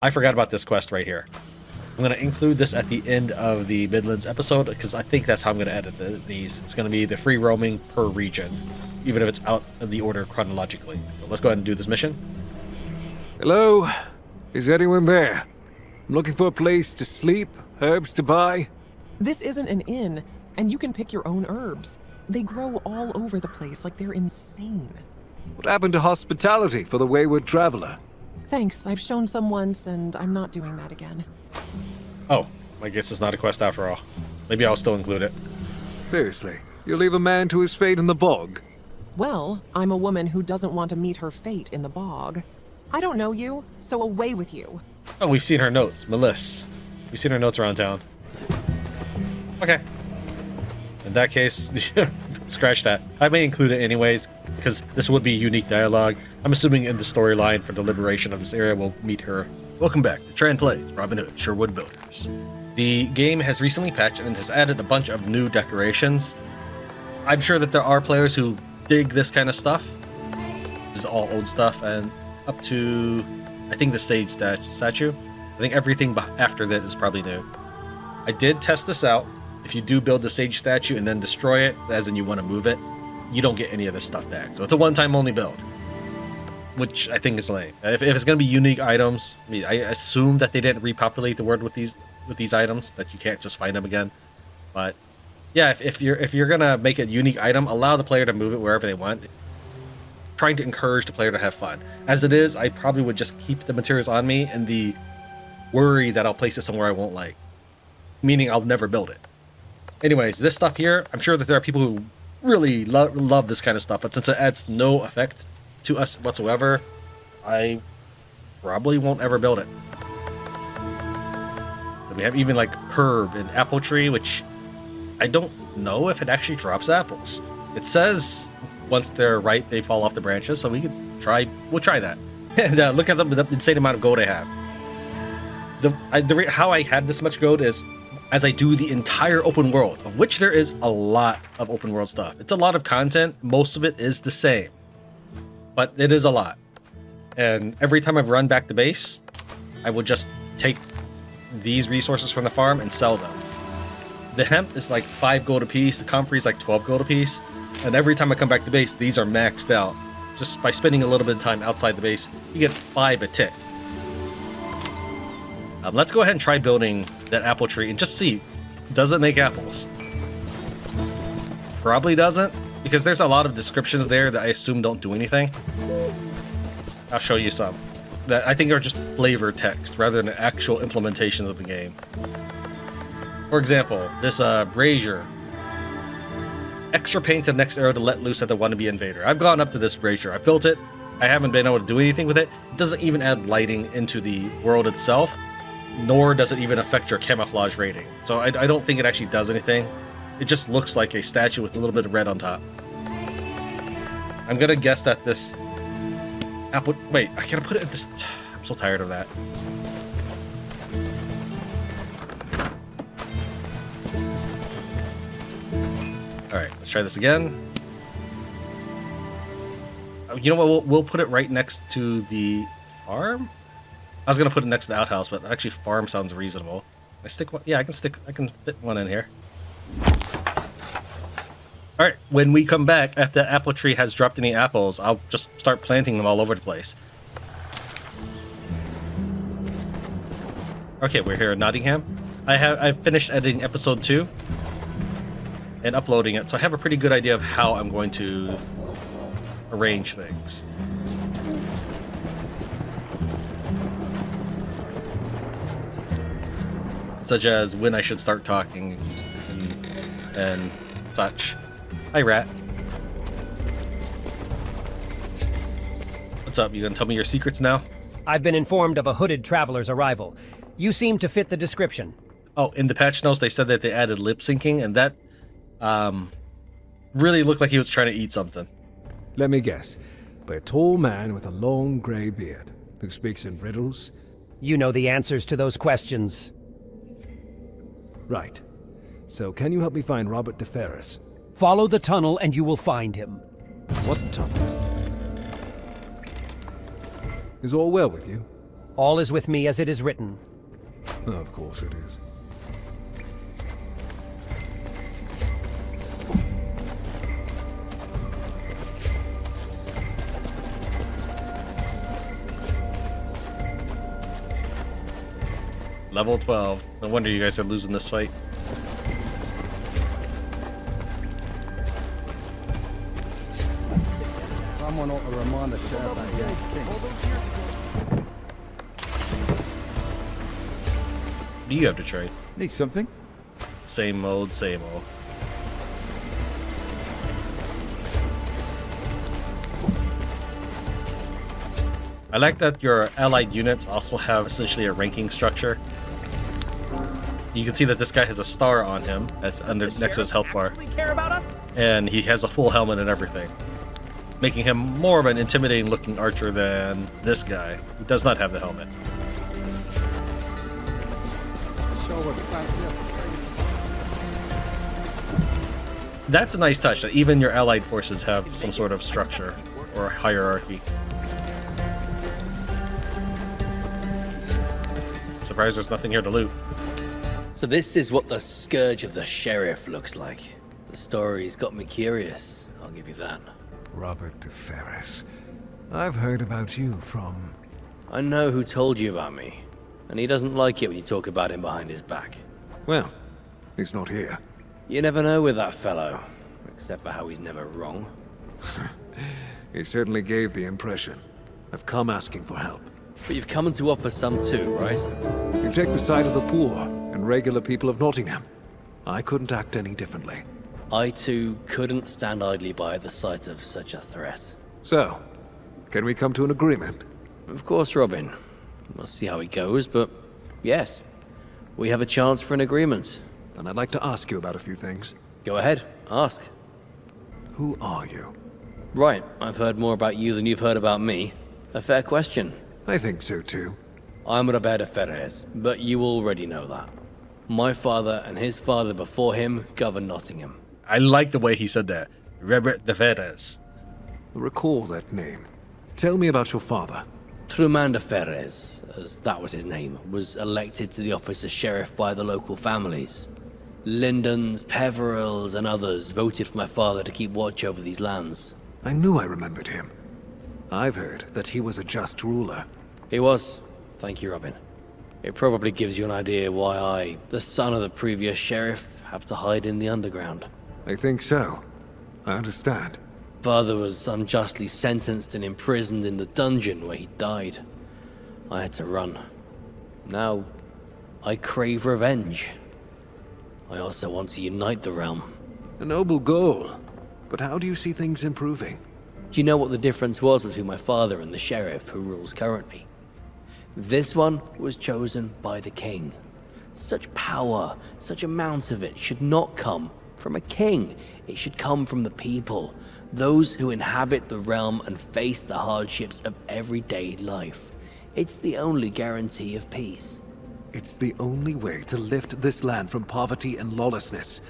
I forgot about this quest right here. I'm going to include this at the end of the Midlands episode because I think that's how I'm going to edit these. It's going to be the free roaming per region, even if it's out of the order chronologically. So let's go ahead and do this mission. Hello? Is anyone there? I'm looking for a place to sleep, herbs to buy. This isn't an inn, and you can pick your own herbs. They grow all over the place like they're insane. What happened to hospitality for the wayward traveler? Thanks, I've shown some once, and I'm not doing that again. Oh, I guess it's not a quest after all. Maybe I'll still include it. Seriously, you'll leave a man to his fate in the bog? Well, I'm a woman who doesn't want to meet her fate in the bog. I don't know you, so away with you. Oh, we've seen her notes. Melissa. We've seen her notes around town. Okay. In that case, scratch that. I may include it anyways, because this would be unique dialogue. I'm assuming in the storyline for the liberation of this area, we'll meet her. Welcome back to Tran Plays Robin Hood, Sherwood Builders. The game has recently patched and has added a bunch of new decorations. I'm sure that there are players who dig this kind of stuff. This is all old stuff, and up to, I think, the Sage statue. I think everything after that is probably new. I did test this out. If you do build the Sage statue and then destroy it, as in you want to move it, you don't get any of this stuff back. So it's a one-time only build, which I think is lame. If it's going to be unique items, I mean, I assume that they didn't repopulate the world with these items, that you can't just find them again. But yeah, if you're gonna make a unique item, allow the player to move it wherever they want. Trying to encourage the player to have fun. As it is, I probably would just keep the materials on me and the worry that I'll place it somewhere I won't like, meaning I'll never build it. Anyways, this stuff here, I'm sure that there are people who really love this kind of stuff, but since it adds no effect to us whatsoever, I probably won't ever build it. So we have even like herb and apple tree, which I don't know if it actually drops apples. It says once they're ripe, they fall off the branches, so we'll try that. And look at the insane amount of gold I have. How I have this much gold is as I do the entire open world, of which there is a lot of open world stuff. It's a lot of content. Most of it is the same, but it is a lot. And every time I've run back to base, I will just take these resources from the farm and sell them. The hemp is like 5 gold a piece. The comfrey is like 12 gold a piece. And every time I come back to base, these are maxed out. Just by spending a little bit of time outside the base, you get 5 a tick. Let's go ahead and try building that apple tree and just see, does it make apples? Probably doesn't, because there's a lot of descriptions there that I assume don't do anything. I'll show you some that I think are just flavor text rather than actual implementations of the game. For example, this brazier. Extra paint to the next arrow to let loose at the wannabe invader. I've gone up to this brazier. I built it. I haven't been able to do anything with it. It doesn't even add lighting into the world itself, nor does it even affect your camouflage rating. So I don't think it actually does anything. It just looks like a statue with a little bit of red on top. I'm gonna guess that this apple... Wait, I gotta put it in this... I'm so tired of that. Alright, let's try this again. You know what, we'll put it right next to the farm? I was gonna put it next to the outhouse, but actually farm sounds reasonable. I stick one, yeah, I can fit one in here. Alright, when we come back, after the apple tree has dropped any apples, I'll just start planting them all over the place. Okay, we're here in Nottingham. I've finished editing episode 2 and uploading it, so I have a pretty good idea of how I'm going to arrange things. Such as when I should start talking and such. Hi, Rat. What's up? You gonna tell me your secrets now? I've been informed of a hooded traveler's arrival. You seem to fit the description. Oh, in the patch notes they said that they added lip syncing, and that really looked like he was trying to eat something. Let me guess. By a tall man with a long grey beard who speaks in riddles? You know the answers to those questions. Right. So can you help me find Robert de Ferris? Follow the tunnel and you will find him. What tunnel? Is all well with you? All is with me as it is written. Of course it is. Level 12. No wonder you guys are losing this fight. Someone ought to remind the sheriff that young thing. What do you have to trade? Need something? Same old, same old. I like that your allied units also have essentially a ranking structure. You can see that this guy has a star on him that's under next to his health bar. And he has a full helmet and everything, making him more of an intimidating looking archer than this guy, who does not have the helmet. That's a nice touch, that even your allied forces have some sort of structure or hierarchy. Surprised there's nothing here to loot. So this is what the Scourge of the Sheriff looks like. The story's got me curious, I'll give you that. Robert de Ferris. I've heard about you from... I know who told you about me, and he doesn't like it when you talk about him behind his back. Well, he's not here. You never know with that fellow, except for how he's never wrong. He certainly gave the impression. I've come asking for help. But you've come to offer some too, right? You take the side of the poor and regular people of Nottingham. I couldn't act any differently. I too couldn't stand idly by at the sight of such a threat. So, can we come to an agreement? Of course, Robin. We'll see how it goes, but yes, we have a chance for an agreement. Then I'd like to ask you about a few things. Go ahead, ask. Who are you? Right, I've heard more about you than you've heard about me. A fair question. I think so too. I'm Robert de Ferris, but you already know that. My father and his father before him governed Nottingham. I like the way he said that. Robert de Ferris. Recall that name. Tell me about your father. Truman de Ferris, as that was his name, was elected to the office of sheriff by the local families. Lindens, Peverils, and others voted for my father to keep watch over these lands. I knew I remembered him. I've heard that he was a just ruler. He was. Thank you, Robin. It probably gives you an idea why I, the son of the previous sheriff, have to hide in the underground. I think so. I understand. Father was unjustly sentenced and imprisoned in the dungeon where he died. I had to run. Now, I crave revenge. I also want to unite the realm. A noble goal. But how do you see things improving? Do you know what the difference was between my father and the sheriff who rules currently? This one was chosen by the king. Such power, such amount of it should not come from a king. It should come from the people, those who inhabit the realm and face the hardships of everyday life. It's the only guarantee of peace. It's the only way to lift this land from poverty and lawlessness.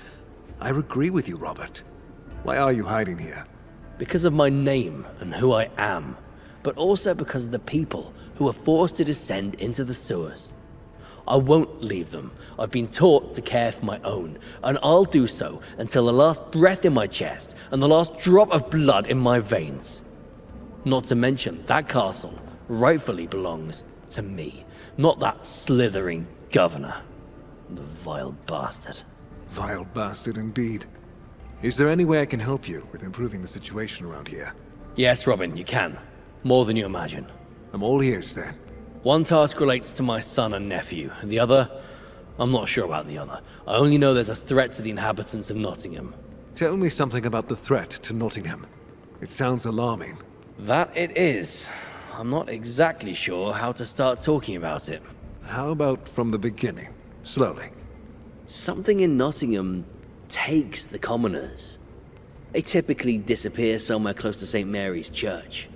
I agree with you, Robert. Why are you hiding here? Because of my name and who I am, but also because of the people who are forced to descend into the sewers. I won't leave them. I've been taught to care for my own, and I'll do so until the last breath in my chest and the last drop of blood in my veins. Not to mention, that castle rightfully belongs to me, not that slithering governor. The vile bastard. Vile bastard indeed. Is there any way I can help you with improving the situation around here? Yes, Robin, you can. More than you imagine. I'm all ears then. One task relates to my son and nephew. The other, I'm not sure about the other. I only know there's a threat to the inhabitants of Nottingham. Tell me something about the threat to Nottingham. It sounds alarming. That it is. I'm not exactly sure how to start talking about it. How about from the beginning? Slowly. Something in Nottingham takes the commoners. They typically disappear somewhere close to St. Mary's Church.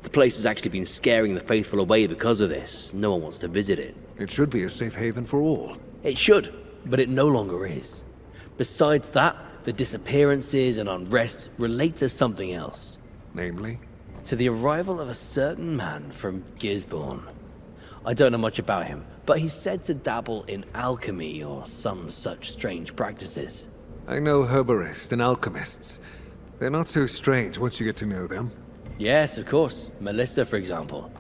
The place has actually been scaring the faithful away because of this. No one wants to visit it. It should be a safe haven for all. It should, but it no longer is. Besides that, the disappearances and unrest relate to something else. Namely? To the arrival of a certain man from Gisbourne. I don't know much about him, but he's said to dabble in alchemy or some such strange practices. I know herborists and alchemists. They're not so strange once you get to know them. Yes, of course. Melissa, for example.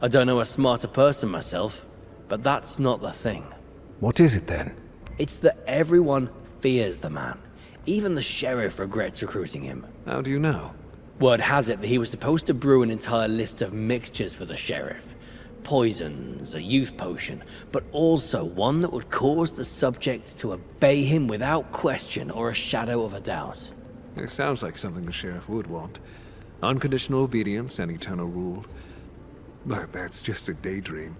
I don't know a smarter person myself, but that's not the thing. What is it then? It's that everyone fears the man. Even the sheriff regrets recruiting him. How do you know? Word has it that he was supposed to brew an entire list of mixtures for the sheriff. Poisons, a youth potion, but also one that would cause the subject to obey him without question or a shadow of a doubt. It sounds like something the sheriff would want. Unconditional obedience and eternal rule. But that's just a daydream.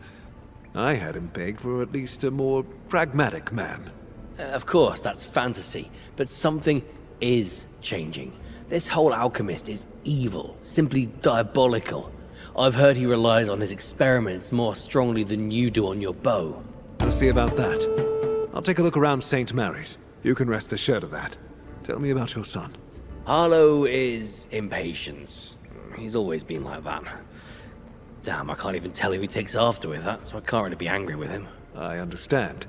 I had him pegged for at least a more pragmatic man. Of course, that's fantasy, but something is changing. This whole alchemist is evil, simply diabolical. I've heard he relies on his experiments more strongly than you do on your bow. We'll see about that. I'll take a look around St. Mary's. You can rest assured of that. Tell me about your son. Harlow is impatience. He's always been like that. Damn, I can't even tell who he takes after with that, so I can't really be angry with him. I understand.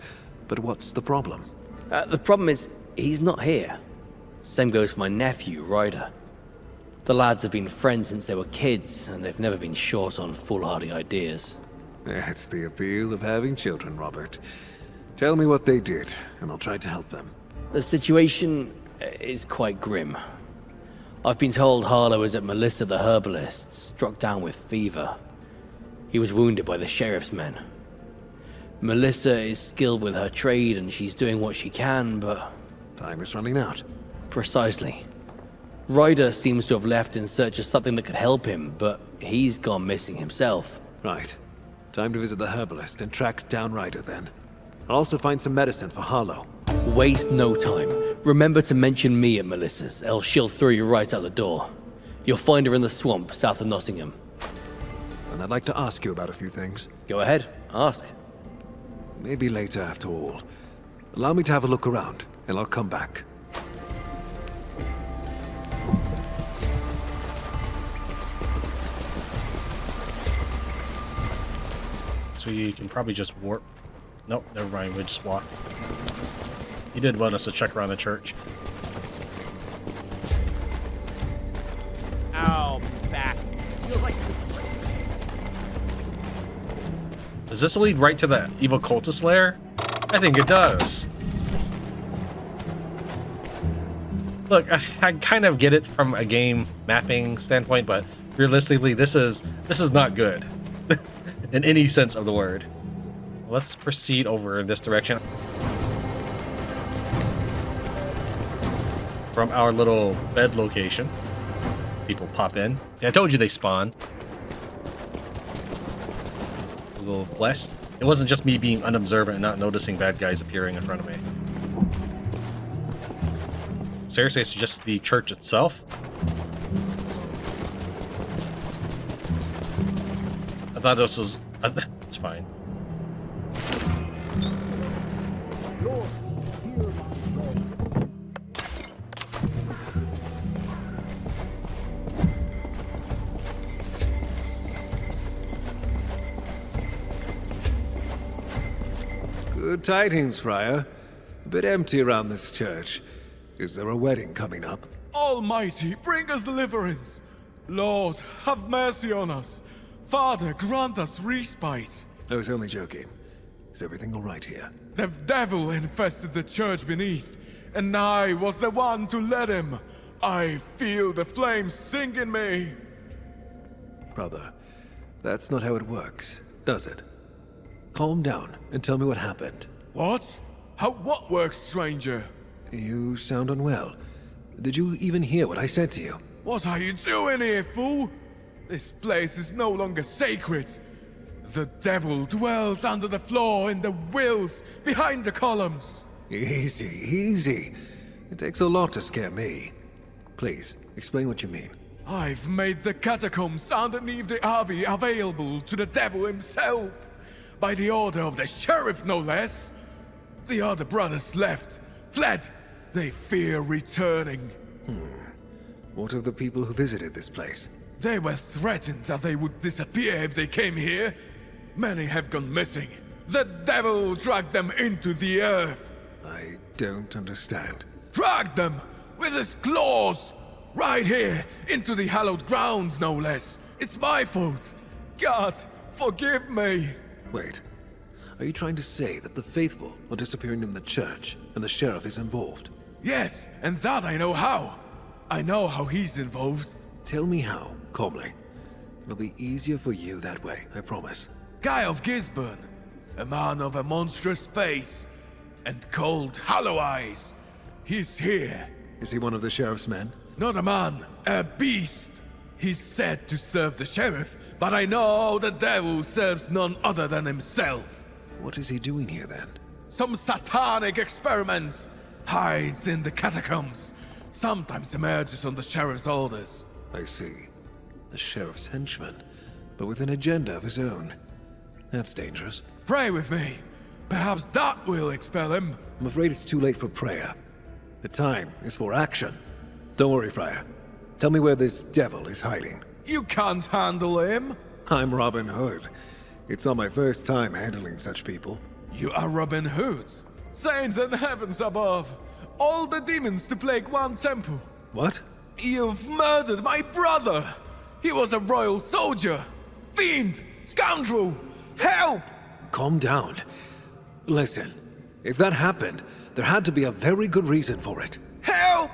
But what's the problem? The problem is, he's not here. Same goes for my nephew, Ryder. The lads have been friends since they were kids, and they've never been short on foolhardy ideas. That's the appeal of having children, Robert. Tell me what they did, and I'll try to help them. The situation is quite grim. I've been told Harlow is at Melissa the herbalist, struck down with fever. He was wounded by the sheriff's men. Melissa is skilled with her trade, and she's doing what she can, but... Time is running out. Precisely. Ryder seems to have left in search of something that could help him, but he's gone missing himself. Right. Time to visit the herbalist and track down Ryder then. I'll also find some medicine for Harlow. Waste no time. Remember to mention me at Melissa's, else she'll throw you right out the door. You'll find her in the swamp south of Nottingham. And I'd like to ask you about a few things. Go ahead, ask. Maybe later after all. Allow me to have a look around, and I'll come back. So you can probably just warp. Nope, never mind, we just walk. He did want us to check around the church. Ow, back. Does this lead right to the evil cultist lair? I think it does. Look, I kind of get it from a game mapping standpoint, but realistically, this is not good in any sense of the word. Let's proceed over in this direction. From our little bed location, people pop in. See, I told you they spawn. A little blessed. It wasn't just me being unobservant and not noticing bad guys appearing in front of me. Seriously, it's just the church itself. I thought this was... It's fine. Good tidings, Friar. A bit empty around this church. Is there a wedding coming up? Almighty, bring us deliverance. Lord, have mercy on us. Father, grant us respite. I was only joking. Is everything all right here? The devil infested the church beneath, and I was the one to let him. I feel the flames sink in me. Brother, that's not how it works, does it? Calm down and tell me what happened. What? How what works, stranger? You sound unwell. Did you even hear what I said to you? What are you doing here, fool? This place is no longer sacred. The devil dwells under the floor in the wills behind the columns. Easy, easy. It takes a lot to scare me. Please, explain what you mean. I've made the catacombs underneath the abbey available to the devil himself. By the order of the sheriff, no less. The other brothers left, fled. They fear returning. What of the people who visited this place? They were threatened that they would disappear if they came here. Many have gone missing. The devil dragged them into the earth. I don't understand. Dragged them with his claws. Right here, into the hallowed grounds, no less. It's my fault. God, forgive me. Wait. Are you trying to say that the faithful are disappearing in the church, and the sheriff is involved? Yes, and that I know how. I know how he's involved. Tell me how, calmly. It'll be easier for you that way, I promise. Guy of Gisbourne, a man of a monstrous face and cold, hollow eyes. He's here. Is he one of the sheriff's men? Not a man, a beast. He's said to serve the sheriff, but I know the devil serves none other than himself. What is he doing here then? Some satanic experiments. Hides in the catacombs. Sometimes emerges on the sheriff's orders. I see. The sheriff's henchman, but with an agenda of his own. That's dangerous. Pray with me. Perhaps that will expel him. I'm afraid it's too late for prayer. The time is for action. Don't worry, Friar. Tell me where this devil is hiding. You can't handle him. I'm Robin Hood. It's not my first time handling such people. You are Robin Hood. Saints and heavens above. All the demons to plague one temple. What? You've murdered my brother. He was a royal soldier. Fiend! Scoundrel! Help! Calm down. Listen, if that happened, there had to be a very good reason for it. Help!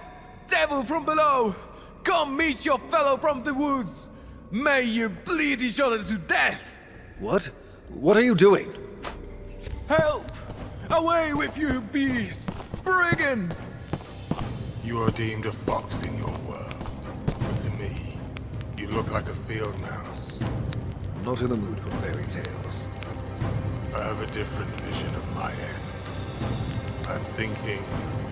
Devil from below! Come meet your fellow from the woods! May you bleed each other to death! What? What are you doing? Help! Away with you, beast! Brigand! You are deemed a fox in your world. To me, you look like a field mouse. I'm not in the mood for fairy tales. I have a different vision of my end. I'm thinking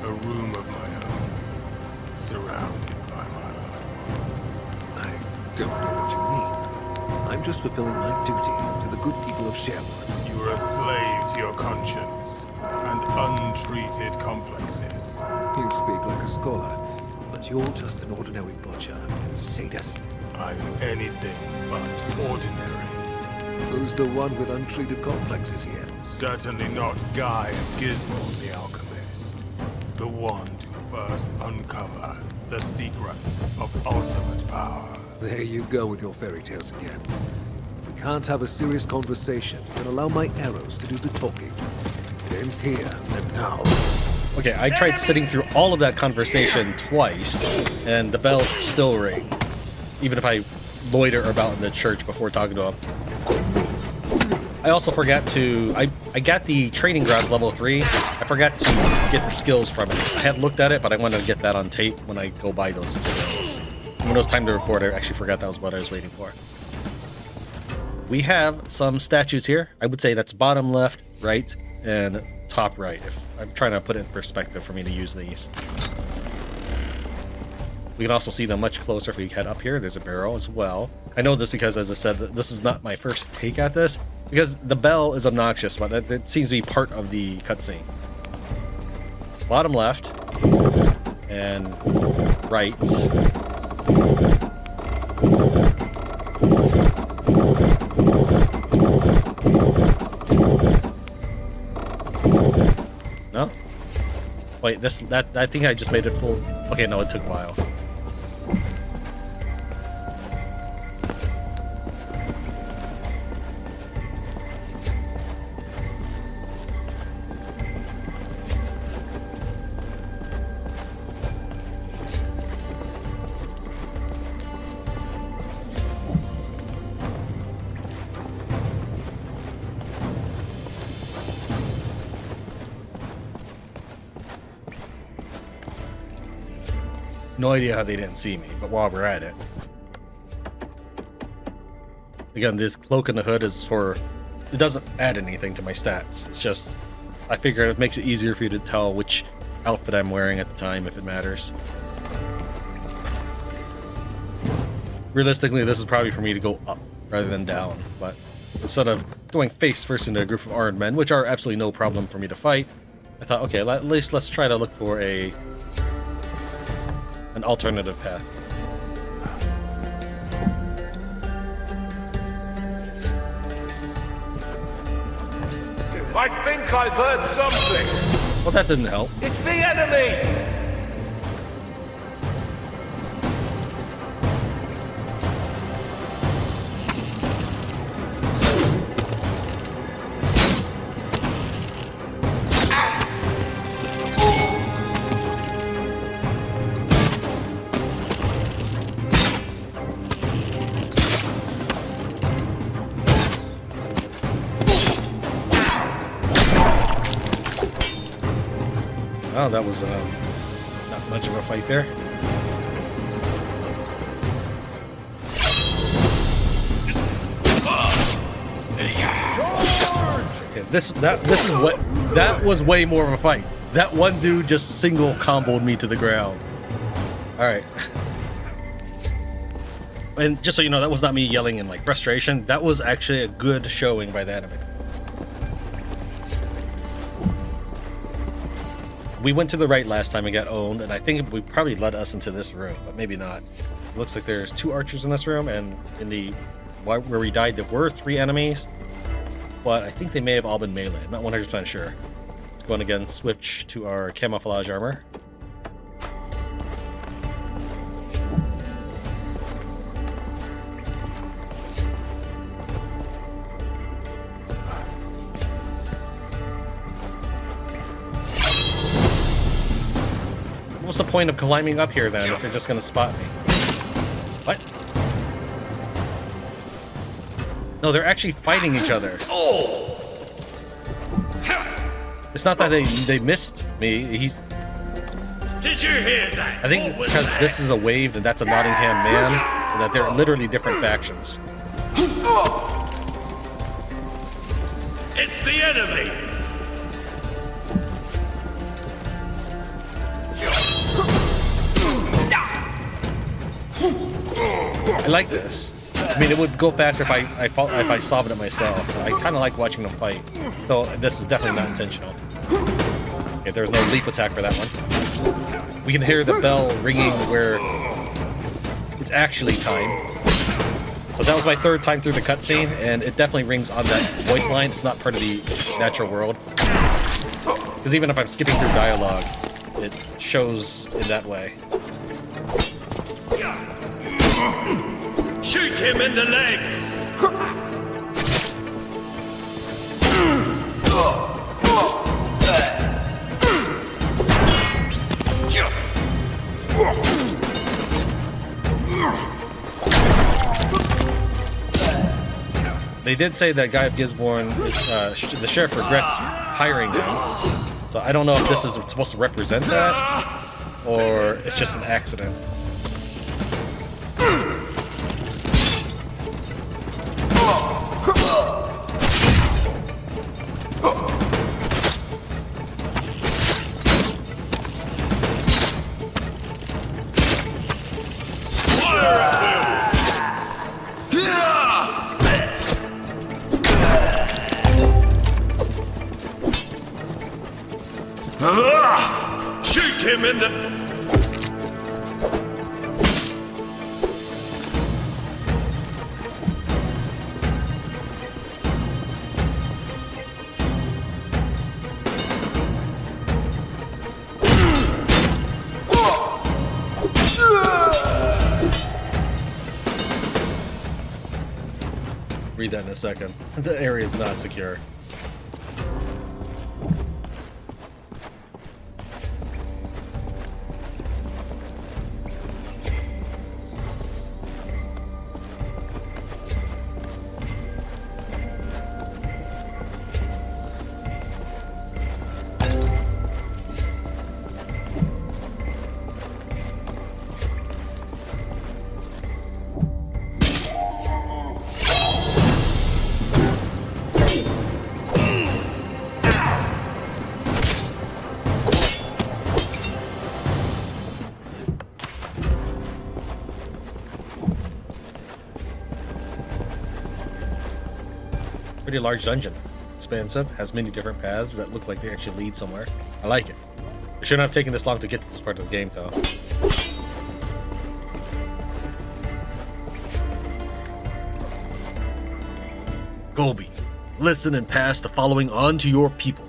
a room of my own, surrounded by my loved one. I don't know what you mean. I'm just fulfilling my duty to the good people of Sherwood. You are a slave to your conscience and untreated complexes. You speak like a scholar, but you're just an ordinary butcher and sadist. I'm anything but ordinary. Who's the one with untreated complexes here? Certainly not Guy of Gisbourne the Alchemist. The one to first uncover the secret of ultimate power. There you go with your fairy tales again. If we can't have a serious conversation, then allow my arrows to do the talking. It ends here and now. Okay, I tried sitting through all of that conversation twice, and the bells still ring. Even if I loiter about in the church before talking to him. I also forgot to... I got the training grounds level 3. I forgot to get the skills from it. I had looked at it, but I wanted to get that on tape when I go buy those skills. When it was time to record, I actually forgot that was what I was waiting for. We have some statues here. I would say that's bottom left, right, and top right. If I'm trying to put it in perspective for me to use these. We can also see them much closer if we head up here. There's a barrel as well. I know this because, as I said, this is not my first take at this, because the bell is obnoxious, but it seems to be part of the cutscene. Bottom left and right. No? Wait, I think I just made it full. Okay, no, it took a while. No idea how they didn't see me, but while we're at it. Again, this cloak and the hood is for... It doesn't add anything to my stats. It's just... I figure it makes it easier for you to tell which outfit I'm wearing at the time, if it matters. Realistically, this is probably for me to go up rather than down, but instead of going face first into a group of armed men, which are absolutely no problem for me to fight, I thought, okay, at least let's try to look for an alternative path. I think I've heard something. Well, that didn't help. It's the enemy! Oh, that was not much of a fight there. Okay, that was way more of a fight. That one dude just single comboed me to the ground. All right. And just so you know, that was not me yelling in like frustration. That was actually a good showing by the enemy. We went to the right last time and got owned, and I think we probably led us into this room, but maybe not. It looks like there's 2 archers in this room, and in the where we died, there were 3 enemies, but I think they may have all been melee. I'm not 100% sure. Let's go on again, switch to our camouflage armor. What's the point of climbing up here then if they're just gonna spot me? What? No, they're actually fighting each other. It's not that they missed me. Did you hear that? I think it's because this is a wave and that's a Nottingham man, and that they're literally different factions. It's the enemy. I like this. I mean, it would go faster if I solved it myself. I kind of like watching them fight. So this is definitely not intentional. Okay, there's no leap attack for that one. We can hear the bell ringing where it's actually time. So that was my 3rd time through the cutscene, and it definitely rings on that voice line. It's not part of the natural world. Because even if I'm skipping through dialogue, it shows in that way. Shoot him in the legs! They did say that guy of Gisbourne, the sheriff regrets hiring him. So I don't know if this is supposed to represent that, or it's just an accident. Shoot him in the... Read that in a second. The area is not secure. Pretty large dungeon. Expansive, has many different paths that look like they actually lead somewhere. I like it. It shouldn't have taken this long to get to this part of the game, though. Gobi. Listen and pass the following on to your people.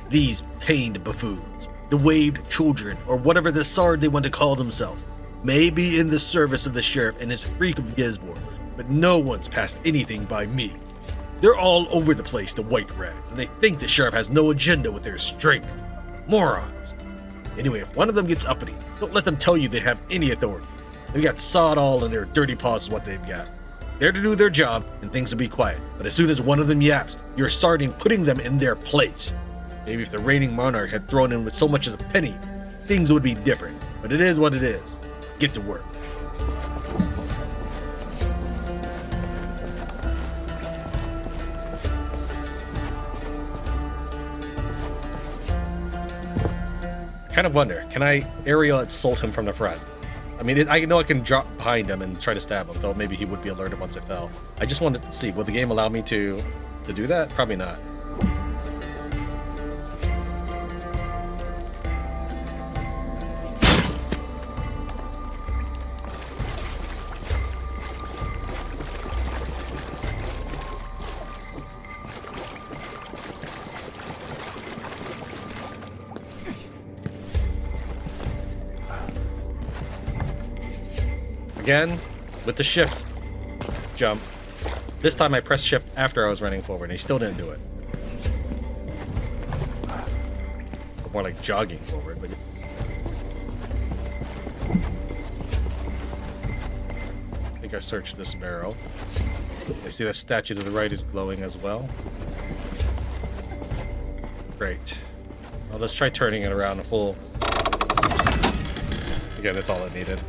These pained buffoons, the waved children, or whatever the sard they want to call themselves, may be in the service of the sheriff and his freak of Gisbourne, but no one's passed anything by me. They're all over the place, the white rags, and they think the sheriff has no agenda with their strength. Morons. Anyway, if one of them gets uppity, don't let them tell you they have any authority. They've got sod all in their dirty paws is what they've got. They're to do their job, and things will be quiet. But as soon as one of them yaps, you're starting putting them in their place. Maybe if the reigning monarch had thrown in with so much as a penny, things would be different. But it is what it is. Get to work. I kind of wonder, can I aerial assault him from the front? I mean, I know I can drop behind him and try to stab him, though maybe he would be alerted once I fell. I just wanted to see, will the game allow me to do that? Probably not. Again, with the shift jump. This time I pressed shift after I was running forward, and he still didn't do it. More like jogging forward, but... I think I searched this barrel. I see that statue to the right is glowing as well. Great. Well, let's try turning it around a full... Again, that's all it needed.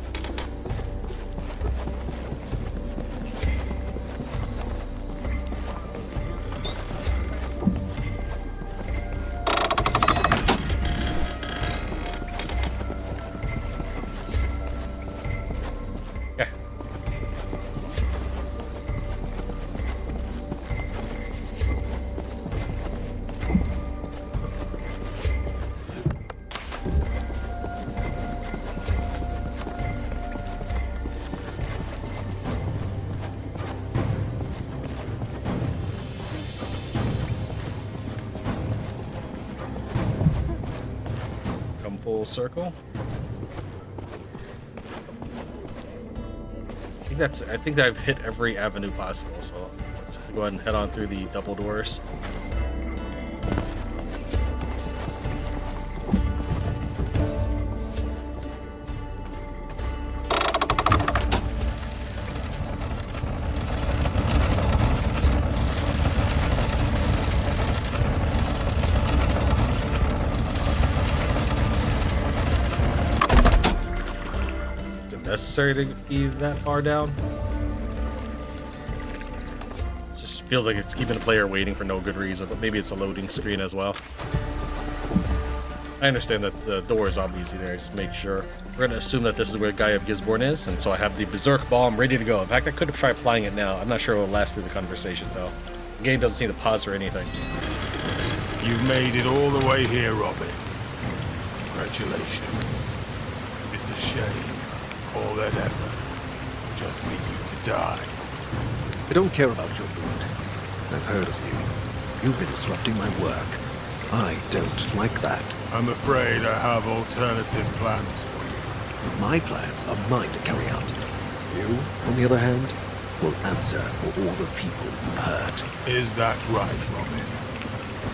Full circle. I think I've hit every avenue possible, so let's go ahead and head on through the double doors. Necessary to be that far down. Just feels like it's keeping the player waiting for no good reason, but maybe it's a loading screen as well. I understand that the door is obviously there, just make sure. We're gonna assume that this is where Guy of Gisbourne is, and so I have the Berserk Bomb ready to go. In fact, I could have tried applying it now. I'm not sure it will last through the conversation though. The game doesn't seem to pause or anything. You've made it all the way here, Robin. Congratulations. It's a shame. All that effort, just for you to die. I don't care about your mood. I've heard of you. You've been disrupting my work. I don't like that. I'm afraid I have alternative plans for you. My plans are mine to carry out. You, on the other hand, will answer for all the people you've hurt. Is that right, Robin?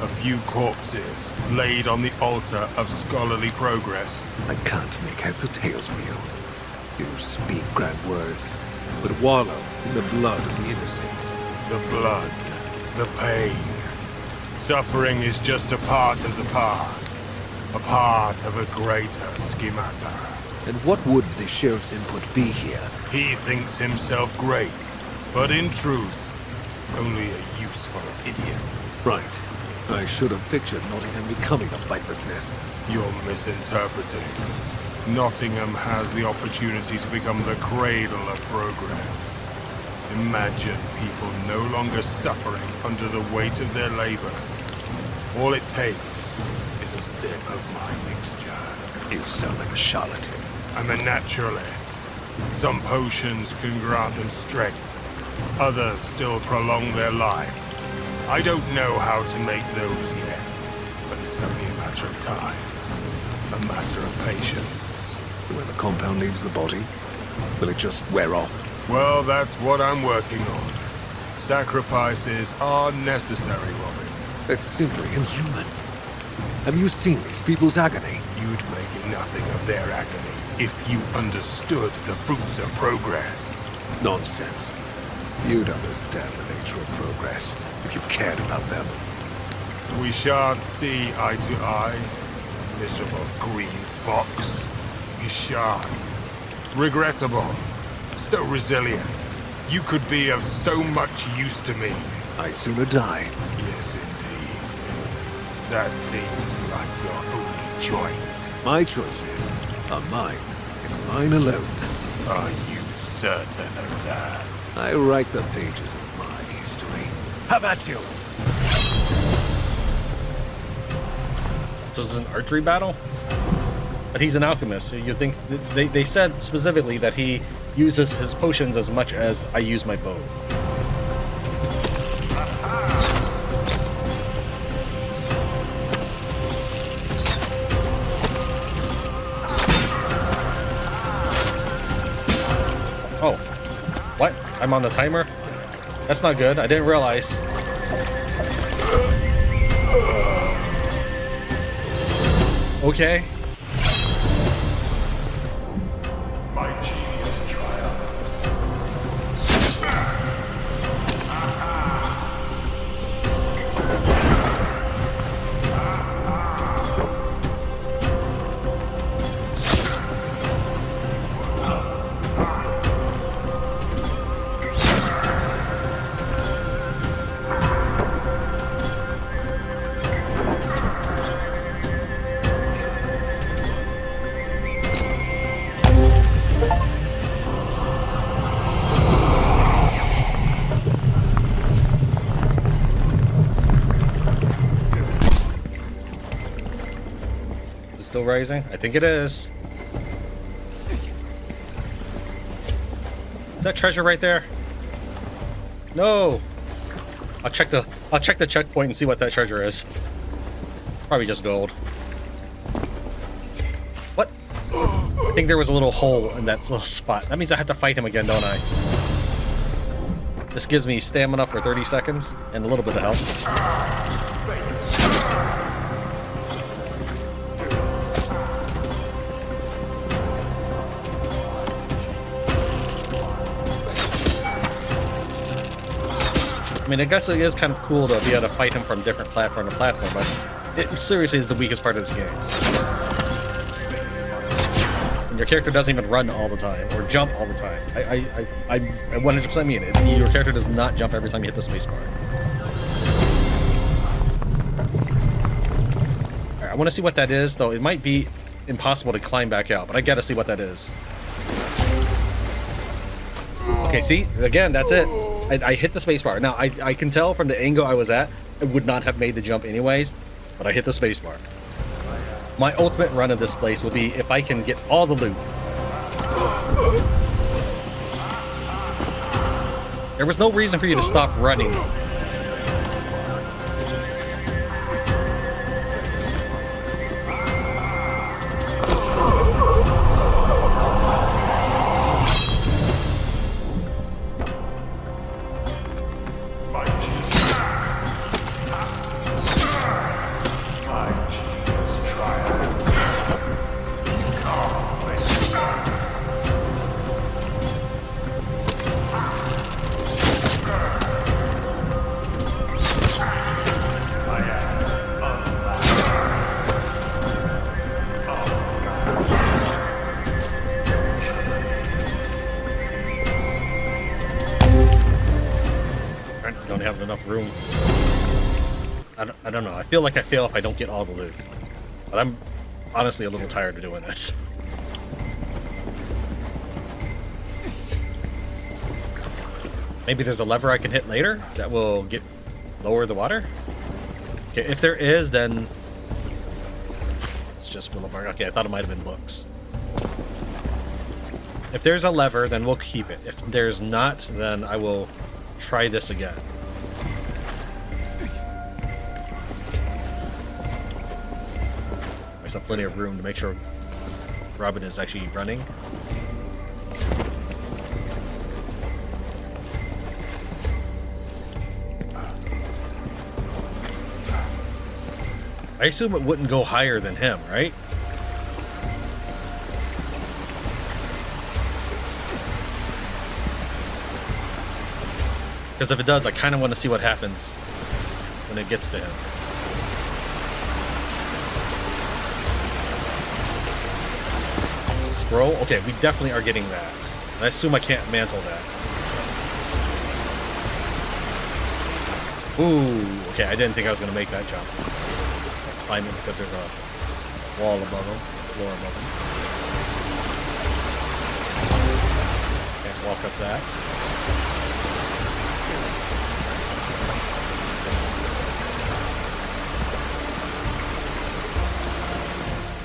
A few corpses laid on the altar of scholarly progress. I can't make heads or tails of you. You speak grand words, but wallow in the blood of the innocent. The blood, the pain. Suffering is just a part of the path. A part of a greater schemata. And what would the sheriff's input be here? He thinks himself great, but in truth, only a useful idiot. Right. I should have pictured Nottingham becoming a viper's nest. You're misinterpreting. Nottingham has the opportunity to become the cradle of progress. Imagine people no longer suffering under the weight of their labors. All it takes is a sip of my mixture. You sound like a charlatan. I'm a naturalist. Some potions can grant them strength. Others still prolong their life. I don't know how to make those yet, but it's only a matter of time. A matter of patience. When the compound leaves the body, will it just wear off? Well, that's what I'm working on. Sacrifices are necessary, Robin. It's simply inhuman. Have you seen these people's agony? You'd make nothing of their agony if you understood the fruits of progress. Nonsense. You'd understand the nature of progress if you cared about them. We shan't see eye to eye, miserable green fox. We shan't. Regrettable. So resilient. You could be of so much use to me. I'd sooner die. Yes, indeed. That seems like your only choice. My choices are mine, and mine alone. Are you certain of that? I write the pages of my history. How about you? This is an archery battle? But he's an alchemist, so you think... They said specifically that he uses his potions as much as I use my bow. Oh. What? I'm on the timer? That's not good. I didn't realize. Okay. My genius triumphs. Still rising? I think it is. Is that treasure right there? No. I'll check the checkpoint and see what that treasure is. Probably just gold. What? I think there was a little hole in that little spot. That means I have to fight him again, don't I? This gives me stamina for 30 seconds and a little bit of health. I mean, I guess it is kind of cool to be able to fight him from different platform to platform, but it seriously is the weakest part of this game. And your character doesn't even run all the time, or jump all the time. I 100% mean it. Your character does not jump every time you hit the spacebar. Alright, I want to see what that is, though. It might be impossible to climb back out, but I gotta see what that is. Okay, see? Again, that's it. I hit the spacebar. Now, I can tell from the angle I was at, I would not have made the jump anyways, but I hit the spacebar. My ultimate run of this place will be if I can get all the loot. There was no reason for you to stop running. Room. I don't know. I feel like I fail if I don't get all the loot. But I'm honestly a little tired of doing this. Maybe there's a lever I can hit later that will lower the water? Okay, if there is, then it's just Willowbark. Okay, I thought it might have been books. If there's a lever, then we'll keep it. If there's not, then I will try this again. have plenty of room to make sure Robin is actually running. I assume it wouldn't go higher than him, right? Because if it does, I kind of want to see what happens when it gets to him. So scroll? Okay, we definitely are getting that. And I assume I can't mantle that. Ooh, okay, I didn't think I was going to make that jump. Climbing because there's a wall above him, floor above him. Can't walk up that.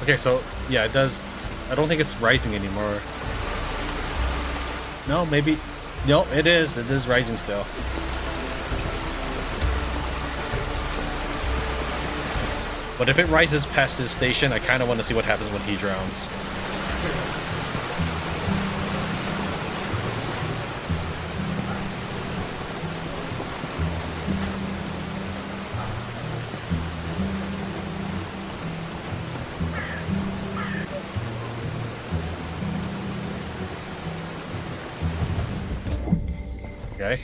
Okay, so yeah, it does. I don't think it's rising anymore. No, maybe. No, it is. It is rising still. But if it rises past his station, I kind of want to see what happens when he drowns. Okay.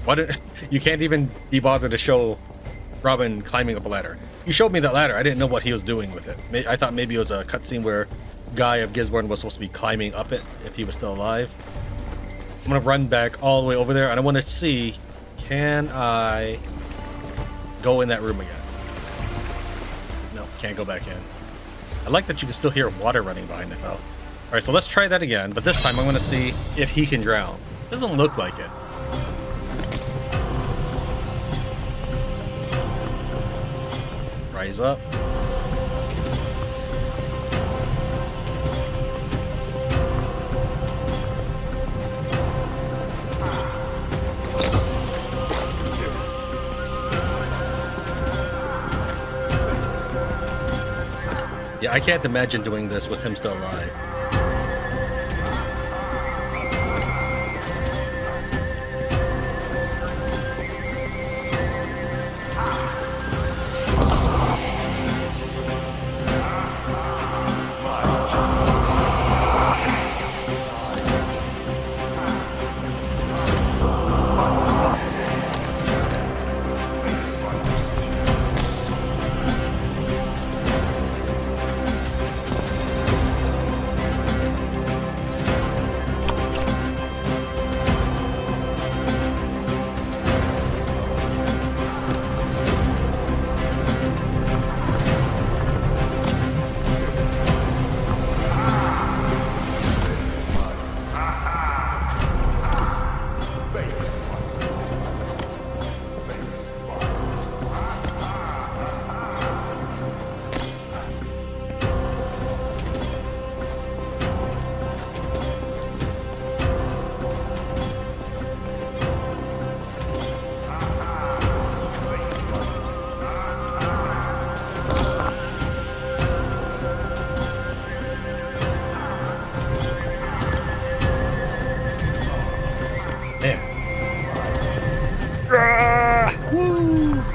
What? You can't even be bothered to show Robin climbing up a ladder. You showed me that ladder. I didn't know what he was doing with it. I thought maybe it was a cutscene where Guy of Gisbourne was supposed to be climbing up it if he was still alive. I'm gonna run back all the way over there, and I want to see, can I go in that room again? No, can't go back in. I like that you can still hear water running behind it though. All right, so let's try that again, but this time I'm gonna see if he can drown. Doesn't look like it. Rise up. Yeah, I can't imagine doing this with him still alive.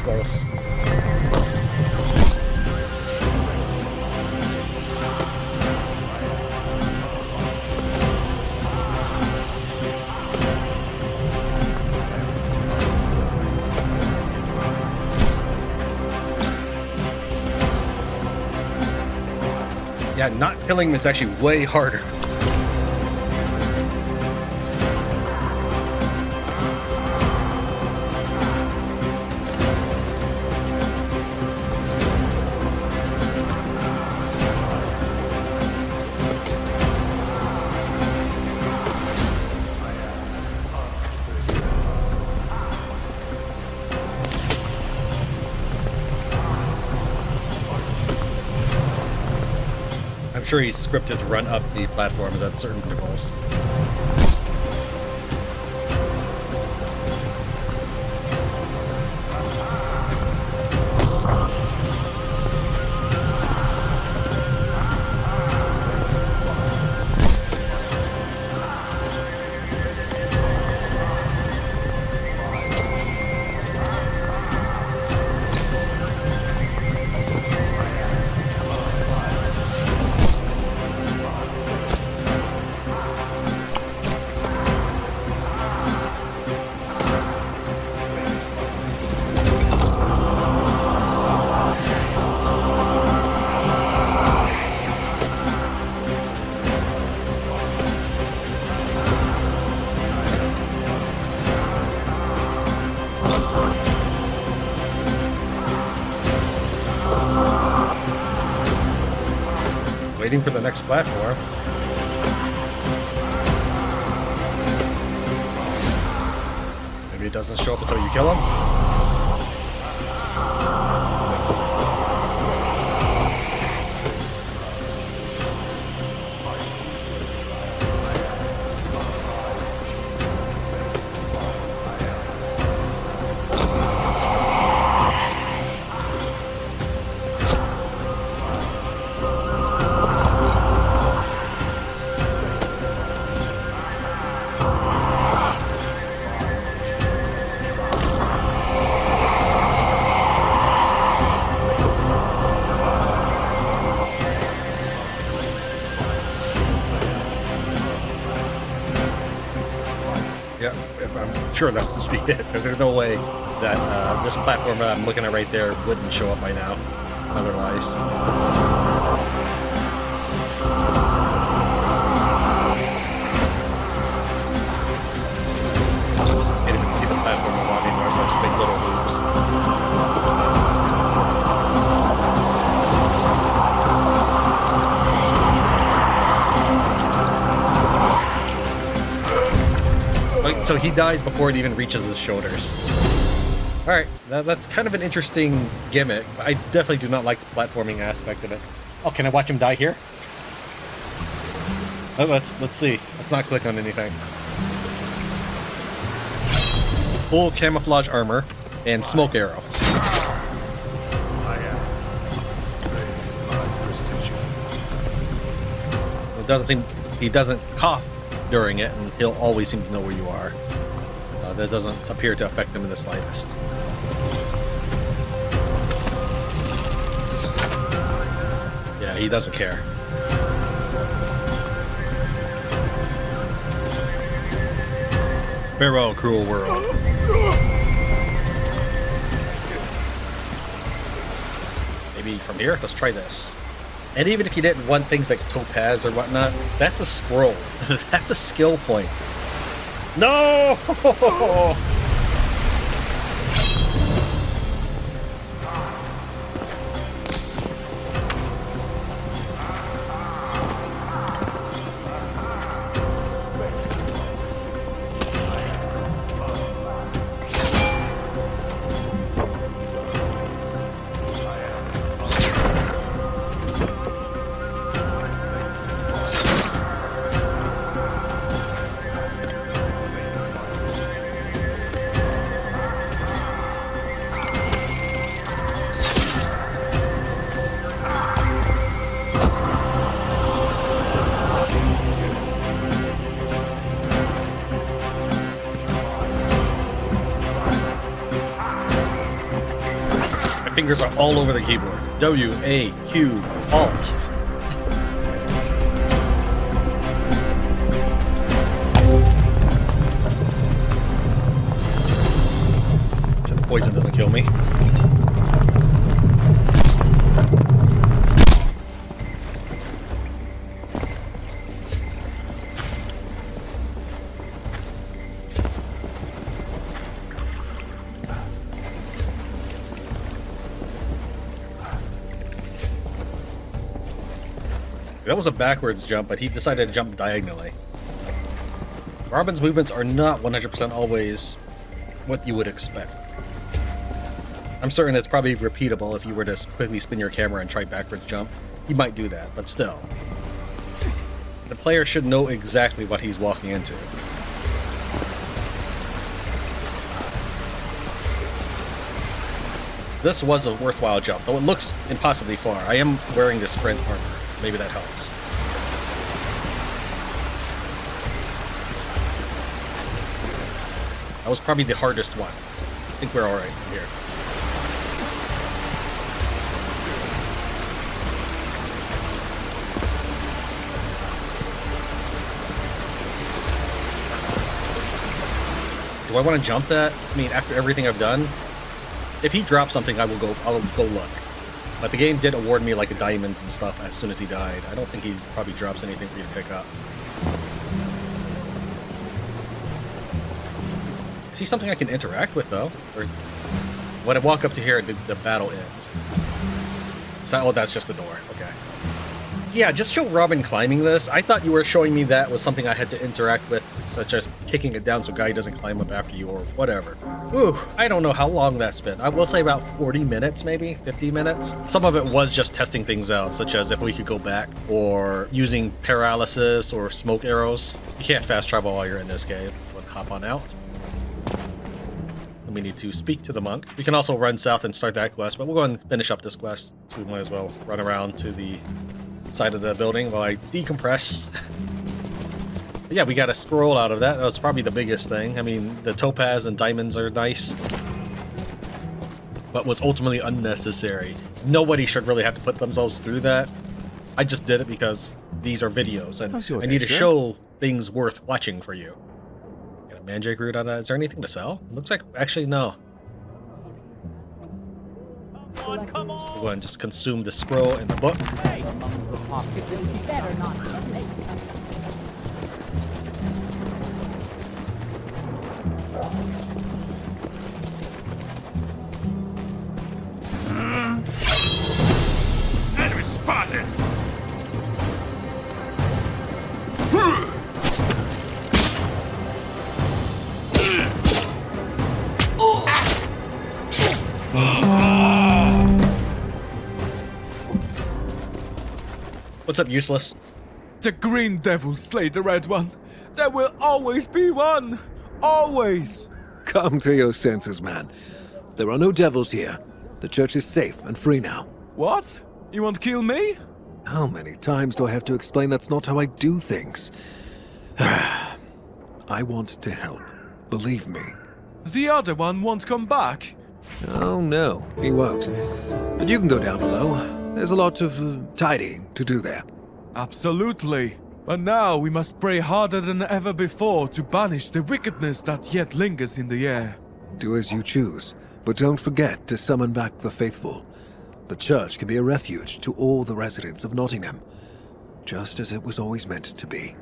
Close. Yeah, not killing is actually way harder. I'm sure he's scripted to run up the platforms at certain intervals. Waiting for the next platform. Maybe it doesn't show up until you kill him. Sure, that must be it, because there's no way that this platform that I'm looking at right there wouldn't show up by now, otherwise. Can't even see the platform a lot anymore, so I just make little So he dies before it even reaches his shoulders. Alright, that's kind of an interesting gimmick. I definitely do not like the platforming aspect of it. Oh, can I watch him die here? Oh, let's see. Let's not click on anything. Full camouflage armor and smoke arrow. It doesn't seem he doesn't cough during it, and he'll always seem to know where you are. That doesn't appear to affect him in the slightest. Yeah, he doesn't care. Farewell, cruel world. Maybe from here? Let's try this. And even if you didn't want things like topaz or whatnot, that's a scroll. That's a skill point. No! Fingers are all over the keyboard. W, A, Q, Alt. Poison doesn't kill me. That was a backwards jump, but he decided to jump diagonally. Robin's movements are not 100% always what you would expect. I'm certain it's probably repeatable if you were to quickly spin your camera and try backwards jump. You might do that, but still. The player should know exactly what he's walking into. This was a worthwhile jump, though it looks impossibly far. I am wearing the sprint armor. Maybe that helps. That was probably the hardest one. I think we're alright here. Do I want to jump that? I mean, after everything I've done? If he drops something, I'll go look. But the game did award me like diamonds and stuff as soon as he died. I don't think he probably drops anything for you to pick up. Is he something I can interact with though? Or when I walk up to here, the battle ends. So, oh, that's just the door. Okay. Yeah, just show Robin climbing this. I thought you were showing me that was something I had to interact with, such as kicking it down so Guy doesn't climb up after you or whatever. Ooh, I don't know how long that's been. I will say about 40 minutes, maybe 50 minutes. Some of it was just testing things out, such as if we could go back or using paralysis or smoke arrows. You can't fast travel while you're in this cave, but hop on out. And we need to speak to the monk. We can also run south and start that quest, but we'll go and finish up this quest. So we might as well run around to the side of the building while I decompress. Yeah, we got a scroll out of that. That was probably the biggest thing. I mean, the topaz and diamonds are nice, but was ultimately unnecessary. Nobody should really have to put themselves through that. I just did it because these are videos, and I need to show things worth watching for you. Got a mandrake root on that. Is there anything to sell? Looks like, actually, no. We'll go ahead and just consume the scroll and the book. Enemy spotted! What's up, useless? The green devil slayed the red one. There will always be one. Always. Come to your senses, man. There are no devils here. The church is safe and free now. What? You want to kill me? How many times do I have to explain that's not how I do things? I want to help. Believe me. The other one won't come back. Oh, no, he won't. But you can go down below. There's a lot of tidying to do there. Absolutely. But now we must pray harder than ever before to banish the wickedness that yet lingers in the air. Do as you choose, but don't forget to summon back the faithful. The church can be a refuge to all the residents of Nottingham, just as it was always meant to be.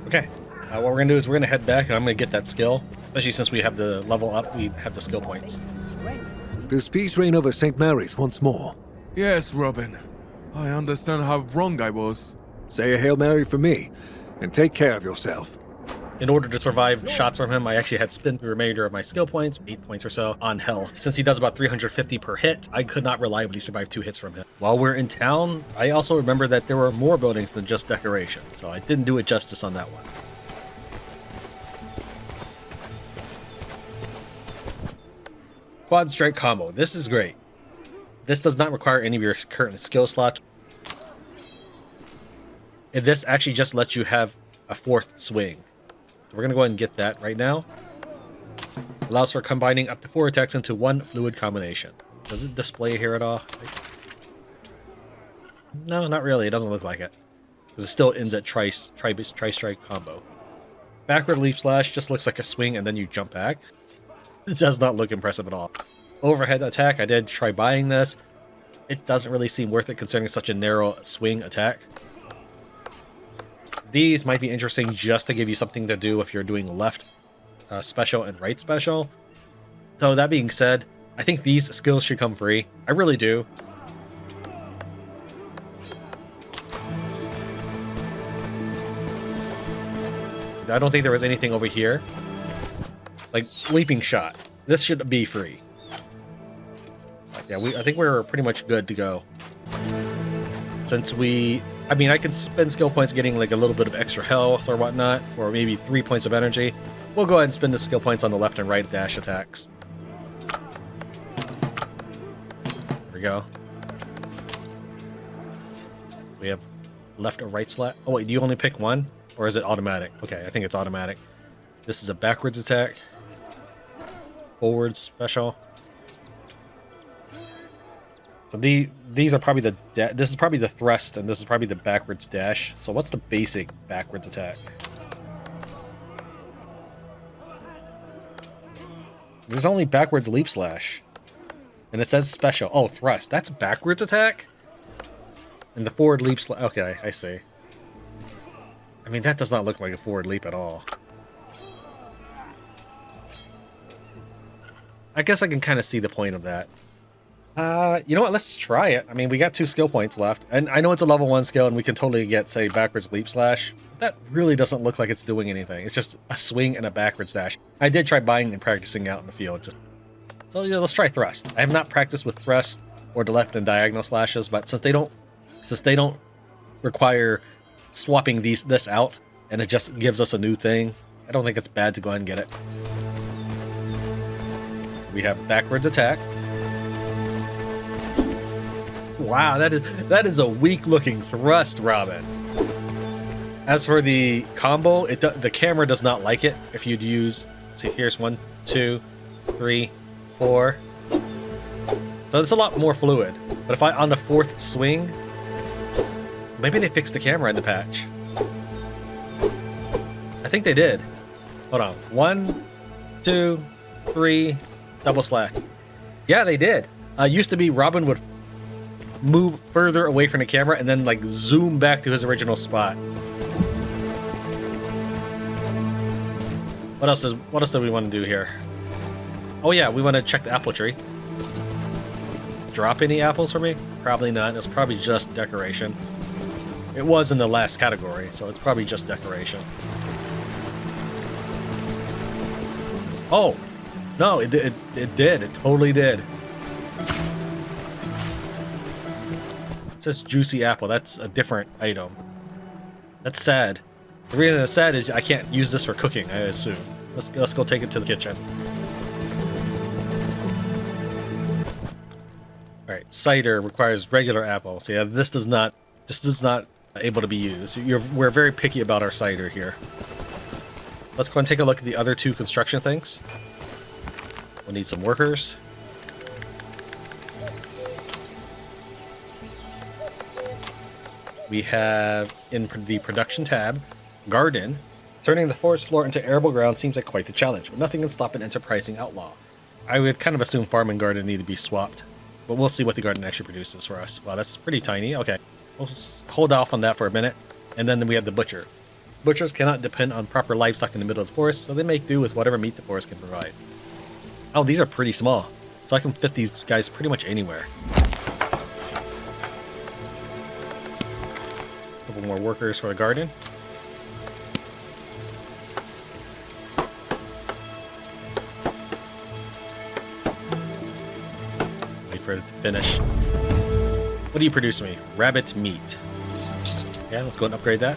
Okay, what we're gonna do is we're gonna head back and I'm gonna get that skill, especially since we have the level up, we have the skill points. Does peace reign over St. Mary's once more? Yes, Robin. I understand how wrong I was. Say a Hail Mary for me, and take care of yourself. In order to survive shots from him, I actually had spent the remainder of my skill points, 8 points or so, on health. Since he does about 350 per hit, I could not reliably survive 2 hits from him. While we're in town, I also remember that there were more buildings than just decoration, so I didn't do it justice on that one. Quad strike combo. This is great. This does not require any of your current skill slots. And this actually just lets you have a 4th swing. So we're going to go ahead and get that right now. Allows for combining up to 4 attacks into 1 fluid combination. Does it display here at all? No, not really. It doesn't look like it. Because it still ends at tri-strike combo. Backward leaf slash just looks like a swing and then you jump back. It does not look impressive at all. Overhead attack, I did try buying this. It doesn't really seem worth it considering such a narrow swing attack. These might be interesting just to give you something to do if you're doing left special and right special. Though that being said, I think these skills should come free. I really do. I don't think there was anything over here. Like leaping shot. This should be free. Yeah, I think we're pretty much good to go. Since I mean, I can spend skill points getting like a little bit of extra health or whatnot, or maybe 3 points of energy. We'll go ahead and spend the skill points on the left and right dash attacks. There we go. We have left or right slap. Oh wait, do you only pick one? Or is it automatic? Okay, I think it's automatic. This is a backwards attack. Forward special. So these are probably this is probably the thrust and this is probably the backwards dash. So what's the basic backwards attack? There's only backwards leap slash. And it says special. Oh, thrust. That's backwards attack? And the forward leap slash. Okay, I see. I mean, that does not look like a forward leap at all. I guess I can kind of see the point of that. You know what? Let's try it. I mean, we got 2 skill points left, and I know it's a level 1 skill, and we can totally get, say, backwards leap slash. But that really doesn't look like it's doing anything. It's just a swing and a backwards dash. I did try buying and practicing out in the field. So yeah, let's try thrust. I have not practiced with thrust or the left and diagonal slashes, but since they don't require swapping this out, and it just gives us a new thing, I don't think it's bad to go ahead and get it. We have backwards attack. Wow, that is a weak-looking thrust, Robin. As for the combo, the camera does not like it. If you'd use, see, here's 1, 2, 3, 4. So it's a lot more fluid. But if on the 4th swing, maybe they fixed the camera in the patch. I think they did. Hold on, 1, 2, 3, double slack. Yeah, they did. Used to be Robin would move further away from the camera and then like zoom back to his original spot. What else do we want to do here? Oh yeah, we want to check the apple tree. Drop any apples for me? Probably not. It's probably just decoration. It was in the last category, so it's probably just decoration. Oh no, it did. It totally did. It says juicy apple. That's a different item. That's sad. The reason it's sad is I can't use this for cooking, I assume. Let's go take it to the kitchen. Alright, cider requires regular apple. So yeah, this is not able to be used. We're very picky about our cider here. Let's go and take a look at the other 2 construction things. We'll need some workers. We have, in the production tab, garden. Turning the forest floor into arable ground seems like quite the challenge, but nothing can stop an enterprising outlaw. I would kind of assume farm and garden need to be swapped, but we'll see what the garden actually produces for us. Wow, that's pretty tiny. Okay, we'll just hold off on that for a minute, and then we have the butcher. Butchers cannot depend on proper livestock in the middle of the forest, so they make do with whatever meat the forest can provide. Oh, these are pretty small, so I can fit these guys pretty much anywhere. Couple more workers for the garden. Wait for it to finish. What do you produce me? Rabbit meat. Yeah, let's go and upgrade that.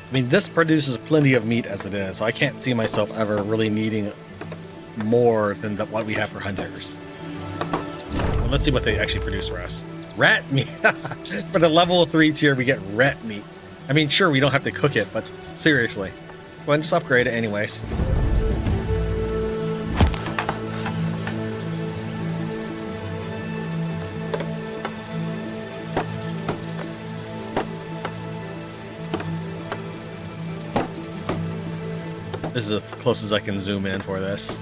I mean, this produces plenty of meat as it is, so I can't see myself ever really needing more than what we have for hunters. Well, let's see what they actually produce for us. Rat meat! For the level 3 tier, we get rat meat. I mean, sure, we don't have to cook it, but seriously. Go ahead and just upgrade it anyways. This is the closest I can zoom in for this.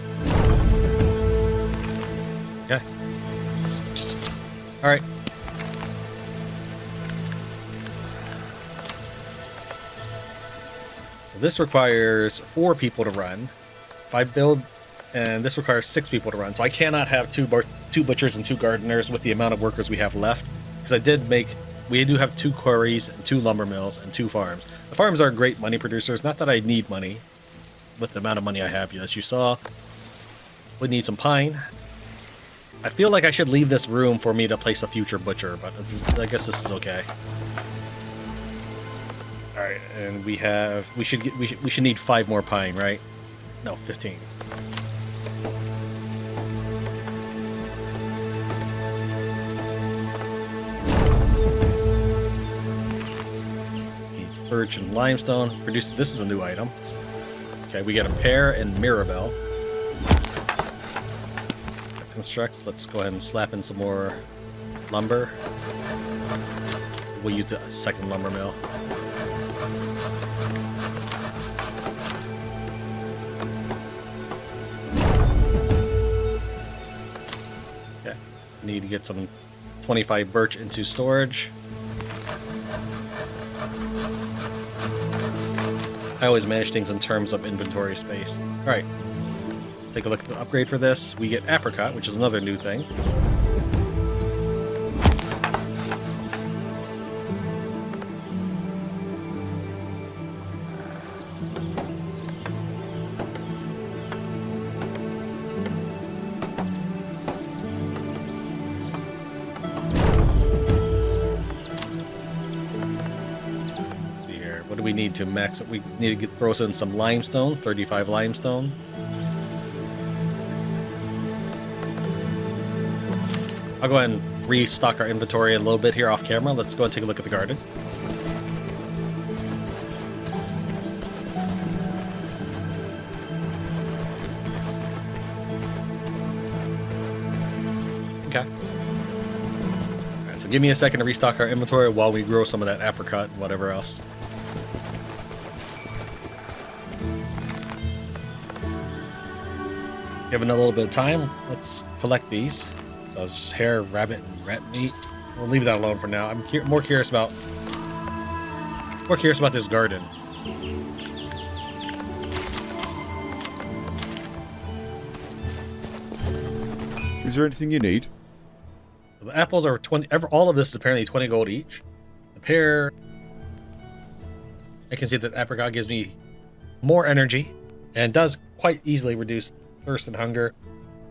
Okay. Alright. So this requires 4 people to run. If I build... And this requires 6 people to run. So I cannot have 2 butchers and 2 gardeners with the amount of workers we have left. Because we do have 2 quarries and 2 lumber mills and 2 farms. The farms are great money producers. Not that I need money. With the amount of money I have, as you saw. We need some pine. I feel like I should leave this room for me to place a future butcher, but I guess this is okay. All right, and we should need 5 more pine, right? No, 15. Needs birch and limestone. This is a new item. Okay, we get a pear and mirabelle. Construct. Let's go ahead and slap in some more lumber. We'll use the second lumber mill. Okay, need to get some 25 birch into storage. I always manage things in terms of inventory space. All right, let's take a look at the upgrade for this. We get apricot, which is another new thing. What do we need to max it? We need to throw in some limestone, 35 limestone. I'll go ahead and restock our inventory a little bit here off camera. Let's go and take a look at the garden. Okay. Alright, so give me a second to restock our inventory while we grow some of that apricot and whatever else. Given a little bit of time, let's collect these. So it's just hare, rabbit, and rat meat. We'll leave that alone for now. I'm more curious about this garden. Is there anything you need? The apples are 20. All of this is apparently 20 gold each. The pear, I can see that apricot gives me more energy and does quite easily reduce thirst and hunger,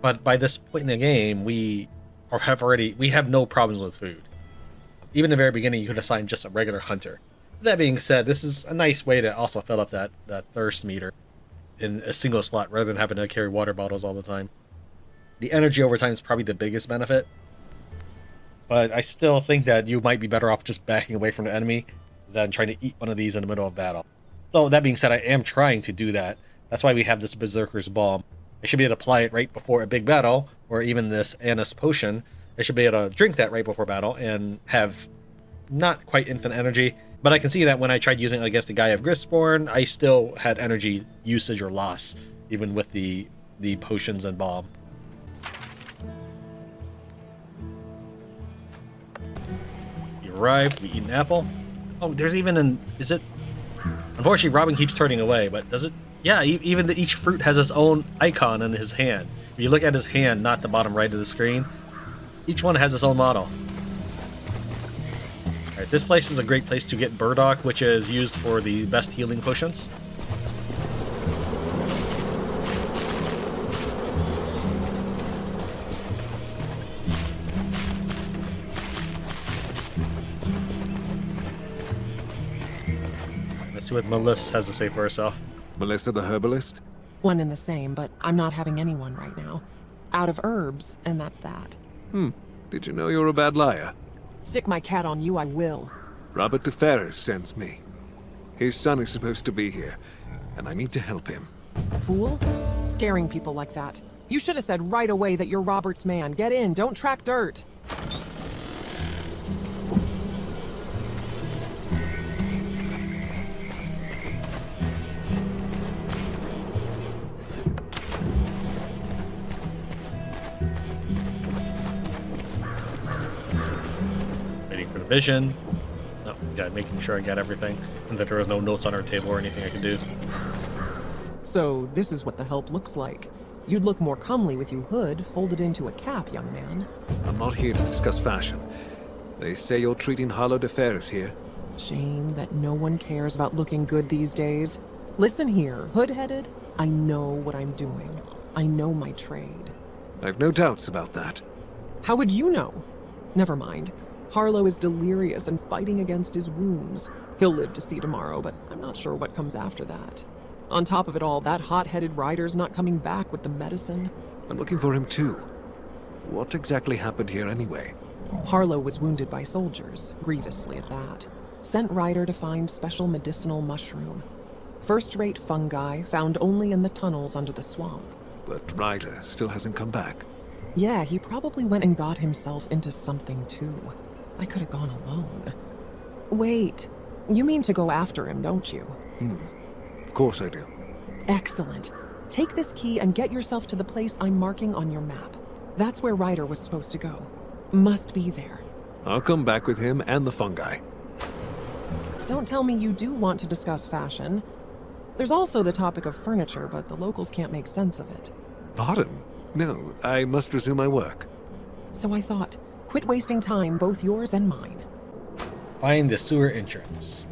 but by this point in the game, we have no problems with food. Even in the very beginning, you could assign just a regular hunter. That being said, this is a nice way to also fill up that thirst meter in a single slot rather than having to carry water bottles all the time. The energy over time is probably the biggest benefit, but I still think that you might be better off just backing away from the enemy than trying to eat one of these in the middle of battle. So that being said, I am trying to do that. That's why we have this Berserker's Balm. I should be able to apply it right before a big battle, or even this Anise Potion. I should be able to drink that right before battle and have not quite infinite energy. But I can see that when I tried using it against the guy of Gisbourne, I still had energy usage or loss, even with the potions and balm. We arrived, we eat an apple. Oh, there's even an... is it... Unfortunately, Robin keeps turning away, but does it... Yeah, even each fruit has its own icon in his hand. If you look at his hand, not the bottom right of the screen, each one has its own model. Alright, this place is a great place to get burdock, which is used for the best healing potions. Let's see what Melissa has to say for herself. Melissa the herbalist? One and the same, but I'm not having anyone right now. Out of herbs, and that's that. Did you know you're a bad liar? Stick my cat on you, I will. Robert de Ferris sends me. His son is supposed to be here, and I need to help him. Fool? Scaring people like that. You should have said right away that you're Robert's man. Get in, don't track dirt. Vision. No, yeah, making sure I got everything and that there was no notes on our table or anything I could do. So this is what the help looks like. You'd look more comely with your hood folded into a cap, young man. I'm not here to discuss fashion. They say you're treating Harlow de Ferris here. Shame that no one cares about looking good these days. Listen here, hood-headed, I know what I'm doing. I know my trade. I've no doubts about that. How would you know? Never mind. Harlow is delirious and fighting against his wounds. He'll live to see tomorrow, but I'm not sure what comes after that. On top of it all, that hot-headed rider's not coming back with the medicine. I'm looking for him too. What exactly happened here anyway? Harlow was wounded by soldiers, grievously at that. Sent Ryder to find special medicinal mushroom. First-rate fungi found only in the tunnels under the swamp. But Ryder still hasn't come back. Yeah, he probably went and got himself into something too. I could have gone alone. Wait, you mean to go after him, don't you? Of course I do. Excellent. Take this key and get yourself to the place I'm marking on your map. That's where Ryder was supposed to go. Must be there. I'll come back with him and the fungi. Don't tell me you do want to discuss fashion. There's also the topic of furniture, but the locals can't make sense of it. Pardon? No, I must resume my work. So I thought, quit wasting time, both yours and mine. Find the sewer entrance.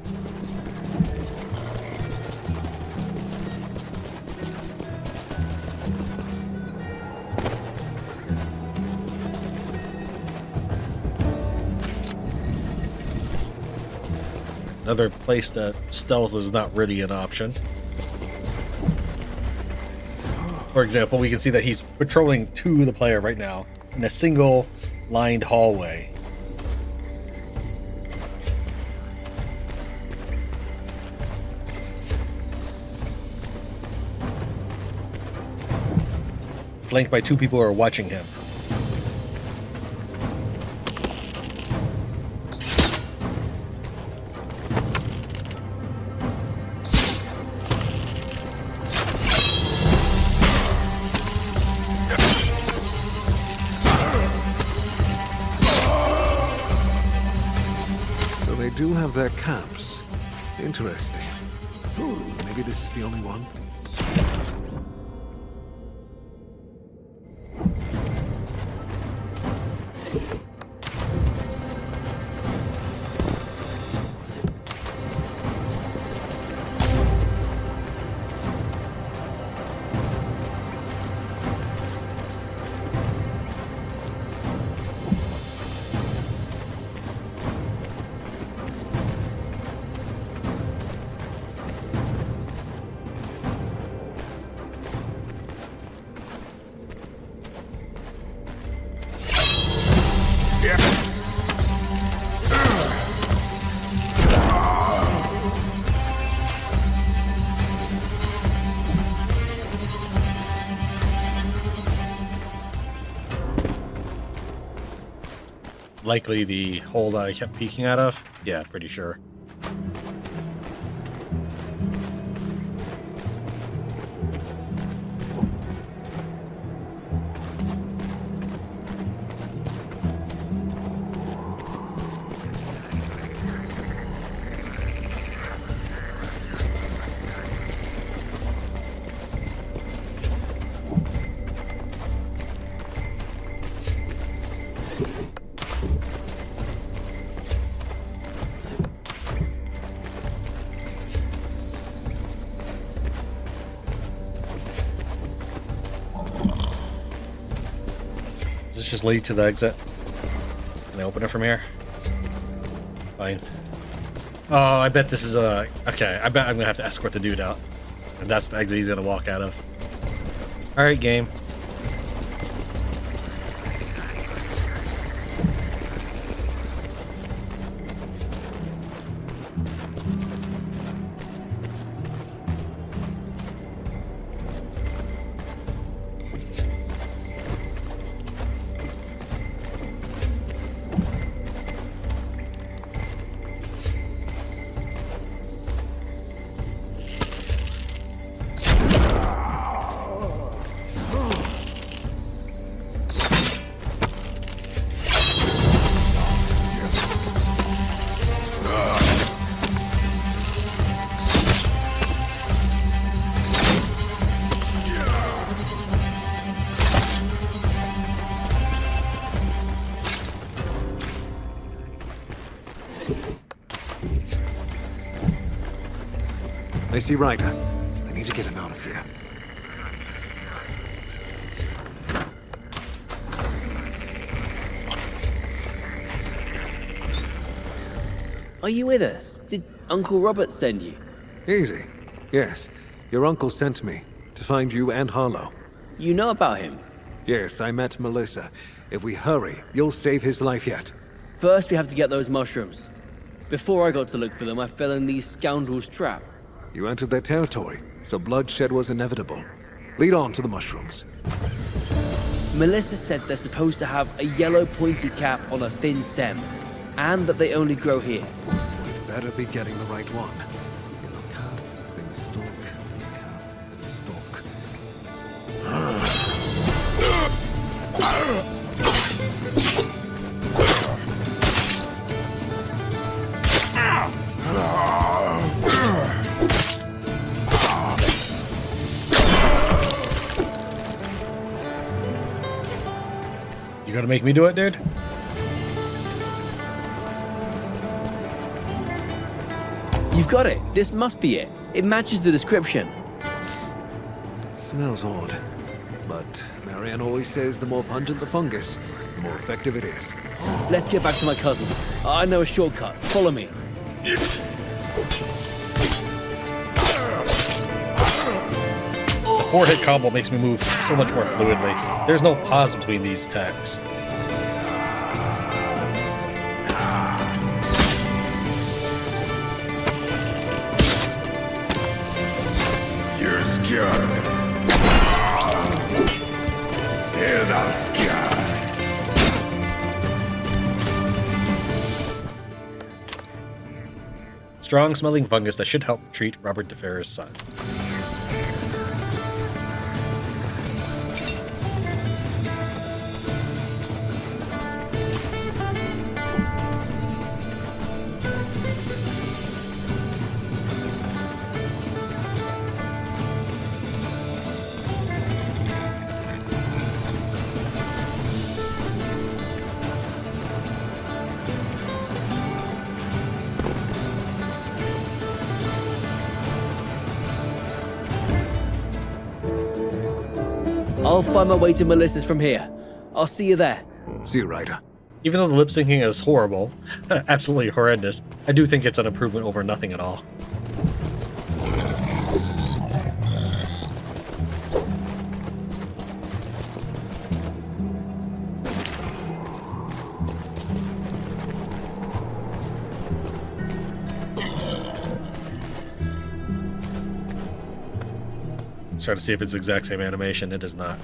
Another place that stealth is not really an option. For example, we can see that he's patrolling to the player right now in a single lined hallway. Flanked by 2 people who are watching him. So they do have their camps. Interesting. Maybe this is the only one. Likely the hole that I kept peeking out of? Yeah, pretty sure. Does this just lead to the exit? Can I open it from here? Fine. Oh, I bet this is a... Okay, I bet I'm gonna have to escort the dude out. And that's the exit he's gonna walk out of. Alright, game. I see Ryder. I need to get him out of here. Are you with us? Did Uncle Robert send you? Easy. Yes, your uncle sent me to find you and Harlow. You know about him? Yes, I met Melissa. If we hurry, you'll save his life yet. First, we have to get those mushrooms. Before I got to look for them, I fell in these scoundrels' trap. You entered their territory, so bloodshed was inevitable. Lead on to the mushrooms. Melissa said they're supposed to have a yellow pointed cap on a thin stem, and that they only grow here. We'd better be getting the right one. Yellow cap, then stalk, cap, then stalk. You gonna make me do it, dude? You've got it. This must be it. It matches the description. It smells odd. But Marianne always says the more pungent the fungus, the more effective it is. Let's get back to my cousins. I know a shortcut. Follow me. The four-hit combo makes me move so much more fluidly. There's no pause between these attacks. You're scared. Hear that scared. Strong-smelling fungus that should help treat Robert de Ferre's son. I'll find my way to Melissa's from here. I'll see you there. See you, Ryder. Even though the lip syncing is horrible, absolutely horrendous, I do think it's an improvement over nothing at all. Try to see if it's the exact same animation. It is not.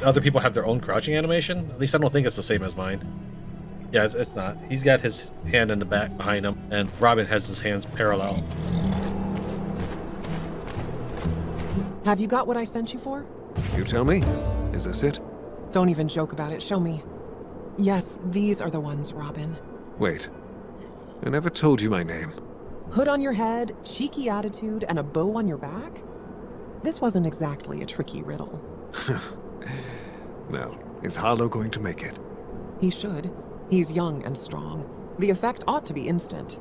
Other people have their own crouching animation. At least I don't think it's the same as mine. Yeah, it's not. He's got his hand in the back behind him, and Robin has his hands parallel. Have you got what I sent you for? You tell me. Is this it? Don't even joke about it. Show me. Yes, these are the ones, Robin. Wait. I never told you my name. Hood on your head, cheeky attitude, and a bow on your back? This wasn't exactly a tricky riddle. Well, is Harlow going to make it? He should. He's young and strong. The effect ought to be instant.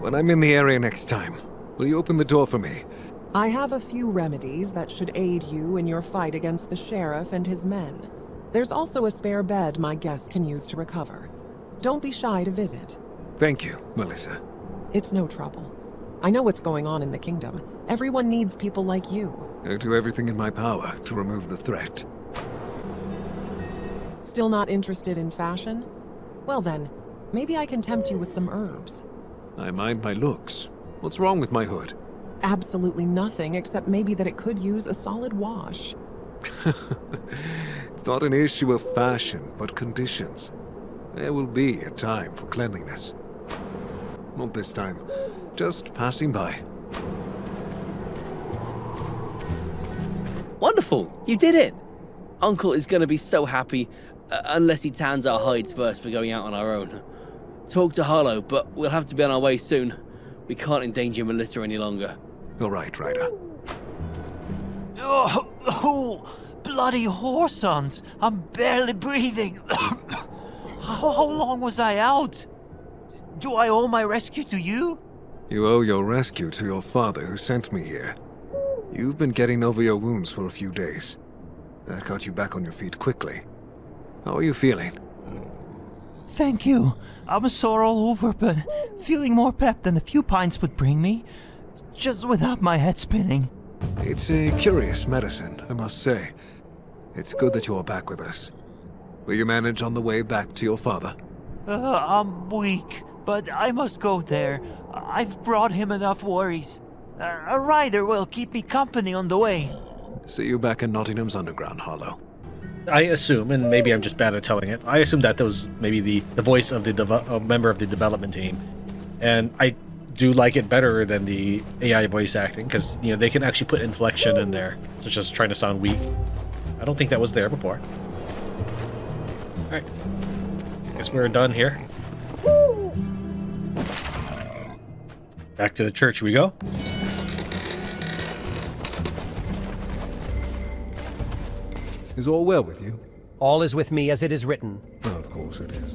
When I'm in the area next time, will you open the door for me? I have a few remedies that should aid you in your fight against the sheriff and his men. There's also a spare bed my guests can use to recover. Don't be shy to visit. Thank you, Melissa. It's no trouble. I know what's going on in the kingdom. Everyone needs people like you. I'll do everything in my power to remove the threat. Still not interested in fashion? Well then, maybe I can tempt you with some herbs. I mind my looks. What's wrong with my hood? Absolutely nothing, except maybe that it could use a solid wash. It's not an issue of fashion, but conditions. There will be a time for cleanliness. Not this time. Just passing by. Wonderful! You did it! Uncle is going to be so happy, unless he tans our hides first for going out on our own. Talk to Harlow, but we'll have to be on our way soon. We can't endanger Melissa any longer. All right, Ryder. Oh, bloody horsons! I'm barely breathing. How long was I out? Do I owe my rescue to you? You owe your rescue to your father who sent me here. You've been getting over your wounds for a few days. That got you back on your feet quickly. How are you feeling? Thank you. I'm sore all over, but feeling more pep than a few pints would bring me. Just without my head spinning. It's a curious medicine, I must say. It's good that you're back with us. Will you manage on the way back to your father? I'm weak, but I must go there. I've brought him enough worries. A rider will keep me company on the way. See you back in Nottingham's underground, Harlow. I assume, and maybe I'm just bad at telling it, I assume that was maybe the voice of the member of the development team. And I do like it better than the AI voice acting, because they can actually put inflection in there, such as trying to sound weak. I don't think that was there before. Alright. Guess we're done here. Back to the church we go. Is all well with you? All is with me as it is written. Oh, of course it is.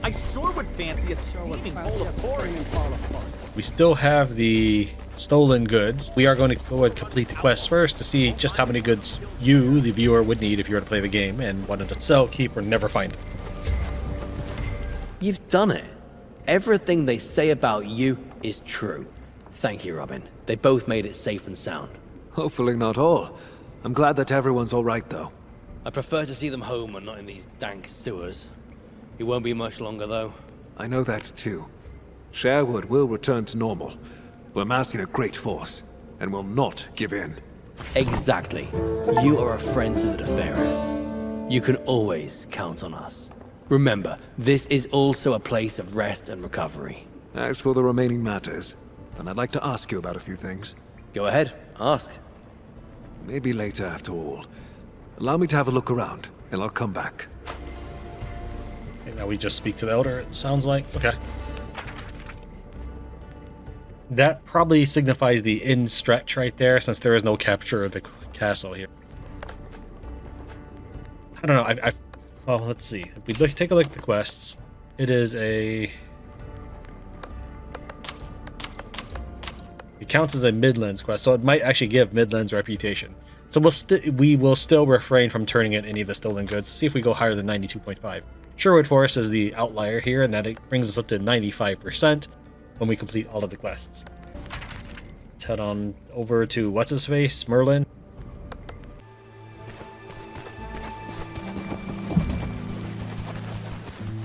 I sure would fancy a steaming bowl of porridge. We still have the stolen goods. We are going to go and complete the quest first to see just how many goods you, the viewer, would need if you were to play the game and wanted to sell, keep, or never find them. You've done it. Everything they say about you is true. Thank you, Robin. They both made it safe and sound. Hopefully not all. I'm glad that everyone's all right, though. I prefer to see them home and not in these dank sewers. It won't be much longer, though. I know that, too. Sherwood will return to normal. We're massing a great force, and will not give in. Exactly. You are a friend to the Deferres. You can always count on us. Remember, this is also a place of rest and recovery. As for the remaining matters, then I'd like to ask you about a few things. Go ahead, ask. Maybe later, after all. Allow me to have a look around, and I'll come back. Okay, now we just speak to the Elder, it sounds like. Okay. That probably signifies the end stretch right there, since there is no capture of the castle here. I don't know, well, let's see. If we take a look at the quests, it is a... It counts as a Midlands quest, so it might actually give Midlands reputation. So we will still refrain from turning in any of the stolen goods. See if we go higher than 92.5. Sherwood Forest is the outlier here, and that it brings us up to 95% when we complete all of the quests. Let's head on over to what's-his-face, Merlin.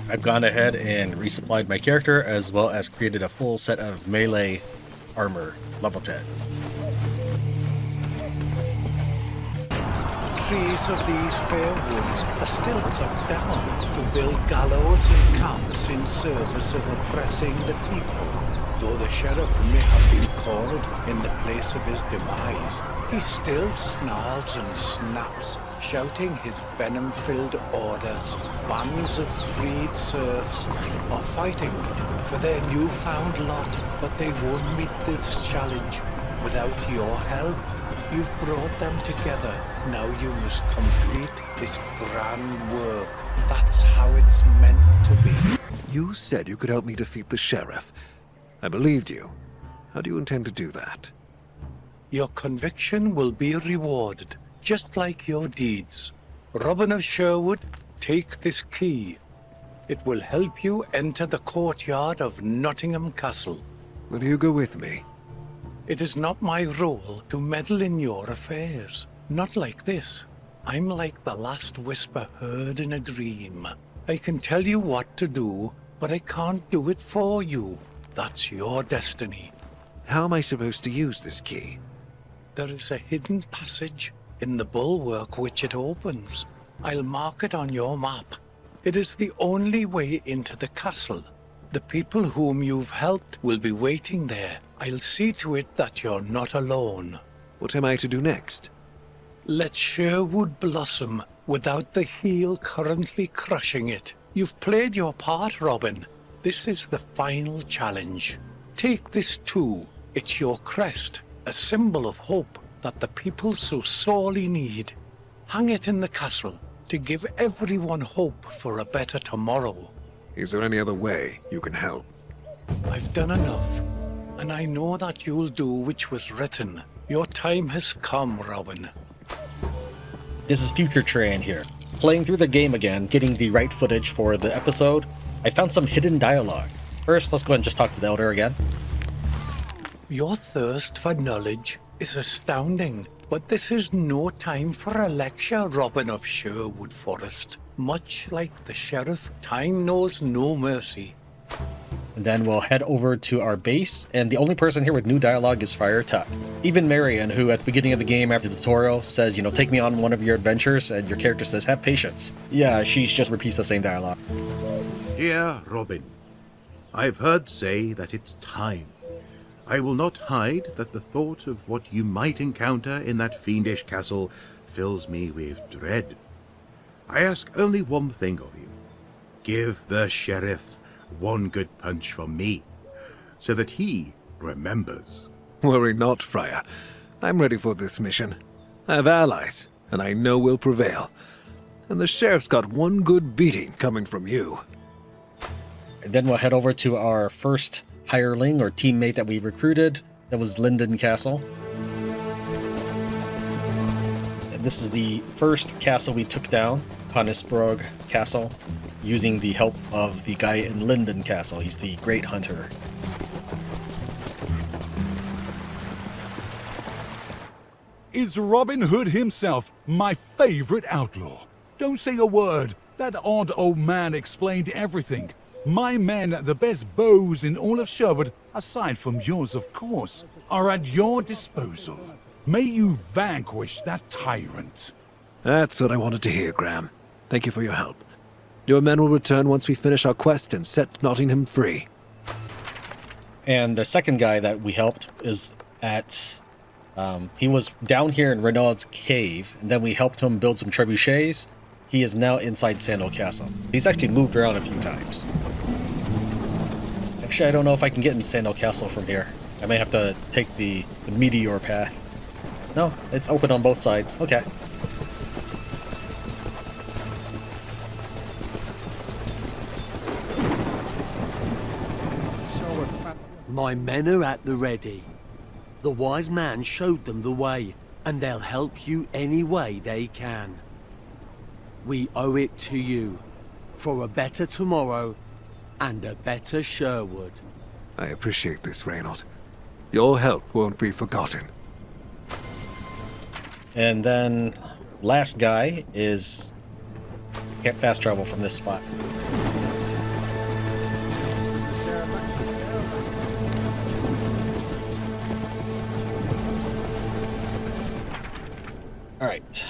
I've gone ahead and resupplied my character, as well as created a full set of melee armor, level 10. Trees of these fair woods are still cut down to build gallows and camps in service of oppressing the people. Though the sheriff may have been called in the place of his demise, he still snarls and snaps, shouting his venom-filled orders. Bands of freed serfs are fighting for their newfound lot, but they won't meet this challenge without your help. You've brought them together. Now you must complete this grand work. That's how it's meant to be. You said you could help me defeat the sheriff. I believed you. How do you intend to do that? Your conviction will be rewarded, just like your deeds. Robin of Sherwood, take this key. It will help you enter the courtyard of Nottingham Castle. Will you go with me? It is not my role to meddle in your affairs. Not like this. I'm like the last whisper heard in a dream. I can tell you what to do, but I can't do it for you. That's your destiny. How am I supposed to use this key? There is a hidden passage in the bulwark which it opens. I'll mark it on your map. It is the only way into the castle. The people whom you've helped will be waiting there. I'll see to it that you're not alone. What am I to do next? Let Sherwood blossom without the heel currently crushing it. You've played your part, Robin. This is the final challenge. Take this too. It's your crest, a symbol of hope that the people so sorely need. Hang it in the castle to give everyone hope for a better tomorrow. Is there any other way you can help? I've done enough, and I know that you'll do which was written. Your time has come, Robin. This is future Tran here. Playing through the game again, getting the right footage for the episode, I found some hidden dialogue. First, let's go ahead and just talk to the Elder again. Your thirst for knowledge is astounding, but this is no time for a lecture, Robin of Sherwood Forest. Much like the sheriff, time knows no mercy. And then we'll head over to our base, and the only person here with new dialogue is Friar Tuck. Even Marion, who at the beginning of the game after the tutorial says, take me on one of your adventures, and your character says, have patience. Yeah, she just repeats the same dialogue. Dear Robin, I've heard say that it's time. I will not hide that the thought of what you might encounter in that fiendish castle fills me with dread. I ask only one thing of you. Give the sheriff one good punch from me. so that he remembers. Worry not, Friar. I'm ready for this mission. I have allies, and I know we'll prevail. And the sheriff's got one good beating coming from you. And then we'll head over to our first hireling or teammate that we recruited. That was Linden Castle. And this is the first castle we took down, Conisbrog Castle, using the help of the guy in Linden Castle. He's the Great Hunter. It's Robin Hood himself, my favorite outlaw. Don't say a word. That odd old man explained everything. My men, the best bows in all of Sherwood, aside from yours of course, are at your disposal. May you vanquish that tyrant. That's what I wanted to hear, Graham. Thank you for your help. Your men will return once we finish our quest and set Nottingham free. And the second guy that we helped is at... he was down here in Renaud's cave, and then we helped him build some trebuchets. He is now inside Sandal Castle. He's actually moved around a few times. Actually, I don't know if I can get in Sandal Castle from here. I may have to take the meteor path. No, it's open on both sides. Okay. My men are at the ready. The wise man showed them the way, and they'll help you any way they can. We owe it to you, for a better tomorrow and a better Sherwood. I appreciate this, Reynold. Your help won't be forgotten. And then last guy is... can't fast travel from this spot. Alright.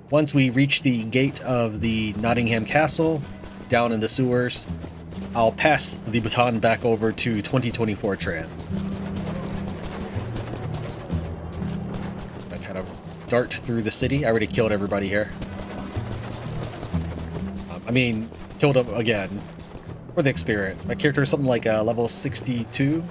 Once we reach the gate of the Nottingham Castle, down in the sewers, I'll pass the baton back over to 2024 Tran. I kind of dart through the city. I already killed everybody here. Killed them again for the experience. My character is something like level 62.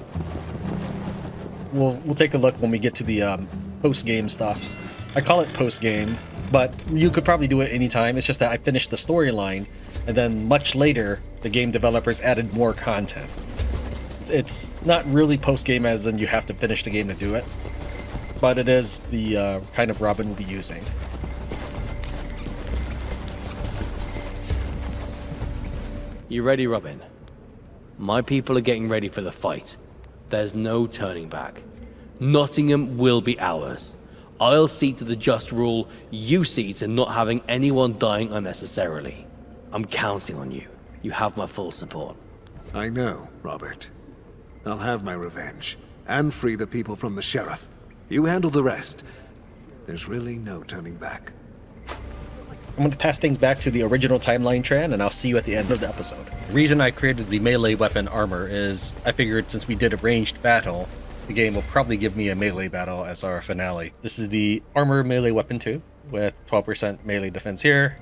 We'll take a look when we get to the post-game stuff. I call it post-game, but you could probably do it anytime. It's just that I finished the storyline, and then much later, the game developers added more content. It's not really post-game as in you have to finish the game to do it, but it is the kind of Robin will be using. You ready, Robin? My people are getting ready for the fight. There's no turning back. Nottingham will be ours. I'll see to the just rule, you see to not having anyone dying unnecessarily. I'm counting on you. You have my full support. I know, Robert. I'll have my revenge, and free the people from the sheriff. You handle the rest. There's really no turning back. I'm going to pass things back to the original timeline, Tran, and I'll see you at the end of the episode. The reason I created the melee weapon armor is I figured since we did a ranged battle, the game will probably give me a melee battle as our finale. This is the armor melee weapon 2, with 12% melee defense here,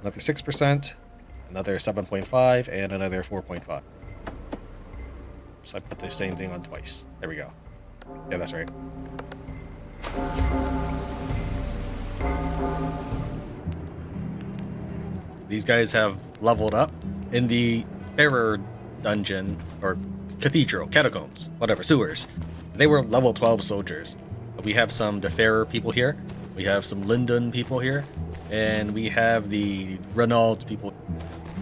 another 6%, another 7.5, and another 4.5. So I put the same thing on twice. There we go. Yeah, that's right. These guys have leveled up in the Fairer dungeon, or cathedral, catacombs, whatever, sewers. They were level 12 soldiers. We have some Deferrer people here, we have some Linden people here, and we have the Renaud's people.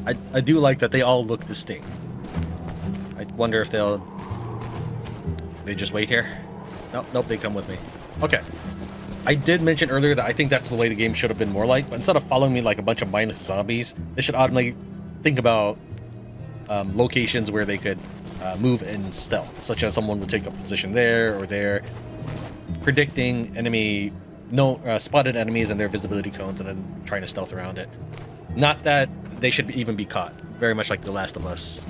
I do like that they all look distinct. I wonder if they just wait here? Nope, they come with me. Okay. I did mention earlier that I think that's the way the game should have been more like, but instead of following me like a bunch of mindless zombies, they should automatically think about locations where they could move in stealth, such as someone would take a position there or there, predicting spotted enemies and their visibility cones and then trying to stealth around it. Not that they should even be caught, very much like The Last of Us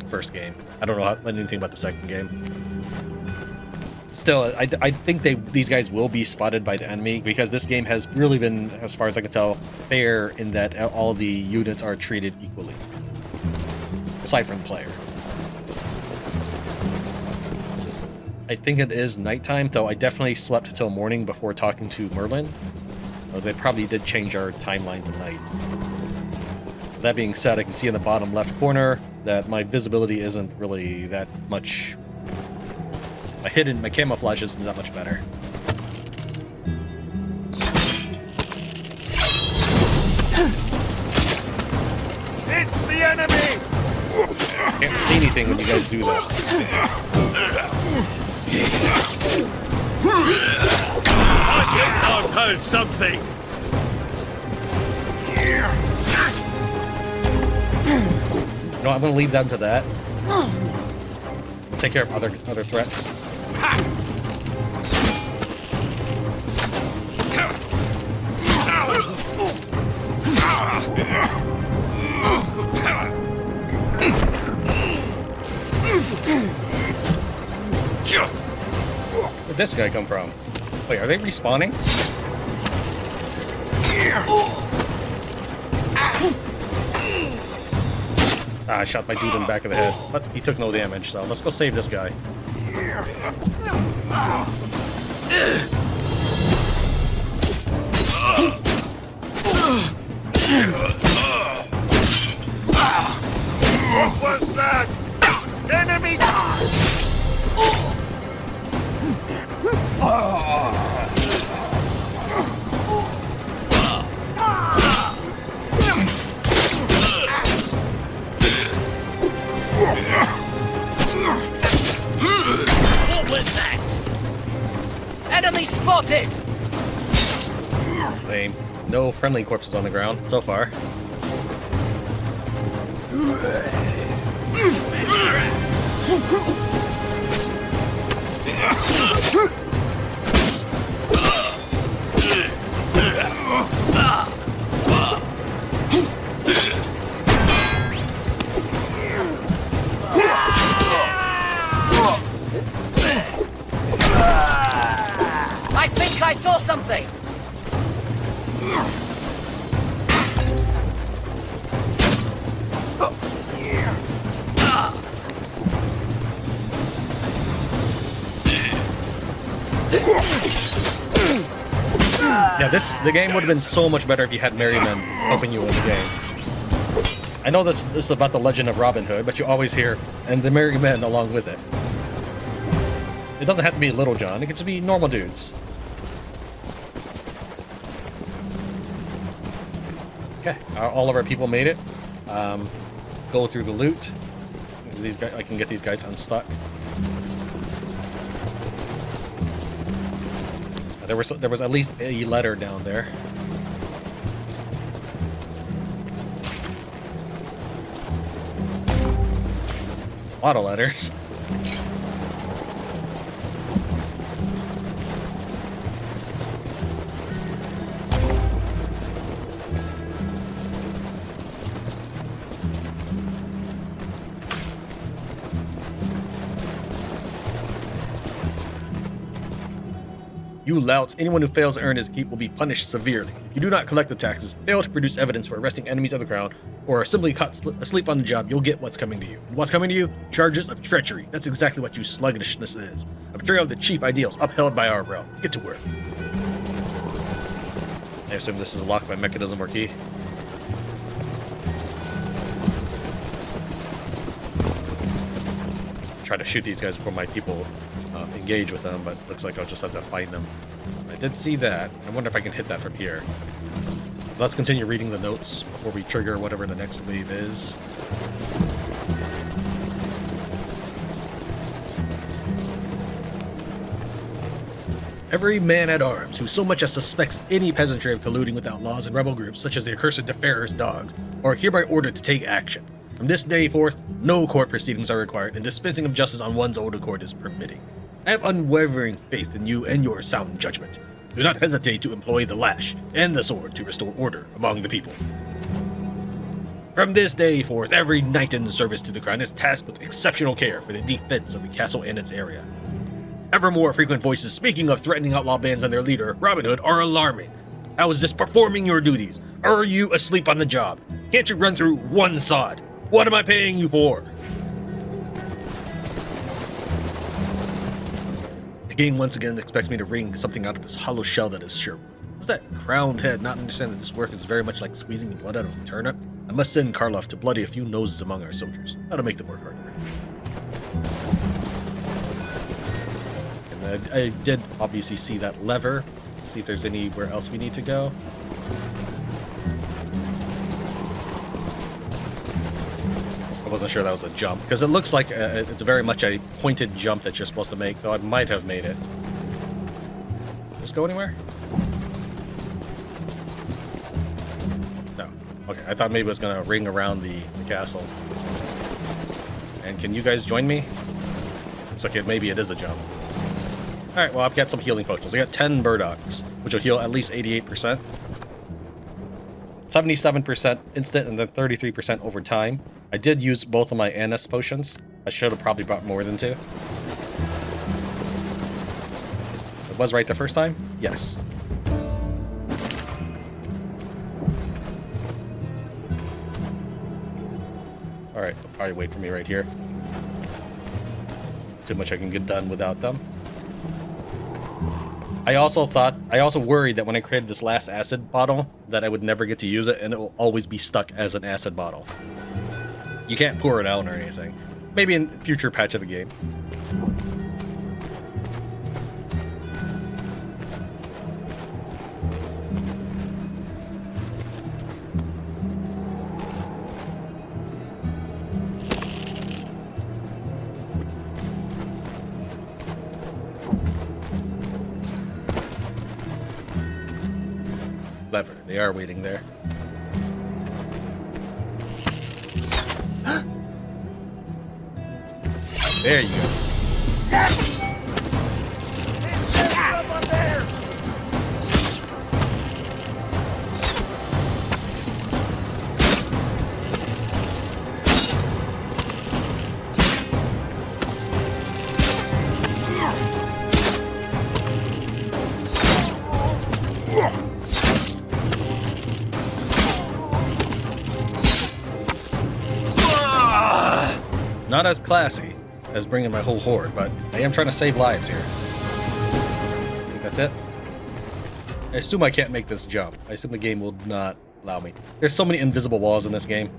first game. I don't know anything about the second game. Still, I think these guys will be spotted by the enemy, because this game has really been, as far as I can tell, fair in that all the units are treated equally. Aside from the player. I think it is nighttime, though I definitely slept till morning before talking to Merlin. So they probably did change our timeline to night. That being said, I can see in the bottom left corner that my visibility isn't really that much. My camouflage isn't that much better. It's the enemy! Can't see anything when you guys do that. I think I've heard something! No, I'm gonna leave them to that. We'll take care of other threats. Where'd this guy come from? Wait, are they respawning? I shot my dude in the back of the head, but he took no damage, so let's go save this guy. What was that? Enemy! What was that? Enemy spotted! Lame. No friendly corpses on the ground so far. I think I saw something! Yeah, the game would have been so much better if you had merrymen helping you in the game. I know this is about the legend of Robin Hood, but you always hear, and the merry men along with it. It doesn't have to be Little John, it could just be normal dudes. Okay, all of our people made it. Go through the loot. These guys, I can get these guys unstuck. There was at least a letter down there. A lot of letters. You louts, anyone who fails to earn his keep will be punished severely. If you do not collect the taxes, fail to produce evidence for arresting enemies of the crown, or are simply caught asleep on the job, you'll get what's coming to you. And what's coming to you? Charges of treachery. That's exactly what you sluggishness is. A betrayal of the chief ideals upheld by our realm. Get to work. I assume this is a locked by mechanism or key. Try to shoot these guys before my people engage with them, but looks like I'll just have to find them. I did see that. I wonder if I can hit that from here. Let's continue reading the notes before we trigger whatever the next wave is. Every man at arms who so much as suspects any peasantry of colluding with outlaws and rebel groups such as the accursed Deferrer's dogs are hereby ordered to take action. From this day forth, no court proceedings are required, and dispensing of justice on one's own accord is permitted. I have unwavering faith in you and your sound judgment. Do not hesitate to employ the lash and the sword to restore order among the people. From this day forth, every knight in service to the crown is tasked with exceptional care for the defense of the castle and its area. Ever more frequent voices speaking of threatening outlaw bands and their leader, Robin Hood, are alarming. How is this performing your duties? Are you asleep on the job? Can't you run through one sod? What am I paying you for? game once again expects me to wring something out of this hollow shell that is Sherwood. Does that crowned head not understand that this work is very much like squeezing the blood out of a turnip? I must send Carloff to bloody a few noses among our soldiers. That'll make them work harder. And I did obviously see that lever. See if there's anywhere else we need to go. I wasn't sure that was a jump, because it looks like it's very much a pointed jump that you're supposed to make, though I might have made it. Just go anywhere? No. Okay, I thought maybe it was going to ring around the castle. And can you guys join me? Looks like maybe it is a jump. Alright, well, I've got some healing potions. I got 10 burdocks, which will heal at least 88%. 77% instant and then 33% over time. I did use both of my Anise potions. I should have probably brought more than 2. It was right the first time? Yes. Alright, they'll probably wait for me right here. See how much I can get done without them. I also worried that when I created this last acid bottle that I would never get to use it and it will always be stuck as an acid bottle. You can't pour it out or anything. Maybe in future patch of the game. Lever, they are waiting there. There you go. Not as classy as bringing my whole horde, but I am trying to save lives here. I think that's it. I assume I can't make this jump. I assume the game will not allow me. There's so many invisible walls in this game.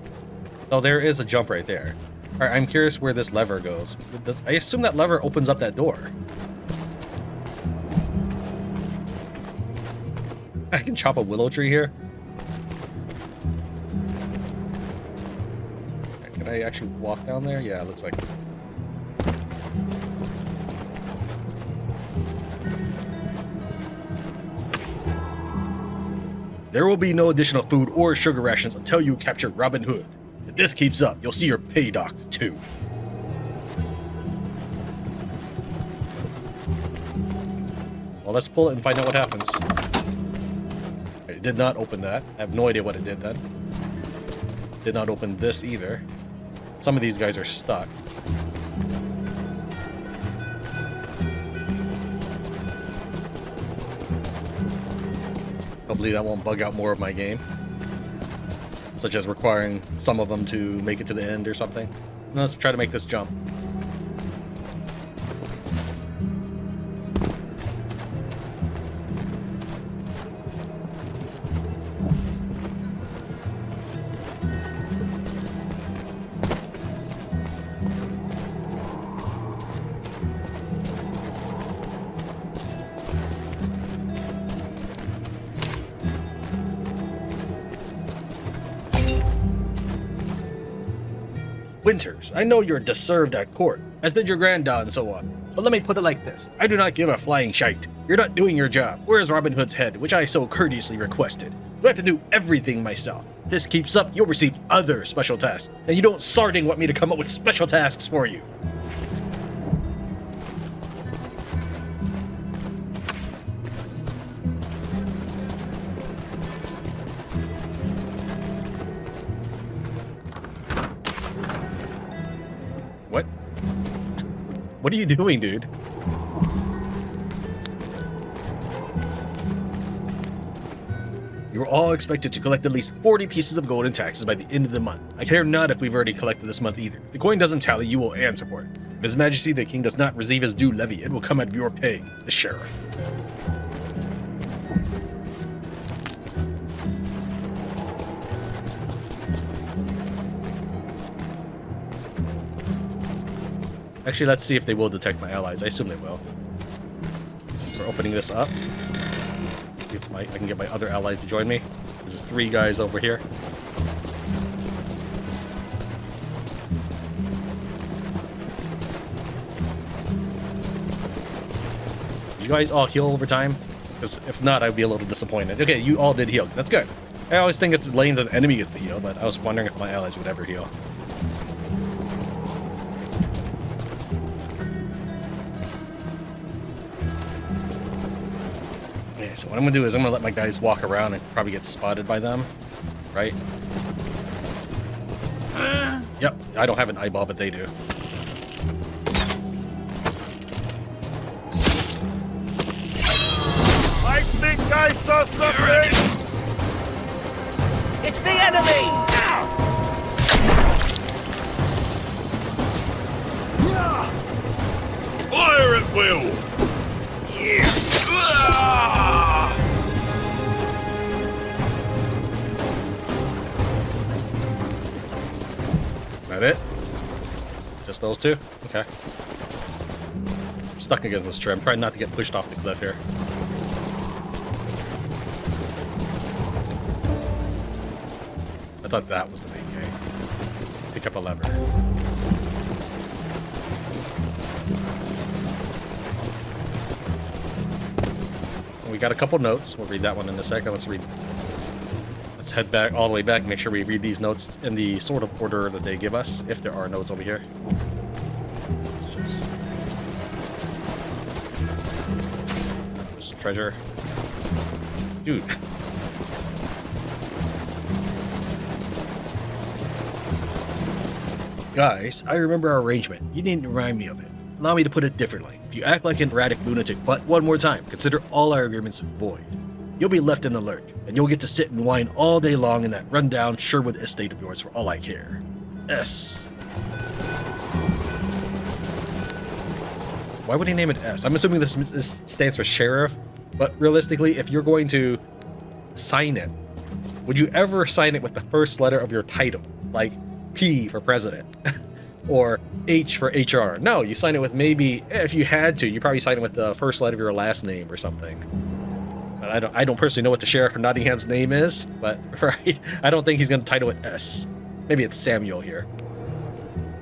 Oh, there is a jump right there. Alright, I'm curious where this lever goes. I assume that lever opens up that door. I can chop a willow tree here. Can I actually walk down there? Yeah, it looks like. There will be no additional food or sugar rations until you capture Robin Hood. If this keeps up, you'll see your pay docked too. Well, let's pull it and find out what happens. It did not open that. I have no idea what it did then. Did not open this either. Some of these guys are stuck. Hopefully that won't bug out more of my game. Such as requiring some of them to make it to the end or something. Now let's try to make this jump. Winters, I know you're deserved at court, as did your granddad and so on. But let me put it like this, I do not give a flying shite. You're not doing your job. Where is Robin Hood's head, which I so courteously requested? You have to do everything myself. If this keeps up, you'll receive other special tasks, and you don't sarding want me to come up with special tasks for you. What? What are you doing, dude? You're all expected to collect at least 40 pieces of gold in taxes by the end of the month. I care not if we've already collected this month either. If the coin doesn't tally, you will answer for it. If His Majesty the King does not receive his due levy, it will come out of your pay, the sheriff. Actually, let's see if they will detect my allies. I assume they will. We're opening this up. See if I can get my other allies to join me. There's 3 guys over here. Did you guys all heal over time? Because if not, I'd be a little disappointed. Okay, you all did heal. That's good. I always think it's lame that the enemy gets to heal, but I was wondering if my allies would ever heal. So what I'm gonna do is I'm gonna let my guys walk around and probably get spotted by them, right? Yep, I don't have an eyeball, but they do. I think I saw something! It's the enemy! Fire at will! That it? Just those 2? Okay. I'm stuck against this tree. I'm trying not to get pushed off the cliff here. I thought that was the main gate. Pick up a lever. We got a couple notes. We'll read that one in a second. Let's head back all the way back. Make sure we read these notes in the sort of order that they give us, if there are notes over here. Just treasure. Dude. Guys, I remember our arrangement. You didn't remind me of it. Allow me to put it differently. If you act like an erratic lunatic but one more time, consider all our agreements void. You'll be left in the lurch, and you'll get to sit and whine all day long in that rundown Sherwood estate of yours for all I care. S. Why would he name it S? I'm assuming this stands for sheriff, but realistically, if you're going to sign it, would you ever sign it with the first letter of your title? Like P for president. Or H for HR. No, you sign it with maybe, if you had to, you probably sign it with the first letter of your last name or something. But I don't personally know what the sheriff of Nottingham's name is, but right, I don't think he's going to title it S. Maybe it's Samuel here.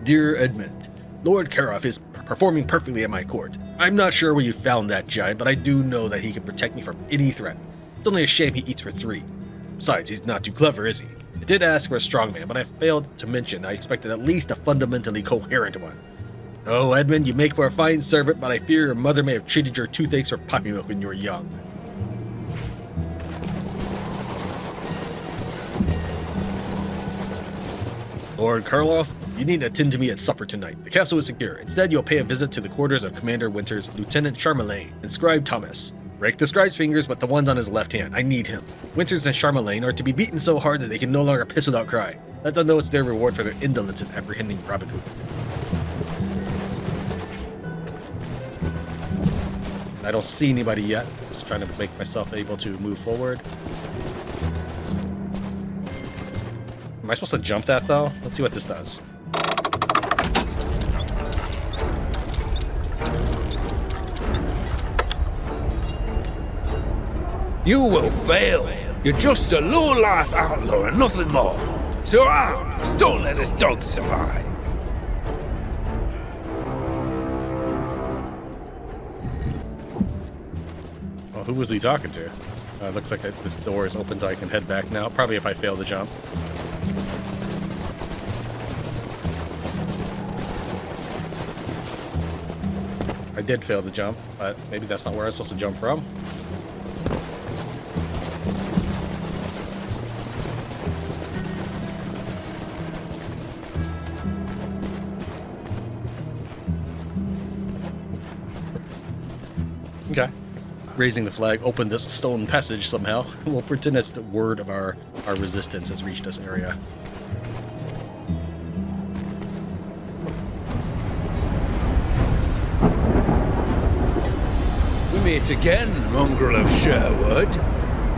Dear Edmund, Lord Carloff is performing perfectly at my court. I'm not sure where you found that giant, but I do know that he can protect me from any threat. It's only a shame he eats for 3. Besides, he's not too clever, is he? I did ask for a strong man, but I failed to mention I expected at least a fundamentally coherent one. Oh, Edmund, you make for a fine servant, but I fear your mother may have treated your toothaches for puppy milk when you were young. Lord Carloff, you need to attend to me at supper tonight. The castle is secure. Instead, you'll pay a visit to the quarters of Commander Winter's Lieutenant Charlemagne and Scribe Thomas. Break the scribe's fingers, but the ones on his left hand. I need him. Winters and Charlemagne are to be beaten so hard that they can no longer piss without cry. Let them know it's their reward for their indolence in apprehending Robin Hood. I don't see anybody yet. Just trying to make myself able to move forward. Am I supposed to jump that though? Let's see what this does. You will fail. You're just a low-life outlaw and nothing more. So arms, don't let this dog survive. Well, who was he talking to? Looks like this door is open so I can head back now. Probably if I fail to jump. I did fail to jump, but maybe that's not where I'm supposed to jump from. Okay. raising the flag opened this stone passage somehow. We'll pretend that's the word of our resistance has reached this area. We meet again, mongrel of Sherwood.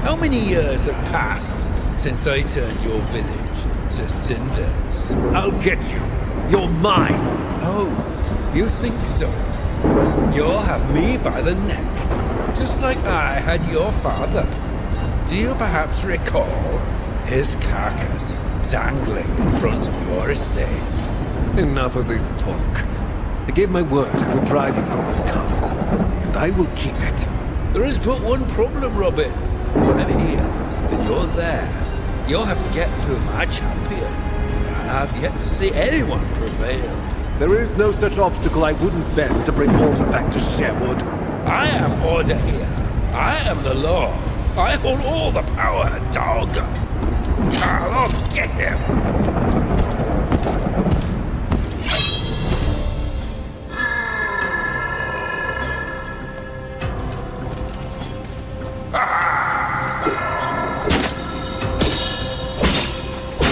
How many years have passed since I turned your village to cinders? I'll get you. You're mine. Oh, you think so? You'll have me by the neck, just like I had your father. Do you perhaps recall his carcass dangling in front of your estate? Enough of this talk. I gave my word I would drive you from this castle, and I will keep it. There is but one problem, Robin. I'm here, and you're there. You'll have to get through my champion, and I've yet to see anyone prevail. There is no such obstacle I wouldn't best to bring order back to Sherwood. I am order here. I am the law. I hold all the power, dog. Carloff, get him!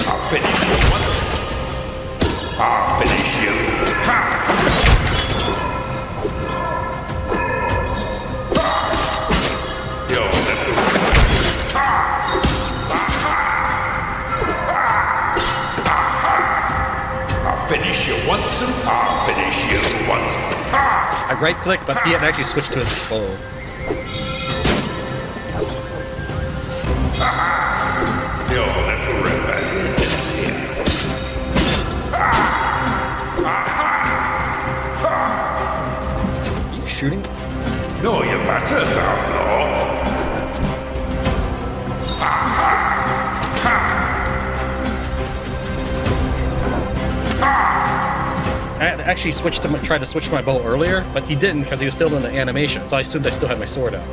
I'll finish you once. I'll finish you. Ha! Your little... I'll finish you once and I'll finish you once. I right click, but he had actually switched to his bow. Your little rebellion is here. Are you shooting? Know your matters, Outlaw. I had actually tried to switch my bow earlier, but he didn't because he was still in the animation, so I assumed I still had my sword out.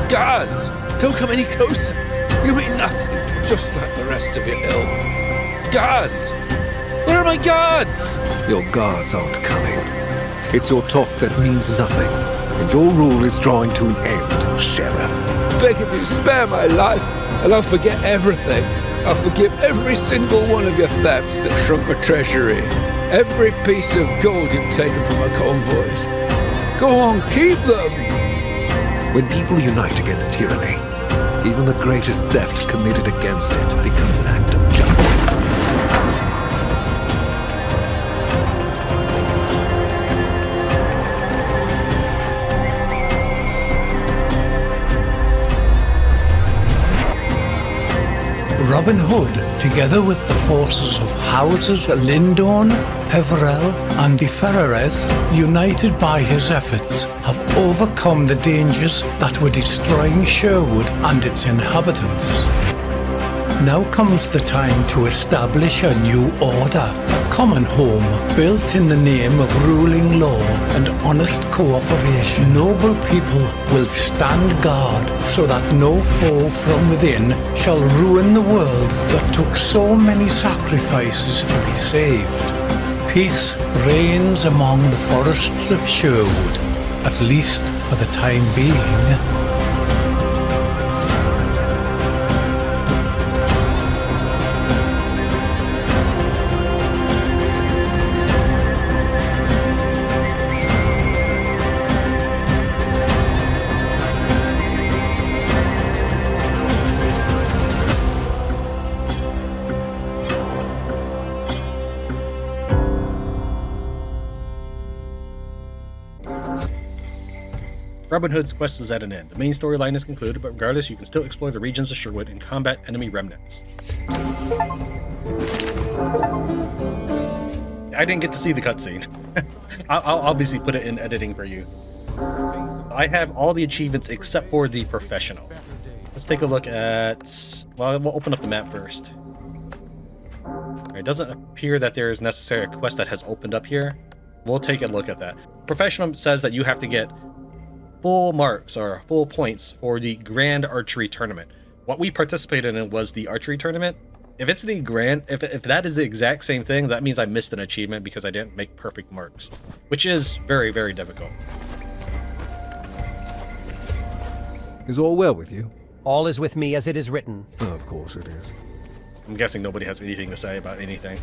Guards! Don't come any closer! You mean nothing, just like the rest of your ilk. Guards! Where are my guards? Your guards aren't coming. It's your talk that means nothing, and your rule is drawing to an end, Sheriff. Begging you, spare my life, and I'll forget everything. I'll forgive every single one of your thefts that shrunk my treasury. Every piece of gold you've taken from my convoys. Go on, keep them! When people unite against tyranny, even the greatest theft committed against it becomes an act of justice. Robin Hood, together with the forces of Houses Lindorn, Peverell and de Ferrers, united by his efforts, have overcome the dangers that were destroying Sherwood and its inhabitants. Now comes the time to establish a new order, a common home built in the name of ruling law and honest cooperation. Noble people will stand guard so that no foe from within shall ruin the world that took so many sacrifices to be saved. Peace reigns among the forests of Sherwood, at least for the time being. Robin Hood's quest is at an end. The main storyline is concluded, but regardless, you can still explore the regions of Sherwood and combat enemy remnants. I didn't get to see the cutscene. I'll obviously put it in editing for you. I have all the achievements except for the professional. Let's take a look at... Well, we'll open up the map first. It doesn't appear that there is necessarily a quest that has opened up here. We'll take a look at that. Professional says that you have to get full marks or full points for the Grand Archery Tournament. What we participated in was the archery tournament. If it's the grand, if that is the exact same thing, that means I missed an achievement because I didn't make perfect marks, which is very, very difficult. Is all well with you? All is with me as it is written. Oh, of course it is. I'm guessing nobody has anything to say about anything.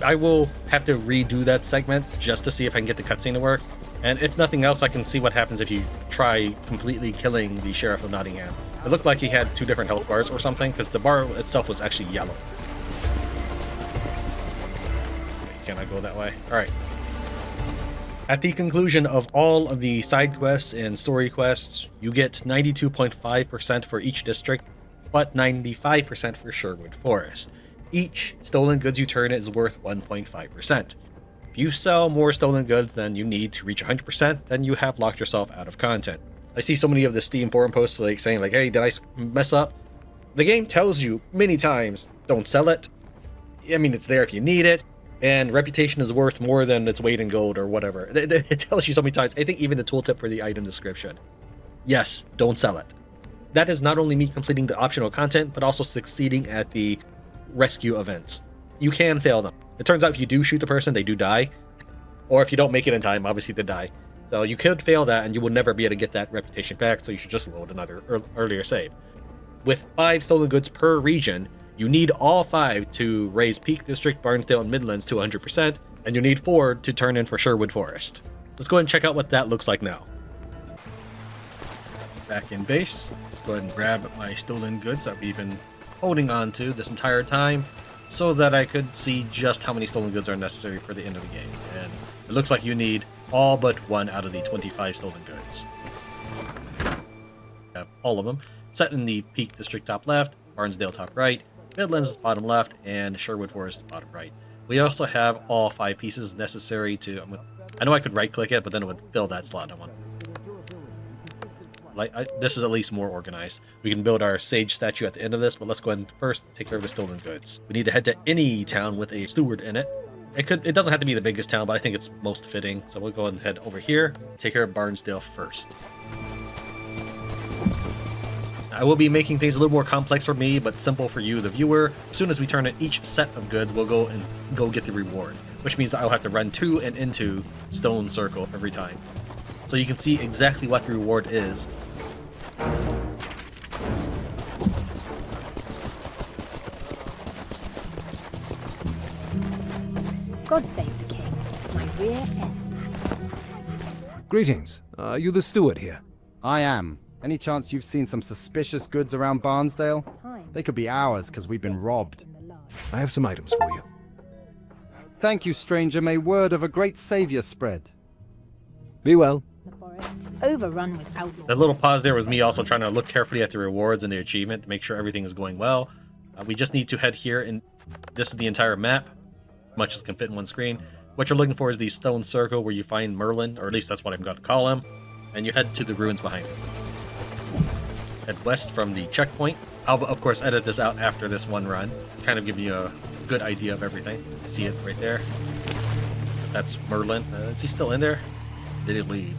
I will have to redo that segment just to see if I can get the cutscene to work. And if nothing else, I can see what happens if you try completely killing the Sheriff of Nottingham. It looked like he had 2 different health bars or something, because the bar itself was actually yellow. Can I go that way? Alright. At the conclusion of all of the side quests and story quests, you get 92.5% for each district, but 95% for Sherwood Forest. Each stolen goods you turn is worth 1.5%. If you sell more stolen goods than you need to reach 100%, then you have locked yourself out of content. I see so many of the Steam forum posts saying hey, did I mess up? The game tells you many times, don't sell it. I mean, it's there if you need it, and reputation is worth more than its weight in gold or whatever. It tells you so many times. I think even the tooltip for the item description. Yes, don't sell it. That is not only me completing the optional content, but also succeeding at the rescue events. You can fail them. It turns out if you do shoot the person, they do die. Or if you don't make it in time, obviously they die. So you could fail that and you will never be able to get that reputation back, so you should just load another earlier save. With 5 stolen goods per region, you need all 5 to raise Peak District, Barnsdale, and Midlands to 100%, and you need 4 to turn in for Sherwood Forest. Let's go ahead and check out what that looks like now. Back in base, let's go ahead and grab my stolen goods that we've been holding on to this entire time, so that I could see just how many stolen goods are necessary for the end of the game. And it looks like you need all but 1 out of the 25 stolen goods. Have all of them set in the Peak District top left, Barnsdale top right, Midlands bottom left, and Sherwood Forest bottom right. We also have all 5 pieces necessary to... I know I could right click it, but then it would fill that slot I want. This is at least more organized. We can build our sage statue at the end of this, but let's go ahead and first take care of the stolen goods. We need to head to any town with a steward in it. It doesn't have to be the biggest town, but I think it's most fitting. So we'll go ahead and head over here, take care of Barnsdale first. I will be making things a little more complex for me, but simple for you, the viewer. As soon as we turn in each set of goods, we'll go get the reward, which means I'll have to run to and into Stone Circle every time. So you can see exactly what the reward is. God save the king, my rear end. Greetings. Are you the steward here? I am. Any chance you've seen some suspicious goods around Barnsdale? They could be ours because we've been robbed. I have some items for you. Thank you, stranger. May word of a great savior spread. Be well. The forest's overrun with outlaws. That little pause there was me also trying to look carefully at the rewards and the achievement to make sure everything is going well. We just need to head here, and this is the entire map, much as can fit in one screen. What you're looking for is the Stone Circle where you find Merlin, or at least that's what I'm going to call him, and you head to the ruins behind him. Head west from the checkpoint. I'll, of course, edit this out after this one run, kind of give you a good idea of everything. See it right there. That's Merlin. Is he still in there? Did he leave?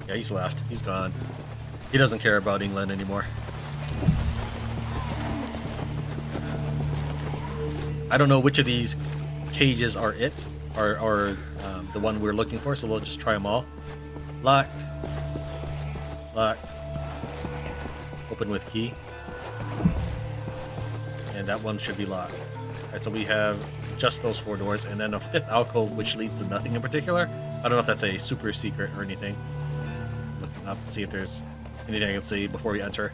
Yeah, he's left. He's gone. He doesn't care about England anymore. I don't know which of these cages are it, or the one we're looking for, so we'll just try them all. Locked. Locked. Open with key. And that one should be locked. Alright, so we have just those 4 doors, and then a 5th alcove which leads to nothing in particular. I don't know if that's a super secret or anything. Look up, see if there's anything I can see before we enter.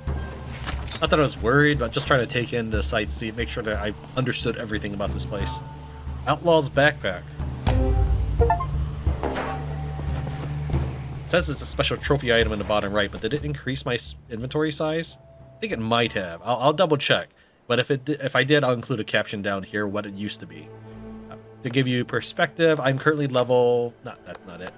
Not that I was worried, but just trying to take in the sights, see, make sure that I understood everything about this place. Outlaw's backpack. It says it's a special trophy item in the bottom right, but did it increase my inventory size? I think it might have. I'll double check. But if I did, I'll include a caption down here what it used to be. To give you perspective, I'm currently level... that's not it.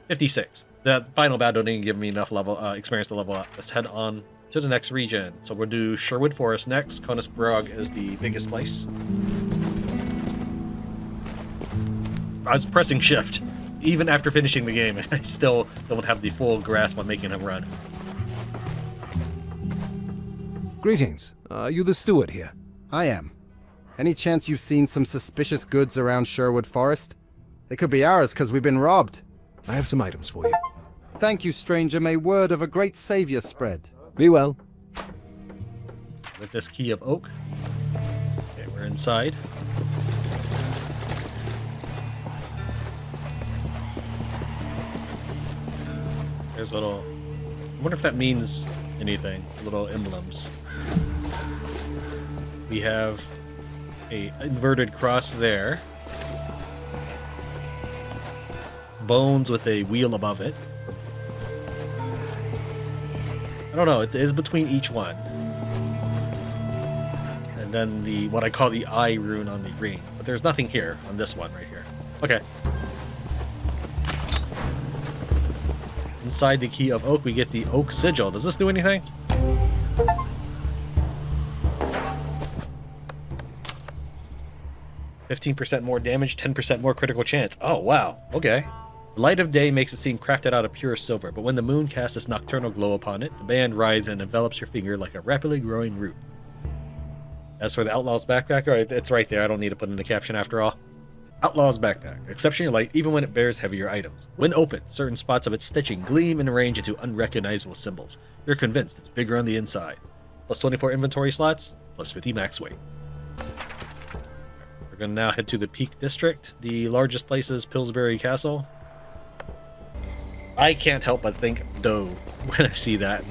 56. The final battle didn't give me enough level experience to level up. Let's head on to the next region. So we'll do Sherwood Forest next. Conisbrog is the biggest place. I was pressing shift. Even after finishing the game, I still don't have the full grasp on making him run. Greetings. Are you the steward here? I am. Any chance you've seen some suspicious goods around Sherwood Forest? They could be ours because we've been robbed. I have some items for you. Thank you, stranger. May word of a great savior spread. Be well. With this key of oak. Okay, we're inside. There's a little... I wonder if that means anything. Little emblems. We have a inverted cross there. Bones with a wheel above it. I don't know, it is between each one. And then the what I call the eye rune on the ring. But there's nothing here on this one right here. Okay. Inside the key of oak, we get the oak sigil. Does this do anything? %15 more damage, 10% more critical chance. Oh, wow. Okay. The light of day makes it seem crafted out of pure silver, but when the moon casts its nocturnal glow upon it, the band rides and envelops your finger like a rapidly growing root. As for the Outlaw's backpack, it's right there. I don't need to put in the caption after all. Outlaw's backpack. Exceptionally light even when it bears heavier items. When open, certain spots of its stitching gleam and range into unrecognizable symbols. You're convinced it's bigger on the inside. Plus 24 inventory slots, plus 50 max weight. We're going to now head to the Peak District. The largest place is Pillsbury Castle. I can't help but think dough when I see that.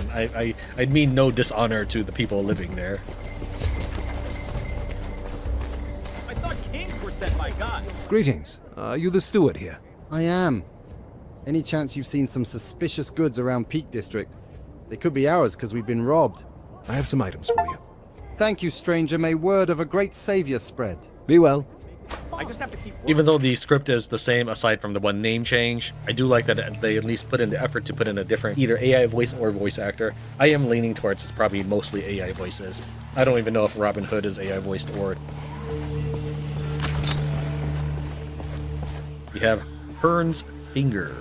I'd mean no dishonor to the people living there. I thought kings were sent by God. Greetings. Are you the steward here? I am. Any chance you've seen some suspicious goods around Peak District? They could be ours because we've been robbed. I have some items for you. Thank you, stranger. May word of a great savior spread. Be well. I just have to keep... Even though the script is the same aside from the one name change, I do like that they at least put in the effort to put in a different either AI voice or voice actor. I am leaning towards it's probably mostly AI voices. I don't even know if Robin Hood is AI voiced or... We have Hern's Finger.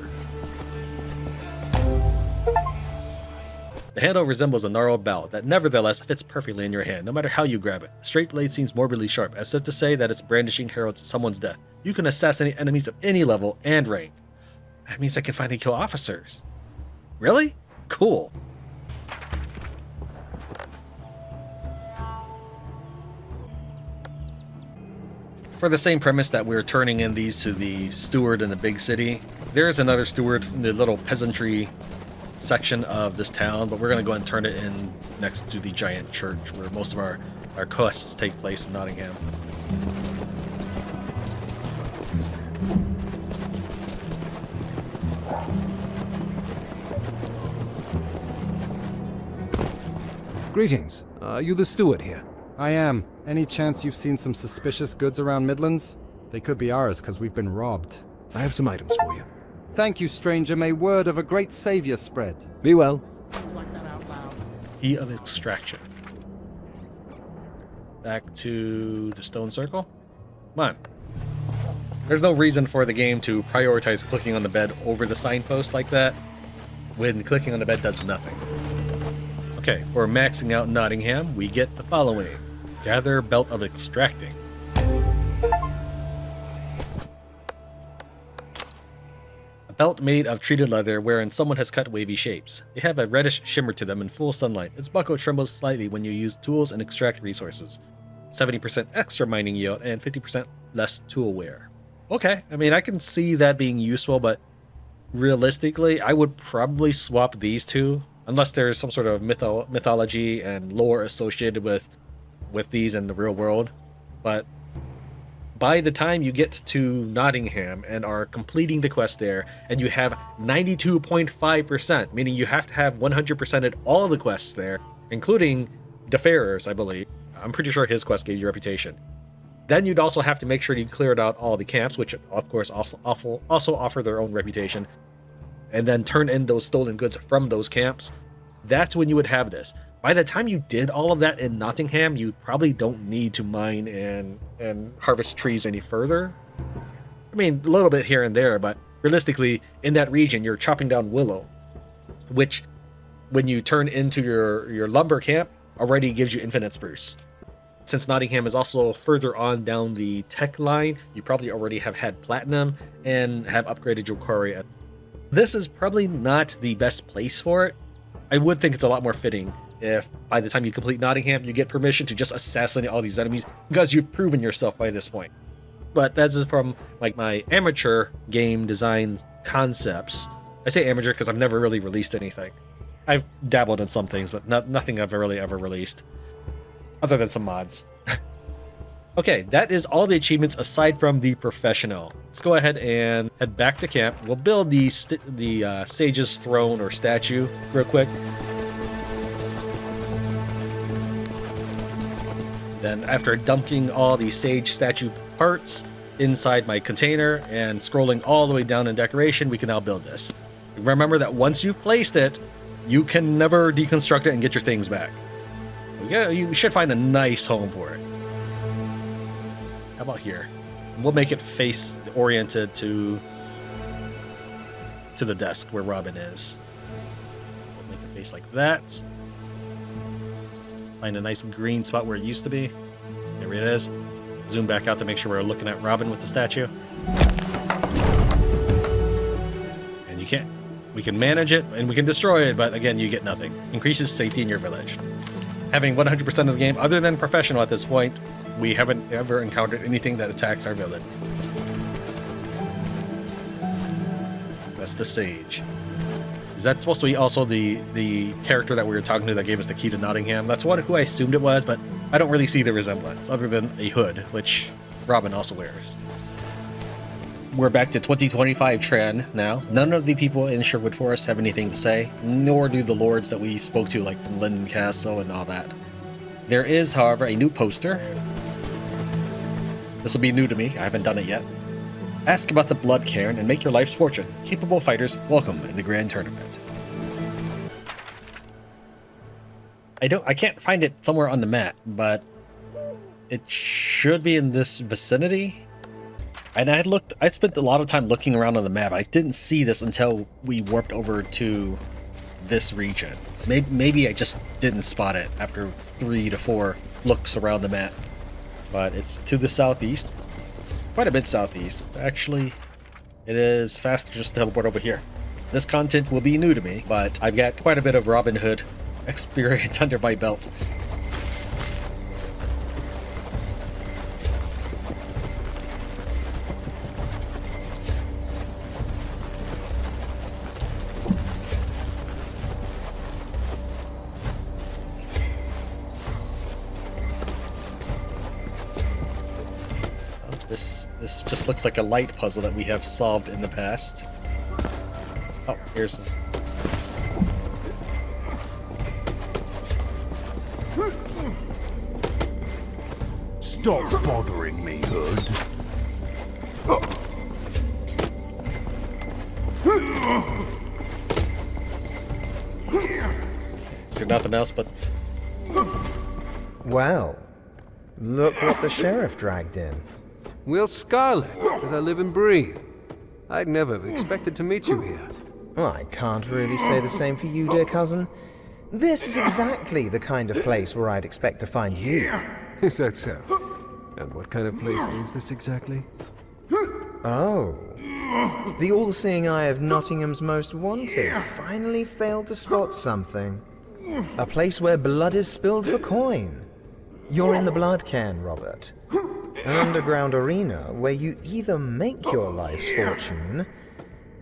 The handle resembles a gnarled bout that nevertheless fits perfectly in your hand, no matter how you grab it. The straight blade seems morbidly sharp, as if to say that its brandishing heralds someone's death. You can assassinate enemies of any level and rank. That means I can finally kill officers. Really? Cool. For the same premise that we're turning in these to the steward in the big city, there is another steward in the little peasantry section of this town, but we're going to go ahead and turn it in next to the giant church where most of our quests take place in Nottingham. Greetings. Are you the steward here? I am. Any chance you've seen some suspicious goods around Midlands? They could be ours because we've been robbed. I have some items for you. Thank you, stranger. May word of a great savior spread. Be well. Key of Extraction. Back to the stone circle. Come on. There's no reason for the game to prioritize clicking on the bed over the signpost like that, when clicking on the bed does nothing. Okay, for maxing out Nottingham, we get the following. Gather Belt of Extracting. A belt made of treated leather wherein someone has cut wavy shapes. They have a reddish shimmer to them in full sunlight. Its buckle trembles slightly when you use tools and extract resources. 70% extra mining yield and 50% less tool wear. Okay, I mean, I can see that being useful, but realistically, I would probably swap these two, unless there's some sort of mythology and lore associated with these in the real world. But by the time you get to Nottingham and are completing the quest there, and you have 92.5%, meaning you have to have 100%ed all of the quests there, including Defarrer's, I believe. I'm pretty sure his quest gave you reputation. Then you'd also have to make sure you cleared out all the camps, which of course also offer their own reputation, and then turn in those stolen goods from those camps. That's when you would have this. By the time you did all of that in Nottingham, you probably don't need to mine and harvest trees any further. I mean, a little bit here and there, but realistically, in that region, you're chopping down willow, which when you turn into your lumber camp, already gives you infinite spruce. Since Nottingham is also further on down the tech line, you probably already have had platinum and have upgraded your quarry. This is probably not the best place for it. I would think it's a lot more fitting if by the time you complete Nottingham, you get permission to just assassinate all these enemies because you've proven yourself by this point. But that's from like my amateur game design concepts. I say amateur because I've never really released anything. I've dabbled in some things, but nothing I've really ever released. Other than some mods. Okay, that is all the achievements aside from the professional. Let's go ahead and head back to camp. We'll build the sage's throne or statue real quick. Then after dumping all the sage statue parts inside my container and scrolling all the way down in decoration, we can now build this. Remember that once you've placed it, you can never deconstruct it and get your things back. Yeah, you should find a nice home for it. How about here? We'll make it face oriented to the desk where Robin is. We'll make it face like that. Find a nice green spot where it used to be. There it is. Zoom back out to make sure we're looking at Robin with the statue. And you can't. We can manage it and we can destroy it, but again, you get nothing. Increases safety in your village. Having 100% of the game, other than professional at this point, we haven't ever encountered anything that attacks our village. That's the sage. Is that supposed to be also the character that we were talking to that gave us the key to Nottingham? That's who I assumed it was, but I don't really see the resemblance, other than a hood, which Robin also wears. We're back to 2025 Tran now. None of the people in Sherwood Forest have anything to say, nor do the lords that we spoke to, like from Linden Castle and all that. There is, however, a new poster. This will be new to me. I haven't done it yet. Ask about the blood Cairn and make your life's fortune. Capable fighters, welcome in the Grand Tournament. I can't find it somewhere on the map, but it should be in this vicinity. And I spent a lot of time looking around on the map. I didn't see this until we warped over to this region. Maybe I just didn't spot it after 3 to 4 looks around the map. But it's to the southeast. Quite a bit southeast. Actually, it is faster just to teleport over here. This content will be new to me, but I've got quite a bit of Robin Hood experience under my belt. This just looks like a light puzzle that we have solved in the past. Oh, here's some. Stop bothering me, Hood. Is there nothing else but... Well, look what the sheriff dragged in. Well, Scarlet, as I live and breathe. I'd never have expected to meet you here. Well, I can't really say the same for you, dear cousin. This is exactly the kind of place where I'd expect to find you. Is that so? And what kind of place is this exactly? Oh. The all-seeing eye of Nottingham's most wanted finally failed to spot something. A place where blood is spilled for coin. You're in the blood Cairn, Robert. An underground arena where you either make your life's fortune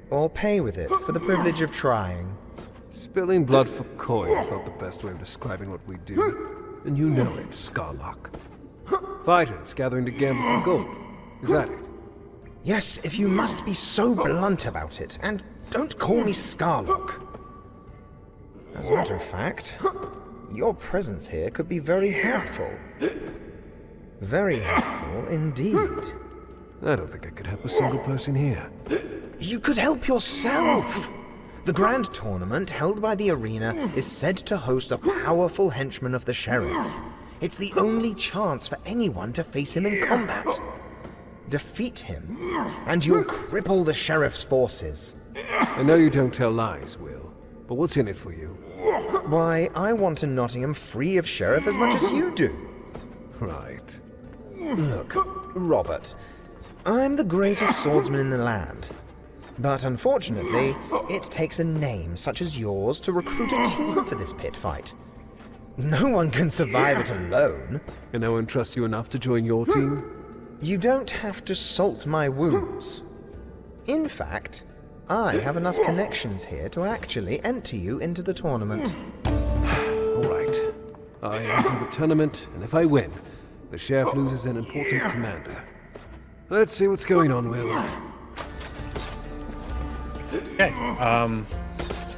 or pay with it for the privilege of trying. Spilling blood for coin is not the best way of describing what we do. And you know it, Scarlock. Fighters gathering to gamble for gold. Is that it? Yes, if you must be so blunt about it. And don't call me Scarlock. As a matter of fact, your presence here could be very helpful. Very helpful indeed. I don't think I could help a single person here. You could help yourself! The Grand Tournament, held by the arena, is said to host a powerful henchman of the sheriff. It's the only chance for anyone to face him in combat. Defeat him, and you'll cripple the sheriff's forces. I know you don't tell lies, Will, but what's in it for you? Why, I want a Nottingham free of sheriff as much as you do. Right. Look, Robert, I'm the greatest swordsman in the land. But unfortunately, it takes a name such as yours to recruit a team for this pit fight. No one can survive it alone. And no one trusts you enough to join your team? You don't have to salt my wounds. In fact, I have enough connections here to actually enter you into the tournament. All right. I enter the tournament, and if I win, the sheriff loses an important commander. Let's see what's going on, Will. Okay,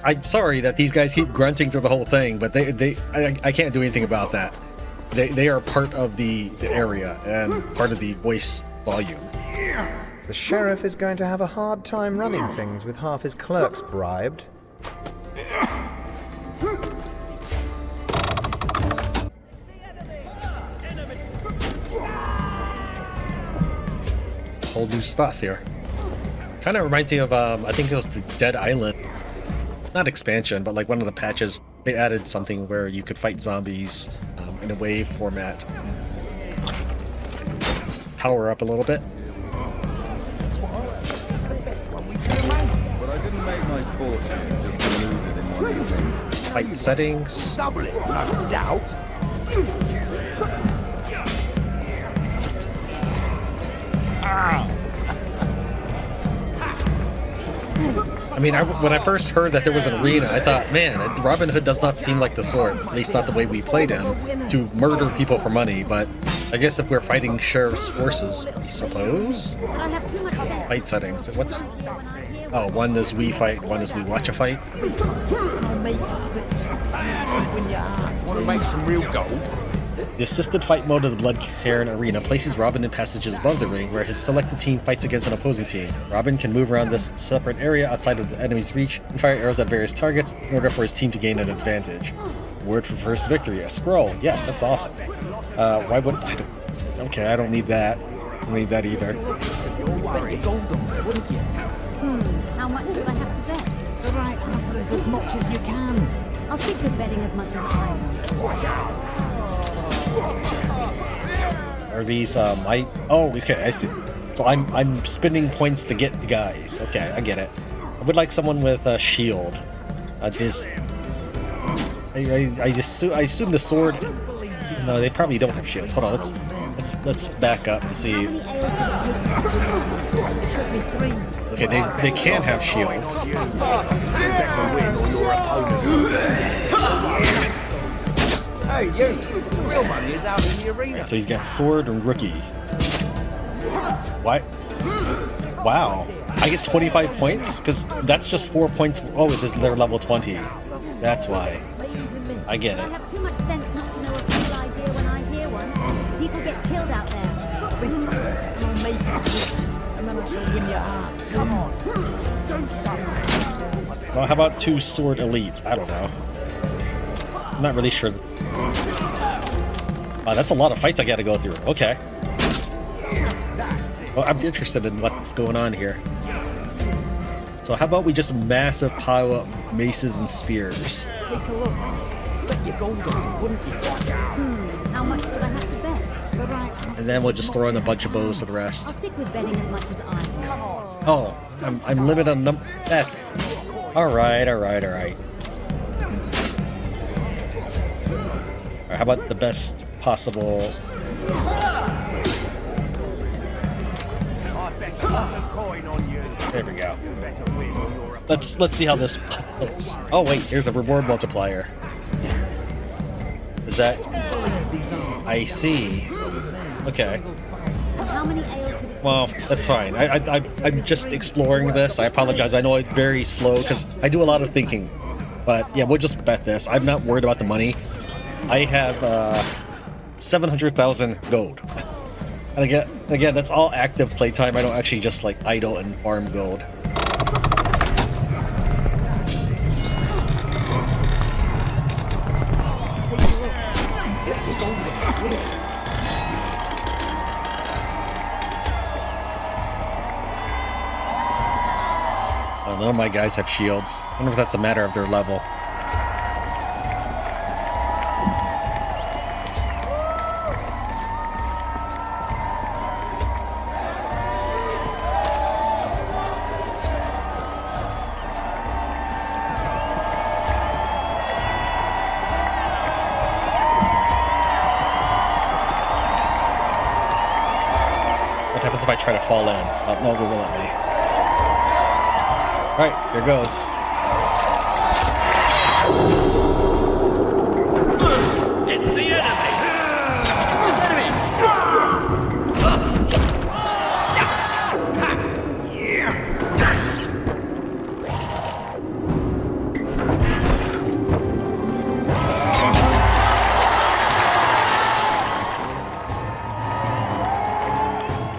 I'm sorry that these guys keep grunting through the whole thing, but I can't do anything about that. They are part of the area and part of the voice volume. The sheriff is going to have a hard time running things with half his clerks bribed. Whole new stuff here. Kind of reminds me of, I think it was the Dead Island. Not expansion, but like one of the patches. They added something where you could fight zombies in a wave format. Power up a little bit. But I didn't make my fortune just to lose it in one evening. Fight settings. Double it, no doubt. I mean, when I first heard that there was an arena, I thought, man, Robin Hood does not seem like the sort, at least not the way we played him, to murder people for money, but I guess if we're fighting sheriff's forces, I suppose? Fight settings. What's... Oh, one is we fight, one is we watch a fight. Want to make some real gold? The assisted fight mode of the Blood Cairn arena places Robin in passages above the ring where his selected team fights against an opposing team. Robin can move around this separate area outside of the enemy's reach and fire arrows at various targets in order for his team to gain an advantage. Word for first victory, a scroll. Yes, that's awesome. Why would I don't... Okay, I don't need that. I don't need that either. How much do I have to bet? The right answer is as much as you can. I'll stick with betting as much as I want. Are these oh, okay, I see. So I'm spending points to get the guys. Okay, I get it. I would like someone with a shield. I assume the sword. No, they probably don't have shields. Hold on, let's back up and see. Okay, they can have shields. Hey, you! The real money is out in the arena. Right, so he's got sword and rookie. What? Wow. I get 25 points? Because that's just 4 points. Oh, they're level 20. That's why. I get it. I have too much sense not to know a cool idea when I hear one. People get killed out there. I'll make it, and then I shall win your heart. Come on. Don't suck. Well, how about 2 sword elites? I don't know. I'm not really sure. That's a lot of fights I gotta go through. Okay. Well, I'm interested in what's going on here. So how about we just massive pile up maces and spears? Take a look. Bet you're golden, wouldn't you? How much would I have to bet? The right. And then we'll just throw in a bunch of bows for the I'll rest. stick with betting as much as I want. Oh, I'm limited on number. That's... Alright. Alright, how about the best possible... There we go. Let's see how this plays. Oh wait, here's a reward multiplier. Is that... I see. Okay. How many ales did it Well, that's fine. I'm just exploring this. I apologize. I know I'm very slow because I do a lot of thinking. But yeah, we'll just bet this. I'm not worried about the money. I have 700,000 gold. And again, that's all active playtime. I don't actually just like idle and farm gold. None of my guys have shields. I wonder if that's a matter of their level. What happens if I try to fall in? Oh, no, it won't let me. Alright, here goes. It's the enemy!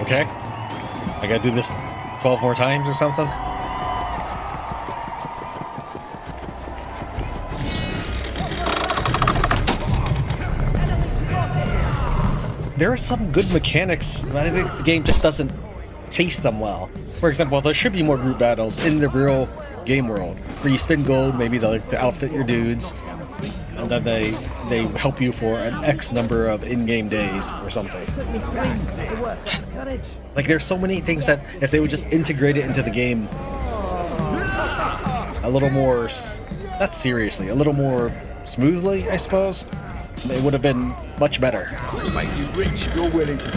Okay. I gotta do this 12 more times or something? There are some good mechanics, but I think the game just doesn't pace them well. For example, there should be more group battles in the real game world, where you spend gold, maybe to outfit your dudes, and then they help you for an X number of in-game days or something. Like, there's so many things that if they would just integrate it into the game a little more, not seriously, a little more smoothly, I suppose, it would have been much better. Make you rich if you're willing to.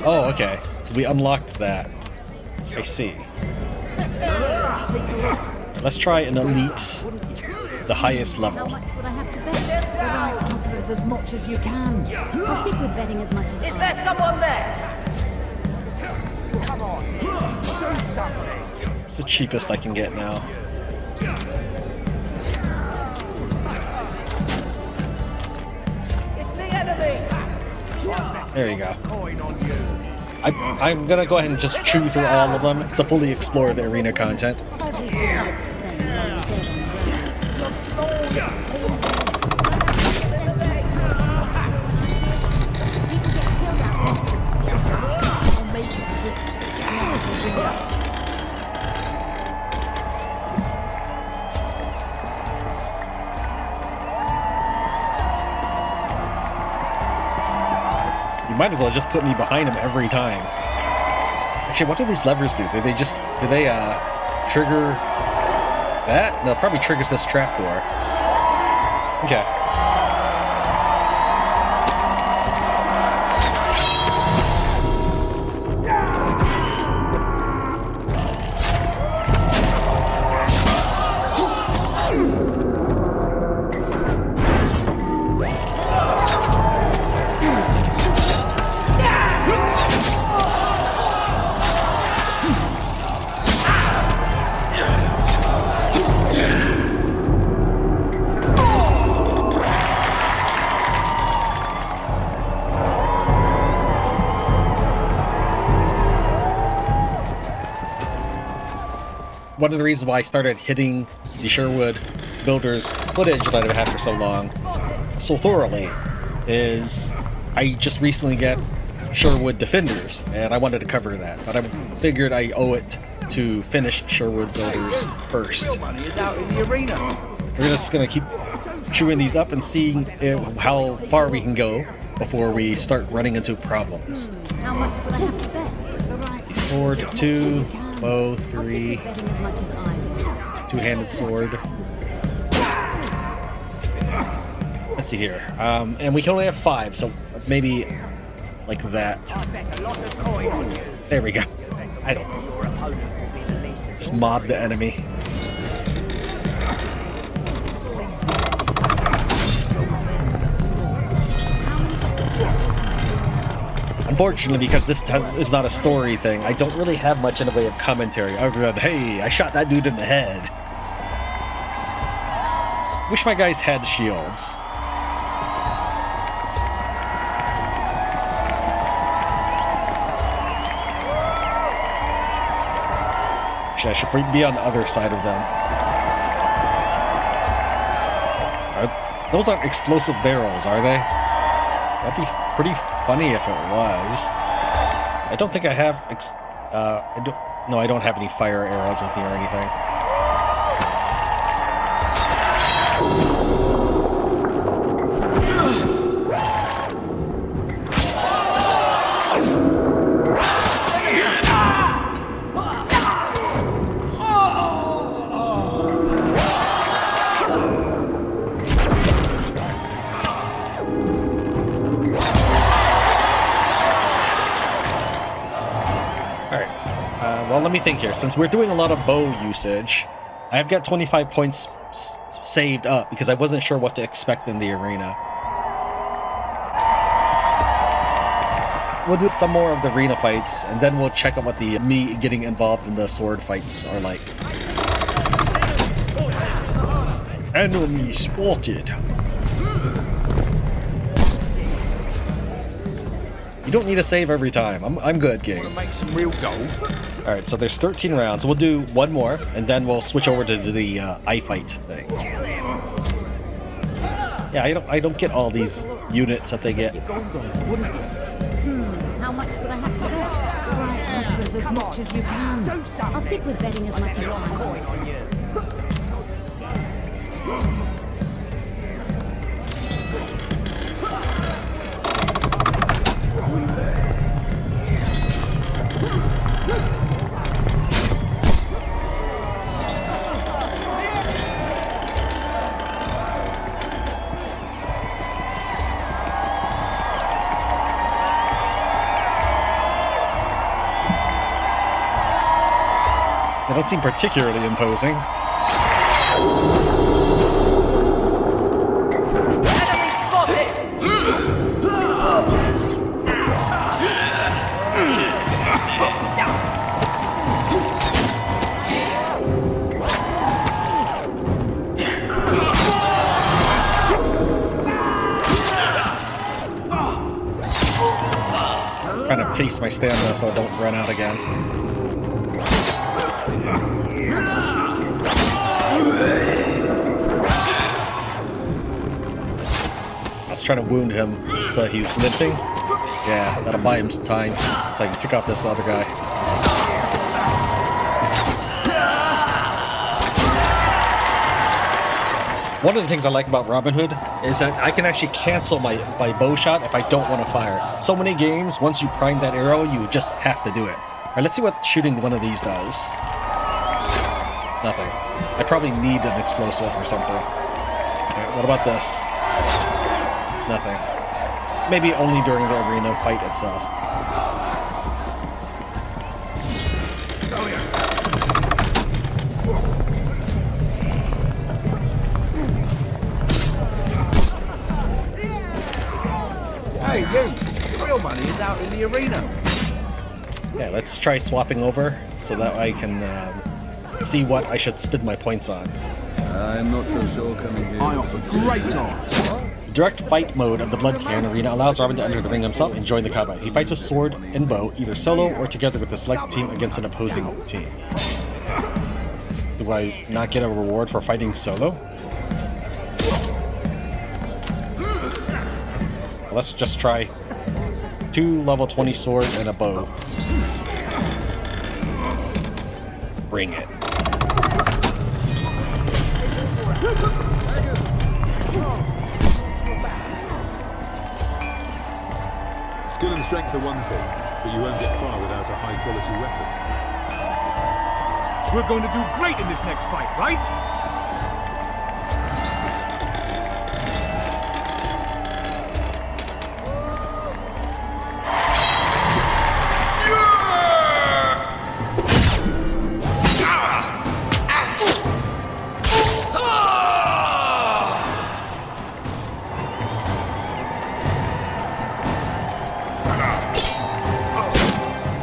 Oh, okay. So we unlocked that. I see. Let's try an elite, the highest level. Would I have to bet? The right answer is as much as you can. I'll stick with betting as much as Is there someone there? Come on, do something. It's the cheapest I can get now. It's the enemy. There you go. I'm gonna go ahead and just chew through all of them to fully explore the arena content. You might as well just put me behind him every time. Actually, what do these levers do? Do they trigger that? No, it probably triggers this trapdoor. Okay. One of the reasons why I started hitting the Sherwood builders footage that I've had for so long so thoroughly is I just recently got Sherwood Defenders, and I wanted to cover that, but I figured I owe it to finish Sherwood builders first. Money is out in the arena. We're just gonna keep chewing these up and seeing how far we can go before we start running into problems. How much would I have to bet? Sword 2, bow 3, two-handed sword. Let's see here. And we can only have 5, so maybe like that. There we go. I don't know. Just mob the enemy. Unfortunately, because this is not a story thing, I don't really have much in the way of commentary other than, hey, I shot that dude in the head. Wish my guys had shields. Actually, I should be on the other side of them. Those aren't explosive barrels, are they? That'd be pretty funny if it was. I don't think I have. No, I don't have any fire arrows with me or anything. let me think here. Since we're doing a lot of bow usage, I've got 25 points saved up because I wasn't sure what to expect in the arena. We'll do some more of the arena fights, and then we'll check out what me getting involved in the sword fights are like. Enemy spotted. You don't need to save every time. I'm good, King. Want to make some real gold? All right, so there's 13 rounds. So we'll do one more, and then we'll switch over to the eye fight thing. Yeah, I don't get all these units that they get. How much would I have to bet? Right, answer as much as you can. I'll stick with betting as much as I can. They don't seem particularly imposing. Trying to pace my stamina so I don't run out again. I was trying to wound him so he's limping. Yeah, that'll buy him some time so I can pick off this other guy. One of the things I like about Robin Hood is that I can actually cancel my bow shot if I don't want to fire. So many games, once you prime that arrow, you just have to do it. All right, let's see what shooting one of these does. Nothing. I probably need an explosive or something. Alright, what about this? Nothing. Maybe only during the arena fight itself. Hey, you! The real money is out in the arena. Yeah, let's try swapping over so that I can see what I should spend my points on. I'm not so sure coming here. I offer great odds. The direct fight mode of the Blood Cairn arena allows Robin to enter the ring himself and join the combat. He fights with sword and bow, either solo or together with a select team against an opposing team. Do I not get a reward for fighting solo? Well, let's just try 2 level 20 swords and a bow. Bring it. Skill and strength are one thing, but you won't get far without a high-quality weapon. We're going to do great in this next fight, right?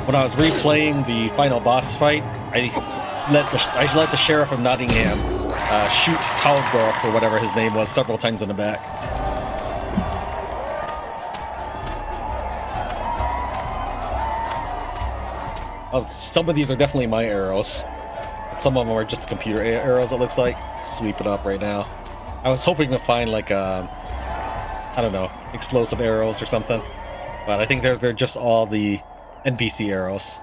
When I was replaying the final boss fight, I let the sheriff of Nottingham shoot Carloff or whatever his name was several times in the back. Oh, some of these are definitely my arrows. Some of them are just computer arrows, it looks like. Sweep it up right now. I was hoping to find like I don't know, explosive arrows or something, but I think they're just all the NPC arrows.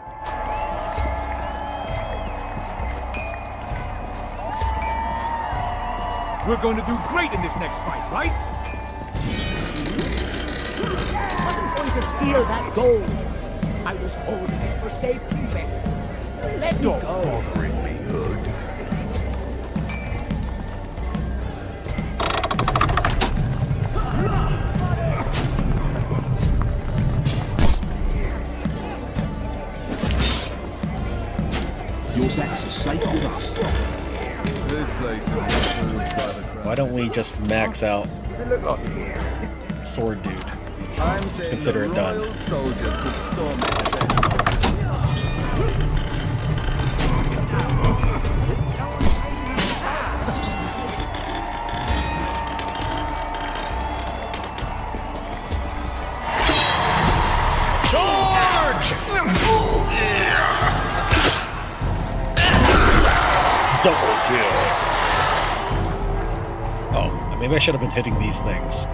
We're going to do great in this next fight, right? I wasn't going to steal that gold. I was holding it for safekeeping. Let me go. bothering me, Hood. bets are safe with us. This place is approved by the crown. Why don't we just max out Does it look like it? Sword Dude? I'm saying Consider the it done. royal soldiers could storm it at any moment. Charge! Double kill. Oh, maybe I should have been hitting these things.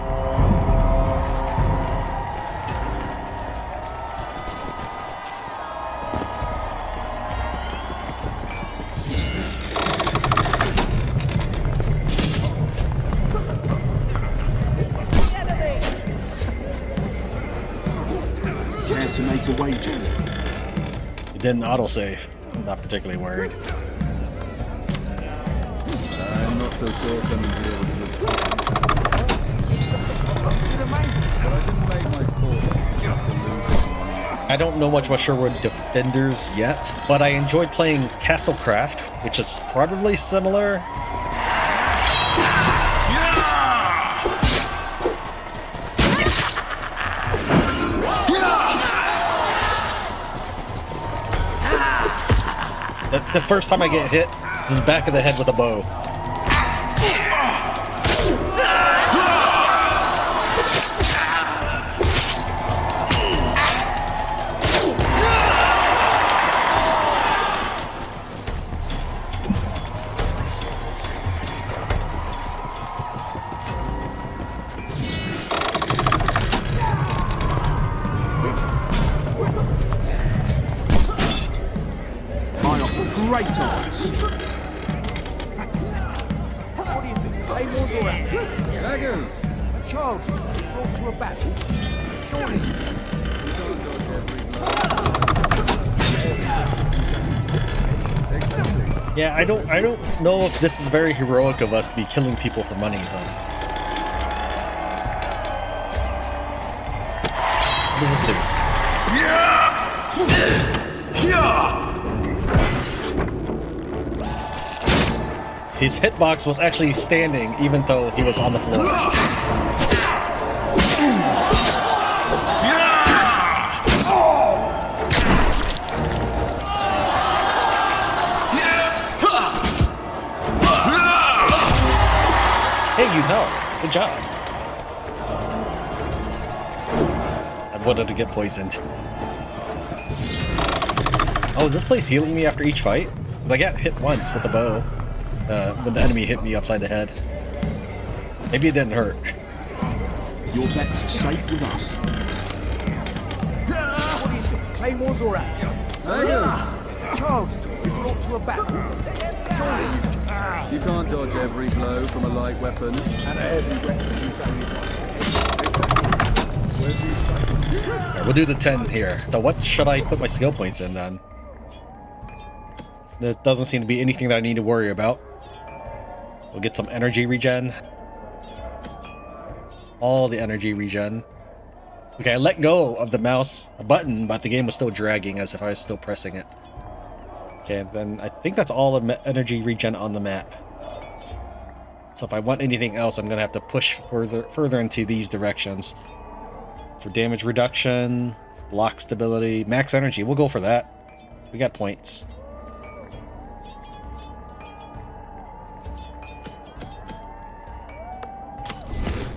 Care to make a wager? It didn't autosave. I'm not particularly worried. I'm not so sure coming here was a good plan. But I didn't make my fortune just to lose it. I don't know much about Sherwood Defenders yet, but I enjoyed playing Castlecraft, which is probably similar. The first time I get hit, it's in the back of the head with a bow. I offer great odds. What do you think? Claymores or axe? Daggers! A child's brought to a battle. Surely you Don't dodge every blow. Exactly. Yeah, I don't know if this is very heroic of us to be killing people for money, though. What does this do? His hitbox was actually standing, even though he was on the floor. Hey, you know. Good job. I wanted to get poisoned. Oh, is this place healing me after each fight? Because I got hit once with the bow. When the enemy hit me upside the head. Maybe it didn't hurt. Your bets are safe with us. What do you think? Claymores or axe? Daggers! A child's brought to a battle. Surely You can't dodge every blow from a light weapon. and a heavy weapon is only Where's the Alright, we'll do the 10 here. So what should I put my skill points in then? There doesn't seem to be anything that I need to worry about. We'll get some energy regen. All the energy regen. Okay, I let go of the mouse button, but the game was still dragging as if I was still pressing it. Okay, then I think that's all the energy regen on the map. So if I want anything else, I'm gonna have to push further into these directions. For damage reduction, block stability, max energy, we'll go for that. We got points.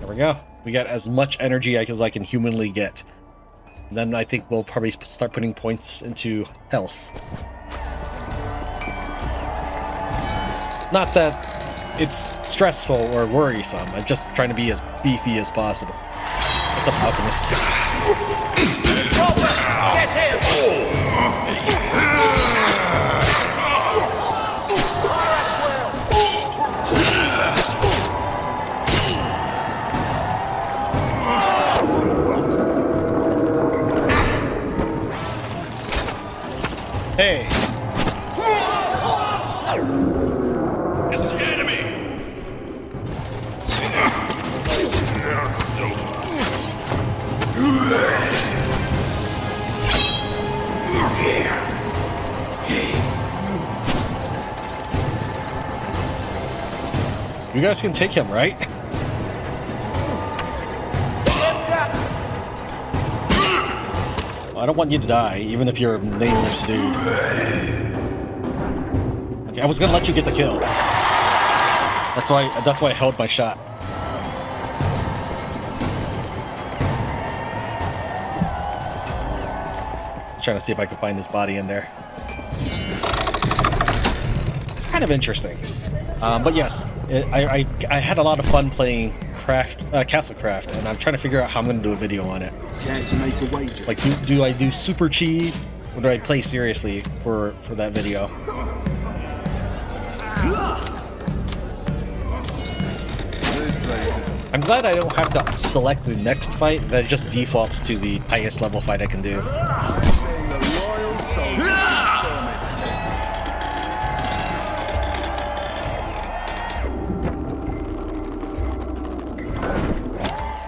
There we go. We got as much energy as I can humanly get. And then I think we'll probably start putting points into health. Not that it's stressful or worrisome. I'm just trying to be as beefy as possible. What's up, Alchemist? Hey! It's the enemy! You guys can take him, right? I don't want you to die, even if you're a nameless dude. Okay, I was gonna let you get the kill. That's why I held my shot. Trying to see if I can find his body in there. It's kind of interesting. But yes, I had a lot of fun playing Castlecraft, and I'm trying to figure out how I'm going to do a video on it. Care to make a wager? Like, do I do super cheese, or do I play seriously for that video? I'm glad I don't have to select the next fight, that it just defaults to the highest level fight I can do.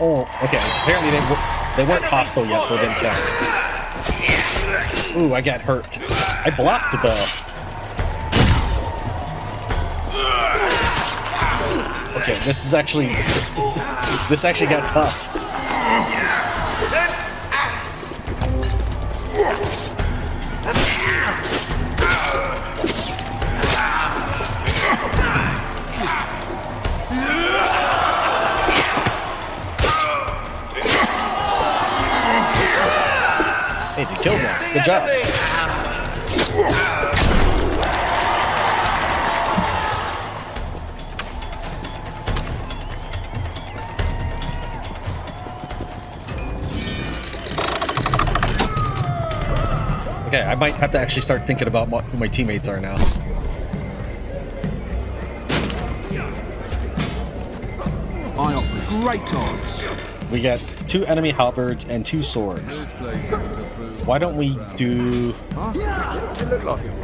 Oh, okay. Apparently they weren't hostile yet, so it didn't count. Ooh, I got hurt. I blocked it though. Okay, this actually got tough. Hey, they killed one. Good job. Okay, I might have to actually start thinking about who my teammates are now. I offer great odds. We got 2 enemy halberds and 2 swords. Why don't we do... You look like him.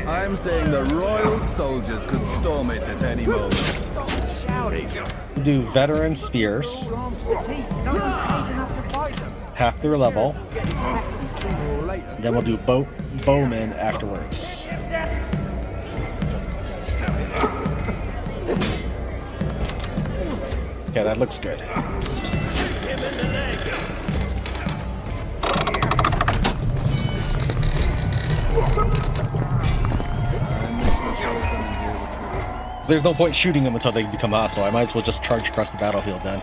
I'm saying the royal soldiers could storm it at any moment. Stop shouting. Do veteran spears. Half their level. Then we'll do Bowman afterwards. Okay, that looks good. There's no point shooting them until they become hostile. I might as well just charge across the battlefield then.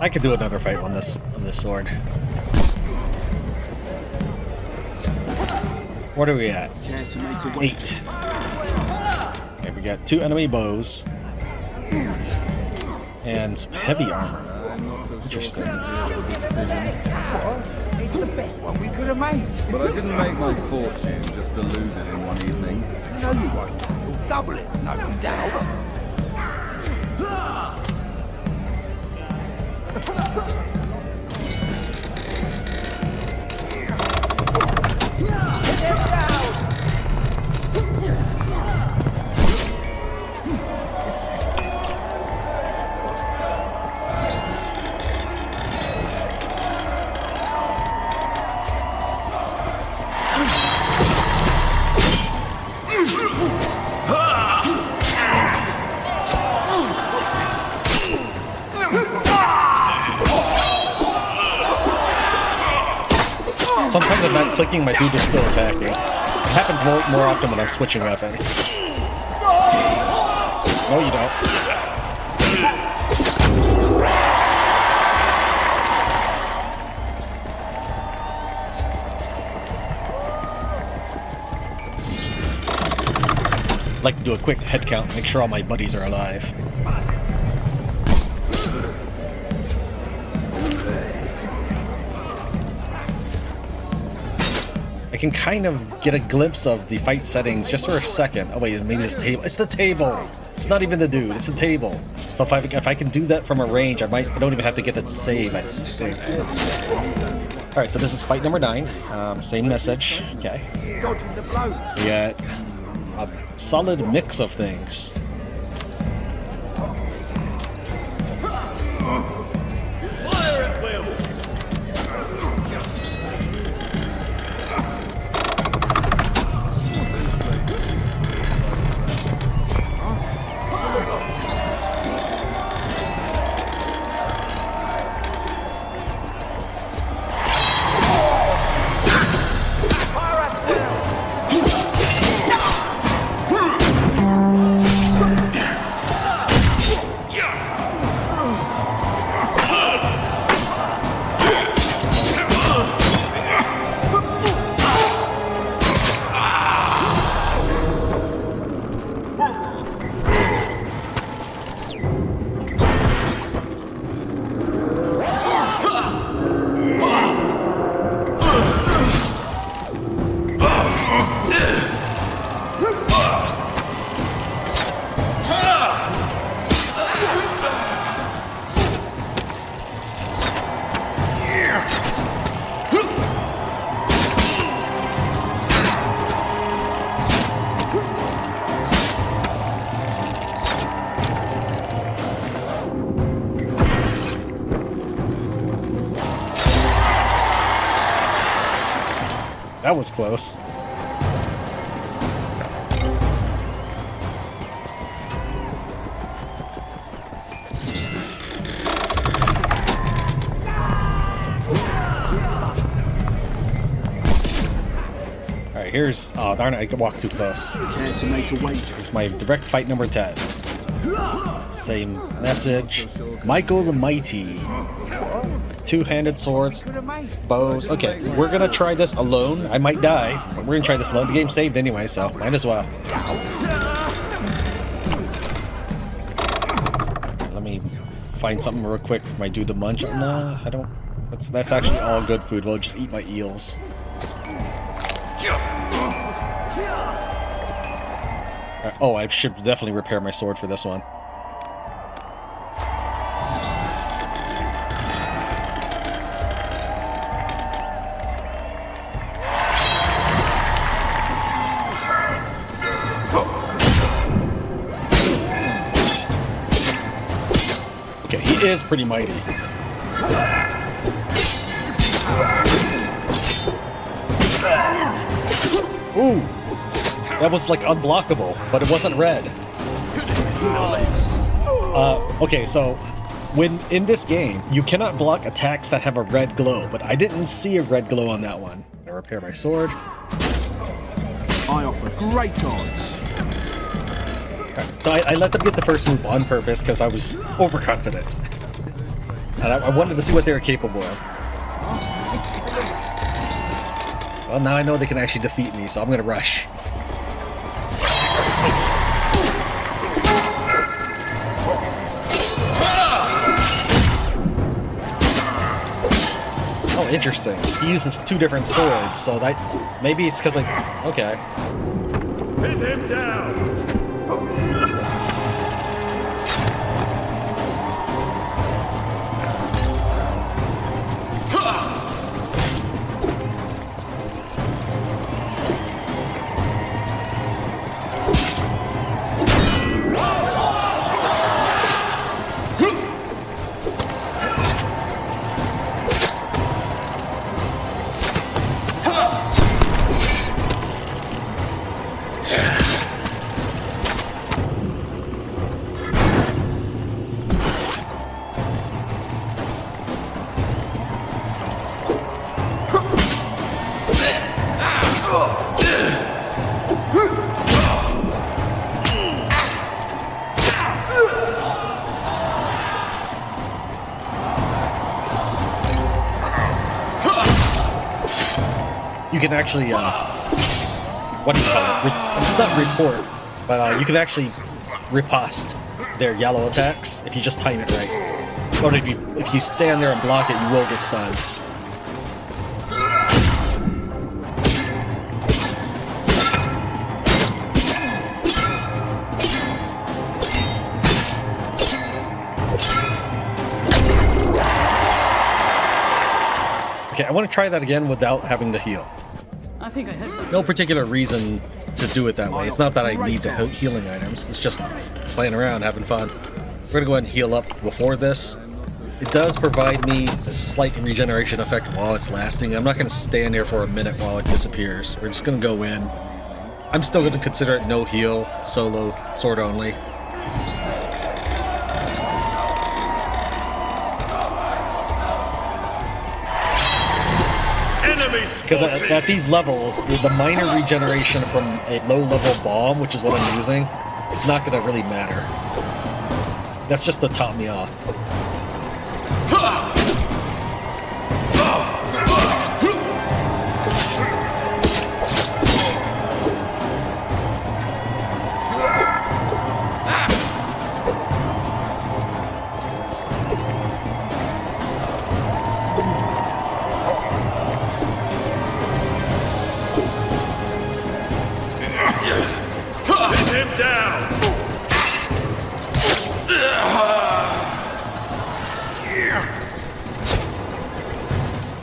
I could do another fight on this sword. What are we at? 8. Okay, we got 2 enemy bows and some heavy armor. Interesting. It's the best one we could have made. But I didn't make my fortune just to lose it in one evening. No, you won't. You'll double it, no doubt. Sometimes I'm not clicking, my dude is still attacking. It happens more often when I'm switching weapons. No, you don't. like to do a quick head count, make sure all my buddies are alive. I can kind of get a glimpse of the fight settings just for a second. Oh wait, maybe this table. It's the table. It's not even the dude. It's the table. So if I can do that from a range, I don't even have to get the save. I think. All right, so this is fight number 9. Same message. Okay. We got a solid mix of things. That was close. Alright, here's... Oh, darn it, I walked too close. Care to make a wager? Here's my direct fight number 10. Same message. Michael the Mighty. Two-handed swords, bows. Okay, we're gonna try this alone. I might die, but we're gonna try this alone. The game's saved anyway, so might as well. Let me find something real quick for my dude to munch. No, I don't. That's actually all good food. We'll just eat my eels. Oh, I should definitely repair my sword for this one. Okay, he is pretty mighty. Ooh! That was like unblockable, but it wasn't red. Okay, so when in this game, you cannot block attacks that have a red glow, but I didn't see a red glow on that one. I repair my sword. I offer great odds. So I let them get the first move on purpose because I was overconfident. And I wanted to see what they were capable of. Well, now I know they can actually defeat me, so I'm gonna rush. Oh, interesting. He uses 2 different swords, so that... Maybe it's because I... Okay. Pin him down! You can actually, what do you call it? It's not retort. But you can actually riposte their yellow attacks if you just time it right. But if you stand there and block it, you will get stunned. Okay, I want to try that again without having to heal. I think I heard something. No particular reason to do it that way. It's not that I need the healing items. It's just playing around, having fun. We're gonna go ahead and heal up before this. It does provide me a slight regeneration effect while it's lasting. I'm not gonna stand there for a minute while it disappears. We're just gonna go in. I'm still gonna consider it no heal, solo, sword only. Because at these levels, the minor regeneration from a low-level bomb, which is what I'm using, it's not going to really matter. That's just to top me off.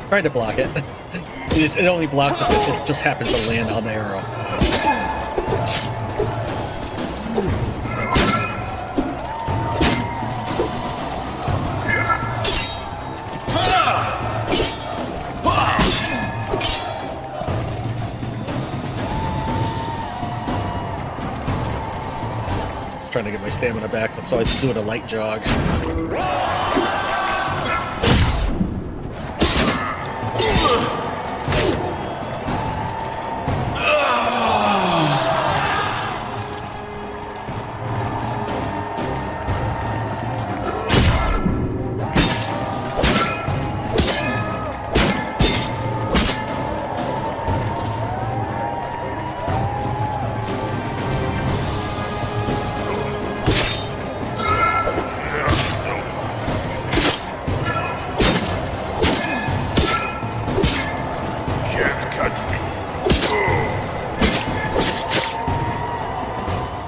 Try to block it. It only blocks if it just happens to land on the arrow. Just trying to get my stamina back, so I'm doing a light jog.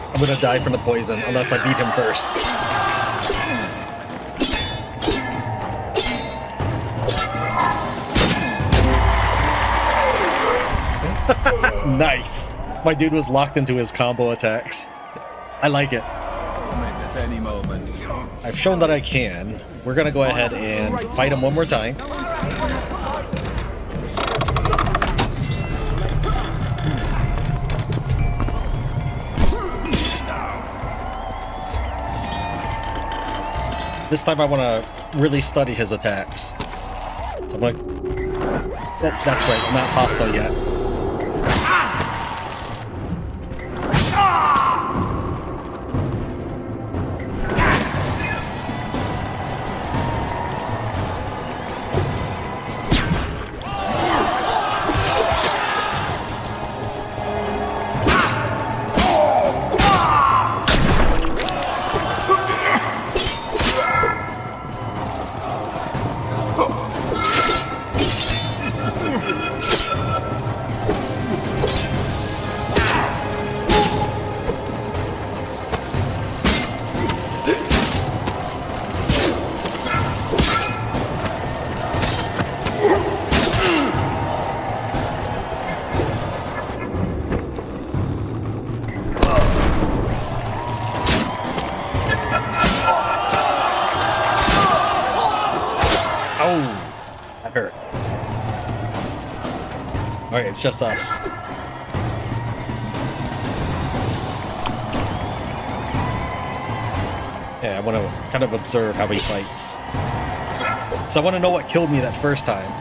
I'm gonna die from the poison unless I beat him first. Nice. My dude was locked into his combo attacks. I like it. At any moment. I've shown that I can. We're gonna go ahead and fight him one more time. This time I want to really study his attacks. So I'm like, oh, that's right, I'm not hostile yet. Alright, it's just us. Yeah, I want to kind of observe how he fights. So I want to know what killed me that first time.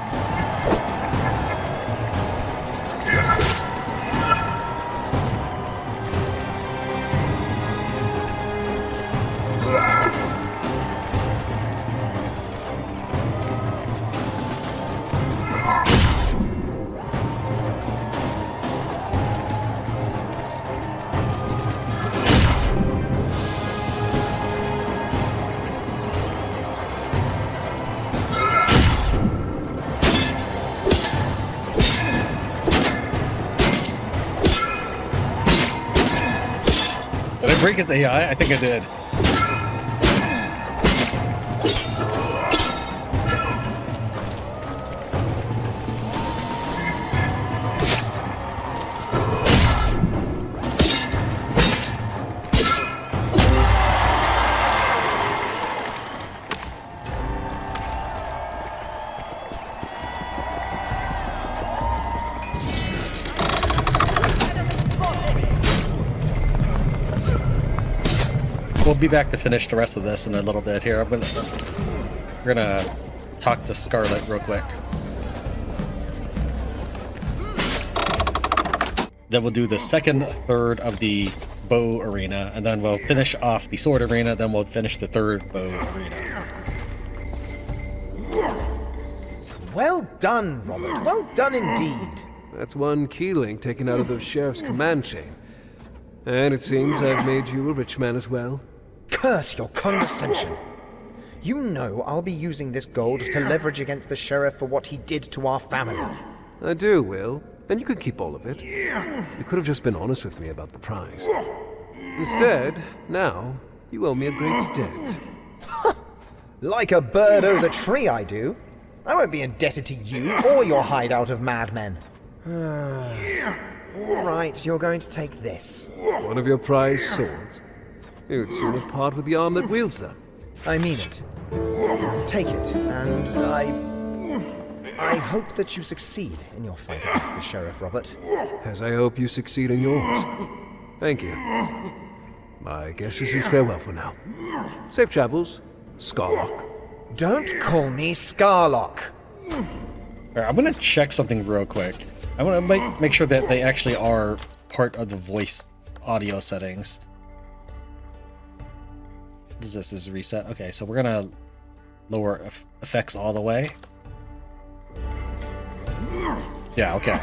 break his AI? I think I did. We'll be back to finish the rest of this in a little bit here. We're gonna talk to Scarlet real quick. Then we'll do the second third of the bow arena, and then we'll finish off the sword arena, then we'll finish the third bow arena. Well done, Robert. Well done indeed. That's one key link taken out of the sheriff's command chain. And it seems I've made you a rich man as well. Curse your condescension. You know I'll be using this gold to leverage against the sheriff for what he did to our family. I do, Will. And you can keep all of it. You could have just been honest with me about the prize. Instead, now, you owe me a great debt. Like a bird owes a tree, I do. I won't be indebted to you or your hideout of madmen. All right, you're going to take this. One of your prized swords. You'd sooner part with the arm that wields them. I mean it. Take it, and I hope that you succeed in your fight against the sheriff, Robert. As I hope you succeed in yours. Thank you. I guess this is farewell for now. Safe travels, Scarlock. Don't call me Scarlock. Alright, I'm gonna check something real quick. I want to make sure that they actually are part of the voice audio settings. What is this? Is reset? Okay, so we're gonna lower effects all the way. Yeah, okay.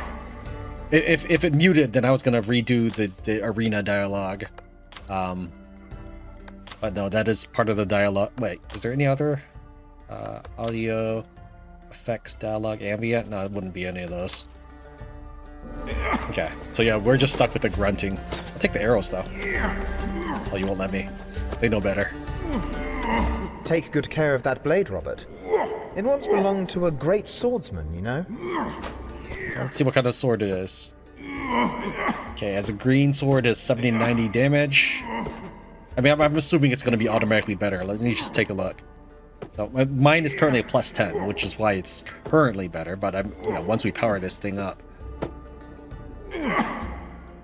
If it muted, then I was gonna redo the arena dialogue. But no, that is part of the dialogue. Wait, is there any other audio effects dialogue ambient? No, it wouldn't be any of those. Okay, so yeah, we're just stuck with the grunting. I'll take the arrows though. Oh, you won't let me. They know better. Take good care of that blade, Robert. It once belonged to a great swordsman, you know? Let's see what kind of sword it is. Okay, as a green sword is 70-90 damage. I mean, I'm assuming it's going to be automatically better. Let me just take a look. So mine is currently a +10, which is why it's currently better. But once we power this thing up,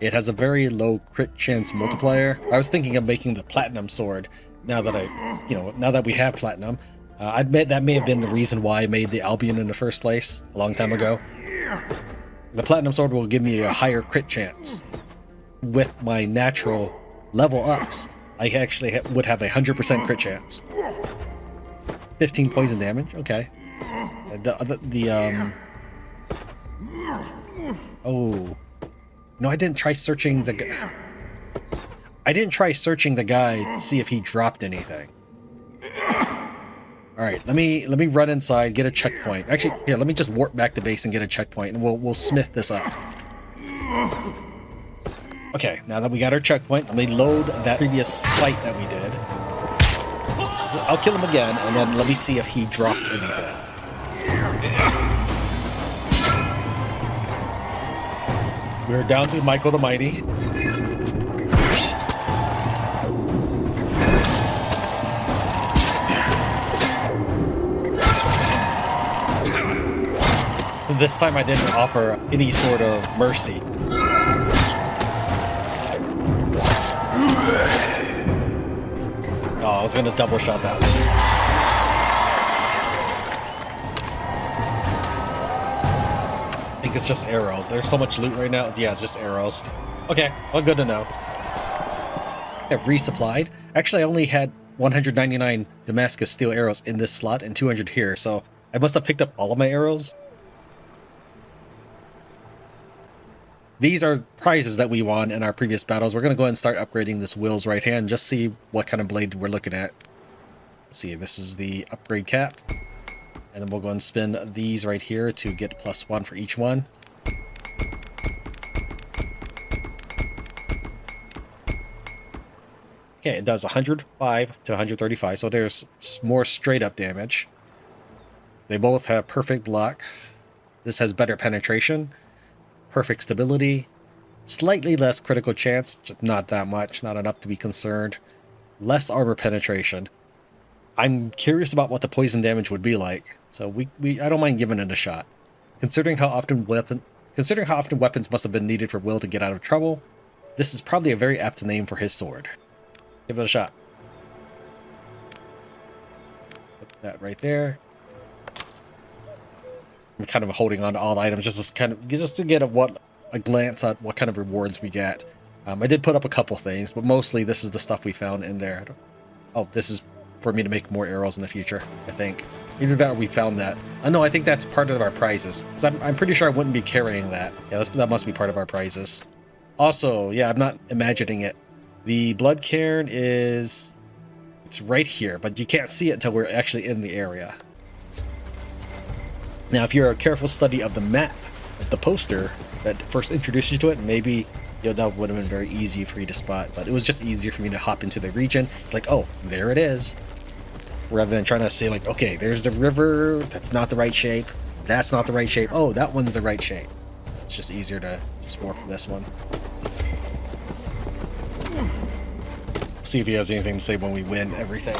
it has a very low crit chance multiplier. I was thinking of making the platinum sword. Now that we have platinum, I admit that may have been the reason why I made the Albion in the first place a long time ago. The platinum sword will give me a higher crit chance. With my natural level ups, I actually would have 100% crit chance. 15 poison damage. Okay. Oh. No, I didn't try searching the guy. I didn't try searching the guy to see if he dropped anything. All right, let me run inside, get a checkpoint. Actually, here, let me just warp back to base and get a checkpoint, and we'll smith this up. Okay, now that we got our checkpoint, let me load that previous fight that we did. I'll kill him again, and then let me see if he dropped anything. We're down to Michael the Mighty. This time I didn't offer any sort of mercy. Oh, I was gonna double shot that one. I think it's just arrows. There's so much loot right now. Yeah, it's just arrows. Okay, well, good to know. I've resupplied. Actually, I only had 199 Damascus steel arrows in this slot and 200 here, so I must have picked up all of my arrows. These are prizes that we won in our previous battles. We're going to go ahead and start upgrading this Will's right hand, just see what kind of blade we're looking at. Let's see, this is the upgrade cap. And then we'll go and spin these right here to get +1 for each one. Okay, it does 105 to 135, so there's more straight up damage. They both have perfect block. This has better penetration, perfect stability, slightly less critical chance, not that much, not enough to be concerned. Less armor penetration. I'm curious about what the poison damage would be like, so I don't mind giving it a shot. Considering how often weapons must have been needed for Will to get out of trouble, this is probably a very apt name for his sword. Give it a shot. Put that right there. I'm kind of holding on to all the items just to get a glance at what kind of rewards we get. I did put up a couple things, but mostly this is the stuff we found in there. Oh, this is for me to make more arrows in the future, I think. Either that or we found that. No, I think that's part of our prizes. I'm pretty sure I wouldn't be carrying that. Yeah, that must be part of our prizes. Also, yeah, I'm not imagining it. The blood cairn it's right here, but you can't see it until we're actually in the area. Now, if you're a careful study of the map, of the poster that first introduced you to it, maybe that would have been very easy for you to spot, but it was just easier for me to hop into the region. It's like, oh, there it is. Rather than trying to say like, okay, there's the river, that's not the right shape, that's not the right shape, oh, that one's the right shape. It's just easier to just warp this one. See if he has anything to say when we win everything.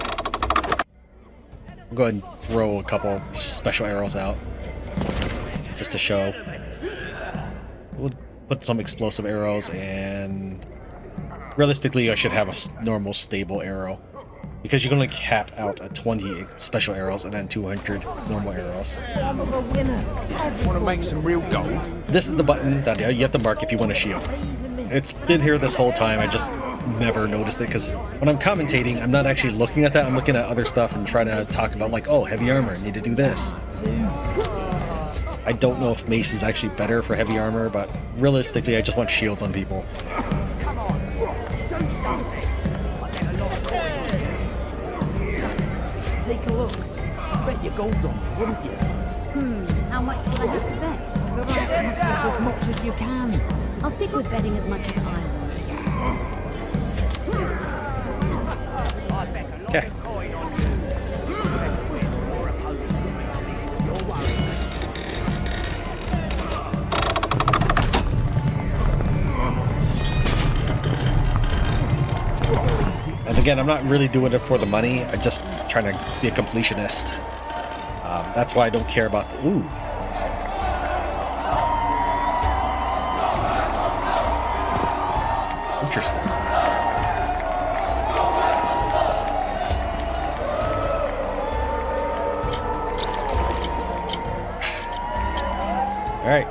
I'll go ahead and throw a couple special arrows out, just to show. We'll put some explosive arrows, and realistically I should have a normal stable arrow, because you're going to cap out at 20 special arrows and then 200 normal arrows. Want to make some real gold? This is the button that you have to mark if you want a shield. It's been here this whole time, I just never noticed it, because when I'm commentating, I'm not actually looking at that, I'm looking at other stuff and trying to talk about like, oh, heavy armor, need to do this. I don't know if mace is actually better for heavy armor, but realistically I just want shields on people. Come on, do something. I bet a lot of coin. Take a look. I bet you gold on me, wouldn't you? How much will I have to bet? The right answer is as much as you can. I'll stick with betting as much as I want. I bet a lot Okay. of coin on you. You better win or oppose me at the least of your worries. And again, I'm not really doing it for the money, I'm just trying to be a completionist. That's why I don't care about the... Ooh. Interesting. Alright.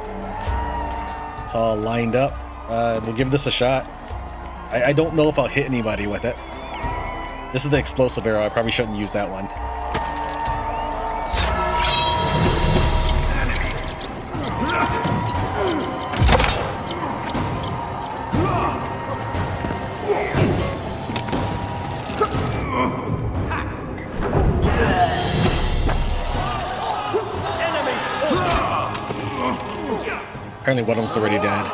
It's all lined up. We'll give this a shot. I don't know if I'll hit anybody with it. This is the explosive arrow. I probably shouldn't use that one. Apparently one of them's already dead.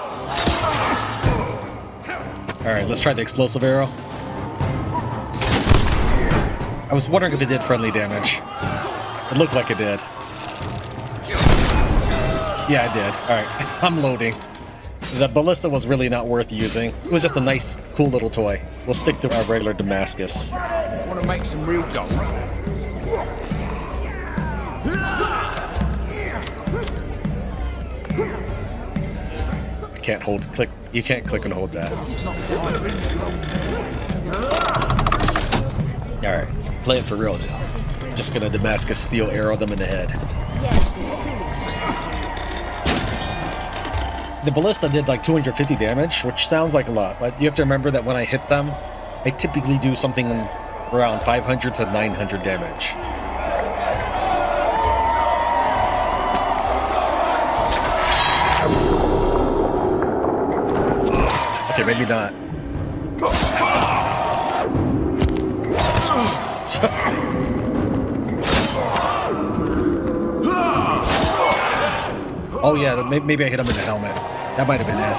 Alright, let's try the explosive arrow. I was wondering if it did friendly damage. It looked like it did. Yeah, it did. Alright, I'm loading. The ballista was really not worth using. It was just a nice, cool little toy. We'll stick to our regular Damascus. Want to make some real gold? I can't hold, click. You can't click and hold that. Alright, playing for real now. Just gonna Damascus steel arrow them in the head. The ballista did like 250 damage, which sounds like a lot, but you have to remember that when I hit them, I typically do something around 500 to 900 damage. Okay, maybe not. Oh yeah, maybe I hit him in the helmet. That might have been it.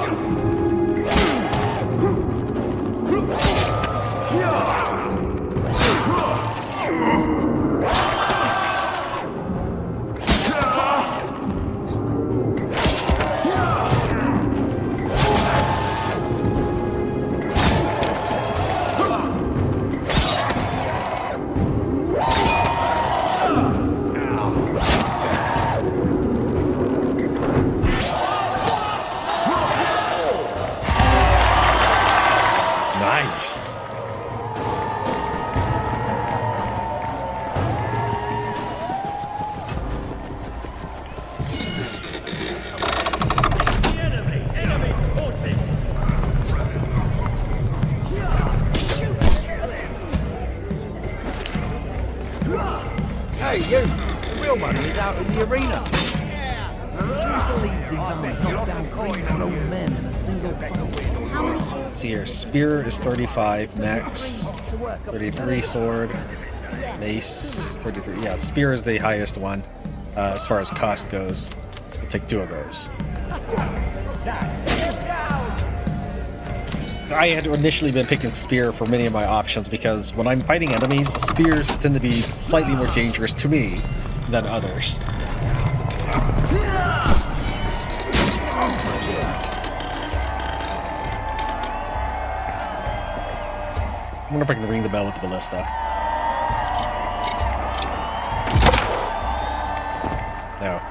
Hey, you! The real money is out in the arena. Let's see here. Spear is 35 max. 33 sword. Mace 33. Yeah, spear is the highest one as far as cost goes. We'll take 2 of those. I had initially been picking spear for many of my options because when I'm fighting enemies, spears tend to be slightly more dangerous to me than others. I wonder if I can ring the bell with the ballista. No.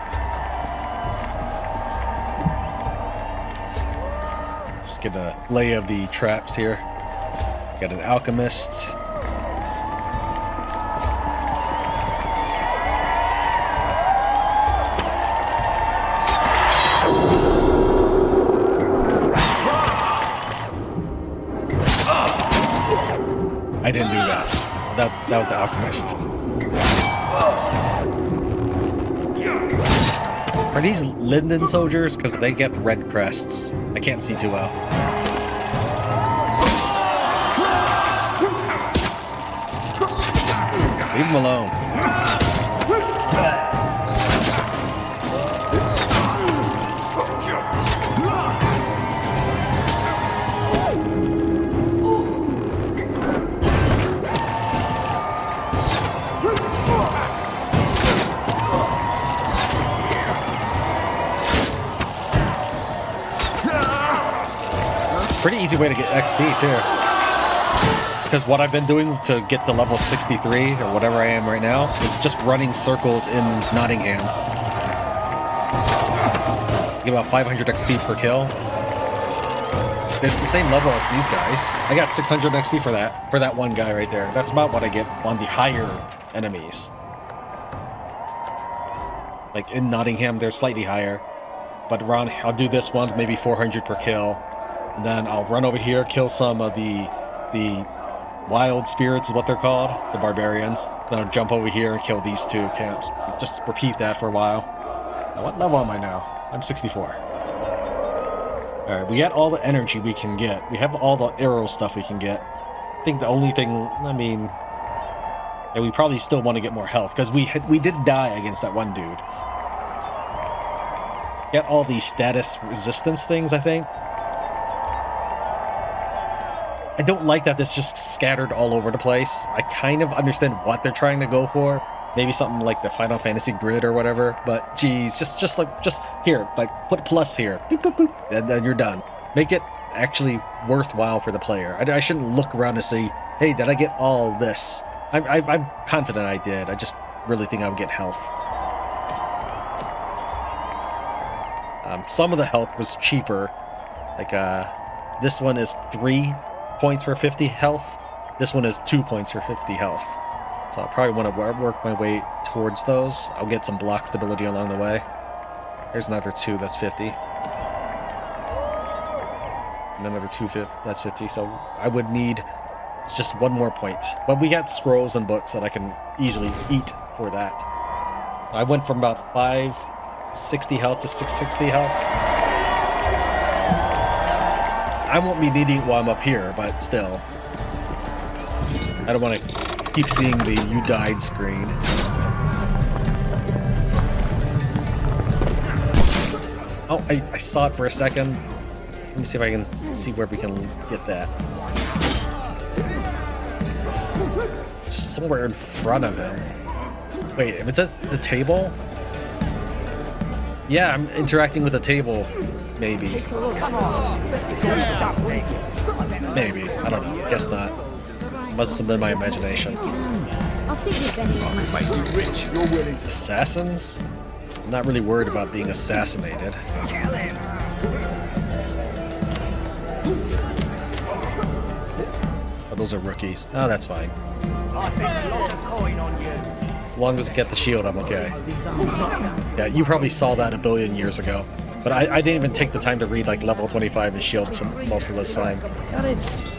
Just get a lay of the traps here. Got an alchemist. I didn't do that. That was the alchemist. Are these Linden soldiers? Because they get red crests. I can't see too well. Leave them alone. Pretty easy way to get XP too. Because what I've been doing to get to level 63 or whatever I am right now is just running circles in Nottingham. Get about 500 XP per kill. It's the same level as these guys. I got 600 XP for that one guy right there. That's about what I get on the higher enemies. Like in Nottingham, they're slightly higher. But around, I'll do this one, maybe 400 per kill. And then I'll run over here, kill some of the wild spirits is what they're called, the barbarians. Then I'll jump over here and kill these 2 camps. Just repeat that for a while. Now, what level am I now? I'm 64. Alright, we got all the energy we can get. We have all the arrow stuff we can get. I think the only thing, I mean... And we probably still want to get more health, because we did die against that one dude. Get all these status resistance things, I think. I don't like that this just scattered all over the place. I kind of understand what they're trying to go for. Maybe something like the Final Fantasy grid or whatever, but geez, just here, like put plus here, boop, boop, boop, and then you're done. Make it actually worthwhile for the player. I shouldn't look around to see, hey, did I get all this? I'm confident I did. I just really think I would get health. Some of the health was cheaper. Like, this one is 3 points for 50 health. This one is 2 points for 50 health. So I'll probably want to work my way towards those. I'll get some block stability along the way. There's another 2, that's 50. And another 2, that's 50. So I would need just 1 more point. But we got scrolls and books that I can easily eat for that. I went from about 560 health to 660 health. I won't be needing it while I'm up here, but still. I don't want to keep seeing the "you died" screen. Oh, I saw it for a second. Let me see if I can see where we can get that. Somewhere in front of him. Wait, if it says the table? Yeah, I'm interacting with the table. Maybe. Maybe. I don't know. Guess not. Must have been my imagination. Assassins? I'm not really worried about being assassinated. Oh, those are rookies. Oh, that's fine. As long as I get the shield, I'm okay. Yeah, you probably saw that a billion years ago. But I didn't even take the time to read like level 25 and shield most of this time.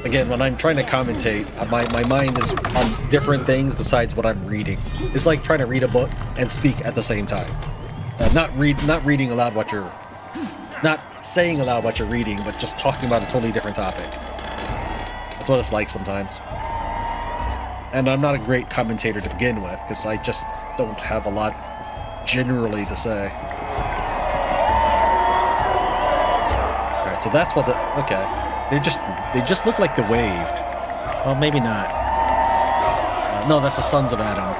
Again, when I'm trying to commentate, my mind is on different things besides what I'm reading. It's like trying to read a book and speak at the same time. Not reading aloud what you're, not saying aloud what you're reading, but just talking about a totally different topic. That's what it's like sometimes. And I'm not a great commentator to begin with, because I just don't have a lot generally to say. Alright, so that's what the... Okay. They just look like the Waved. Well, maybe not. No, that's the Sons of Adam.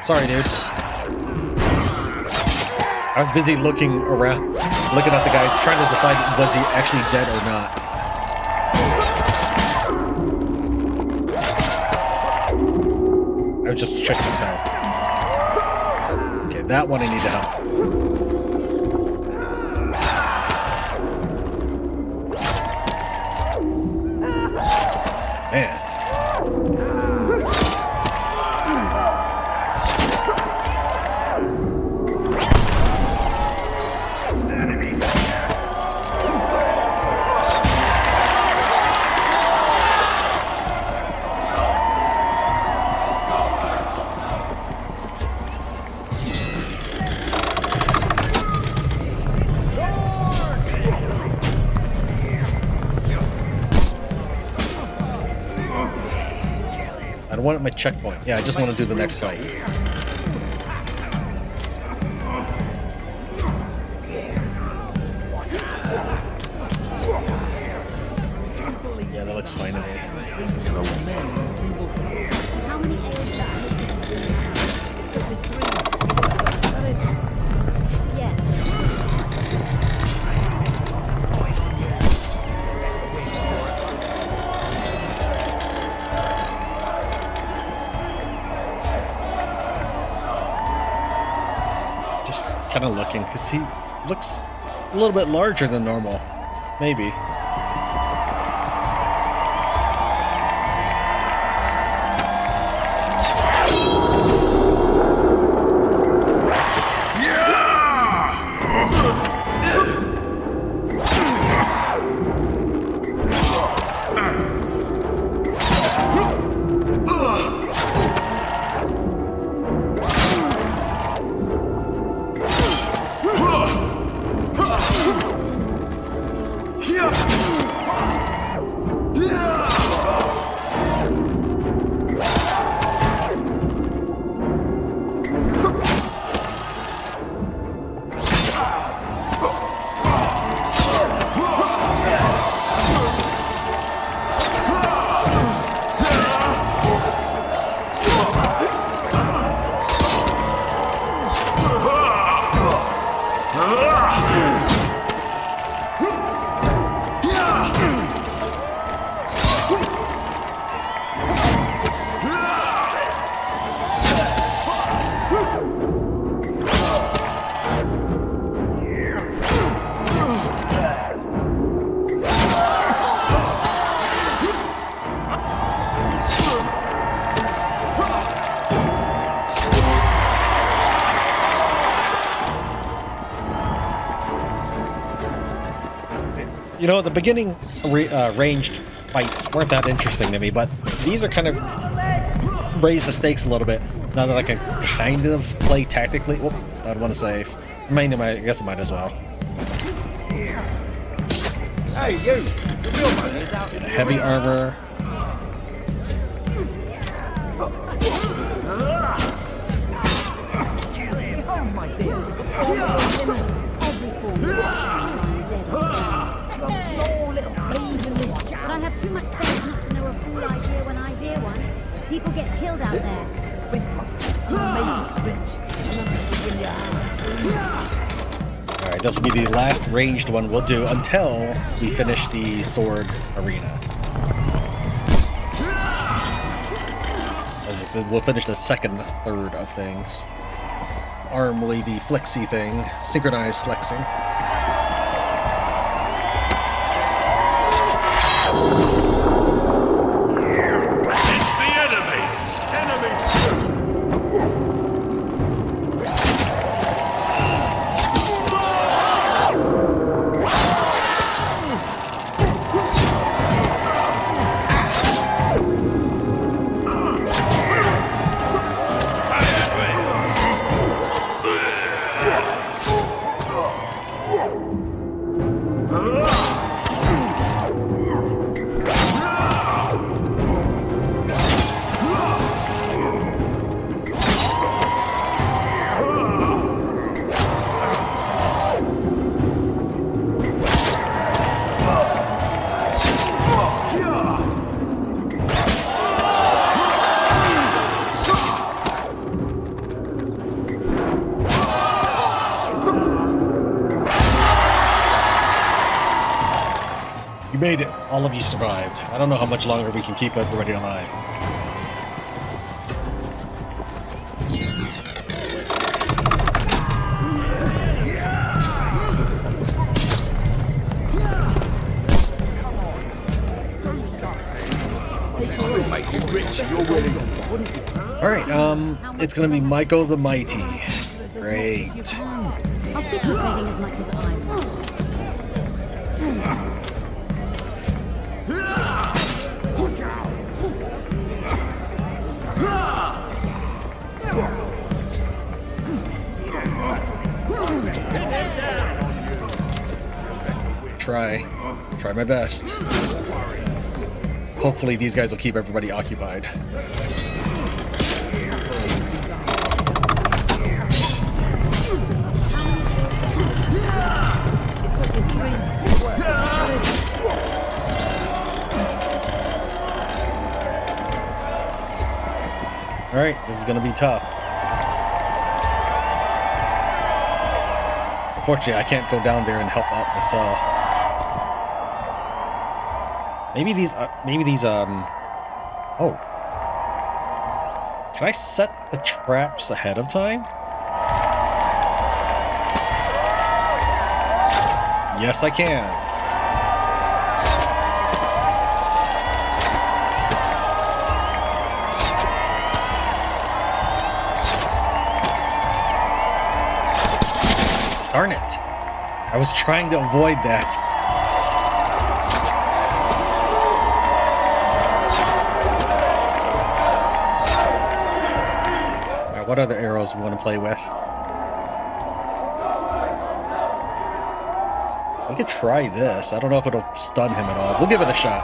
Sorry, dude. I was busy looking around, looking at the guy, trying to decide was he actually dead or not. I was just checking stuff. Okay, that one I need to help. Man. I want my checkpoint. Yeah, I just want to do the next fight. Yeah, that looks fine to me. Kind of looking, because he looks a little bit larger than normal. Maybe. You know, the beginning ranged fights weren't that interesting to me, but these are kind of raise the stakes a little bit. Now that I can kind of play tactically. Whoop, I would want to save. I guess I might as well. Hey, you! The real money is out in the Heavy armor. Oh, my dear. But I have too much sense not to know a fool idea when I hear one. People get killed out there. Alright, this will be the last ranged one we'll do until we finish the sword arena. As I said, we'll finish the second third of things. Arm lady flexy thing. Synchronized flexing. You made it. All of you survived. I don't know how much longer we can keep everybody alive. Alright, it's gonna be Michael the Mighty. Great. I'll stick with betting as much as I want. Try my best. Hopefully these guys will keep everybody occupied. Alright, this is gonna be tough. Unfortunately, I can't go down there and help out myself. Maybe these, oh. Can I set the traps ahead of time? Yes, I can. Darn it. I was trying to avoid that. Alright, what other arrows we want to play with? We could try this. I don't know if it'll stun him at all. We'll give it a shot.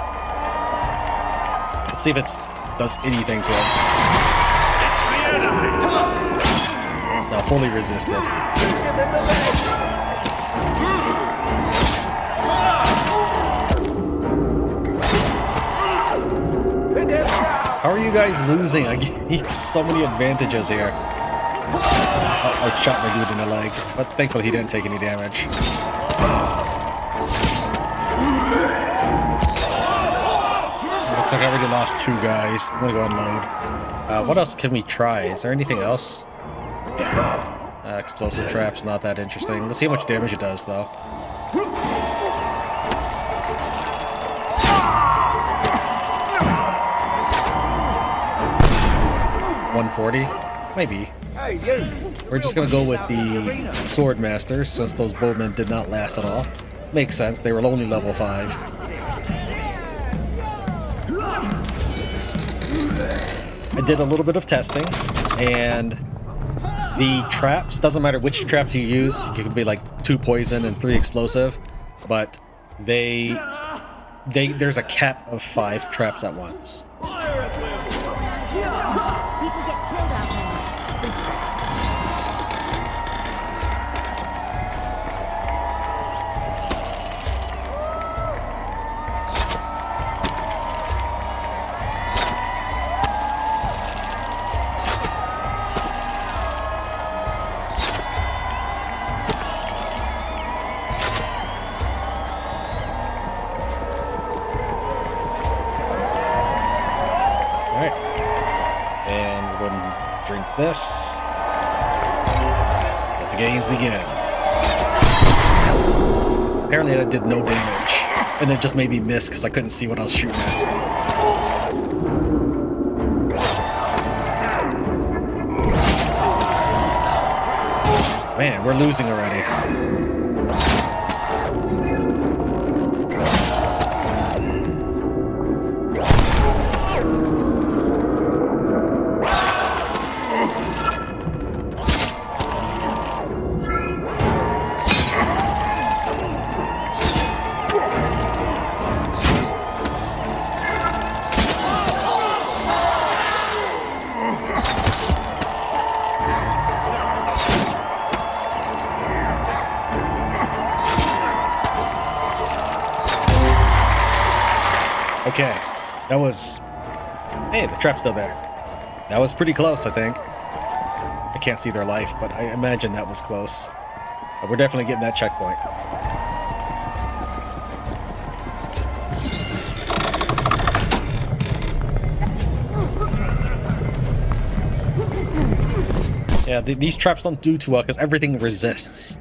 Let's see if it does anything to him. No, fully resisted. How are you guys losing? I give you so many advantages here. Oh, I shot my dude in the leg, but thankfully he didn't take any damage. Looks like I already lost 2 guys. I'm gonna go unload. What else can we try? Is there anything else? Explosive traps, not that interesting. Let's see how much damage it does, though. 140? Maybe. We're just gonna go with the Sword Masters, since those Bowmen did not last at all. Makes sense, they were only level 5. I did a little bit of testing, and the traps, doesn't matter which traps you use, you can be like 2 poison and 3 explosive, but there's a cap of 5 traps at once. Drink this. Let the games begin. Apparently that did no damage. And it just made me miss because I couldn't see what I was shooting at. Man, we're losing already. Okay, that was... Hey, the trap's still there. That was pretty close, I think. I can't see their life, but I imagine that was close. But we're definitely getting that checkpoint. Yeah, these traps don't do too well because everything resists.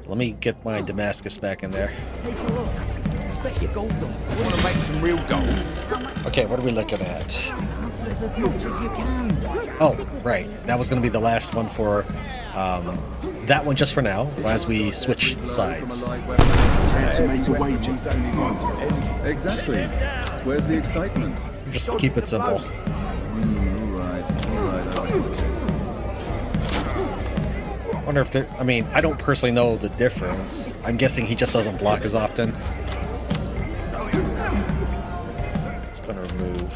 So let me get my Damascus back in there. Take a look. Bet you gold them. Want to make some real gold? Okay, what are we looking at? As much as you can. Oh, right. That was going to be the last one for that one just for now, as we switch sides. Trying to make a wager. Exactly. Where's the excitement? Just keep it simple. All right. I wonder if there... I mean, I don't personally know the difference. I'm guessing he just doesn't block as often. It's going to remove...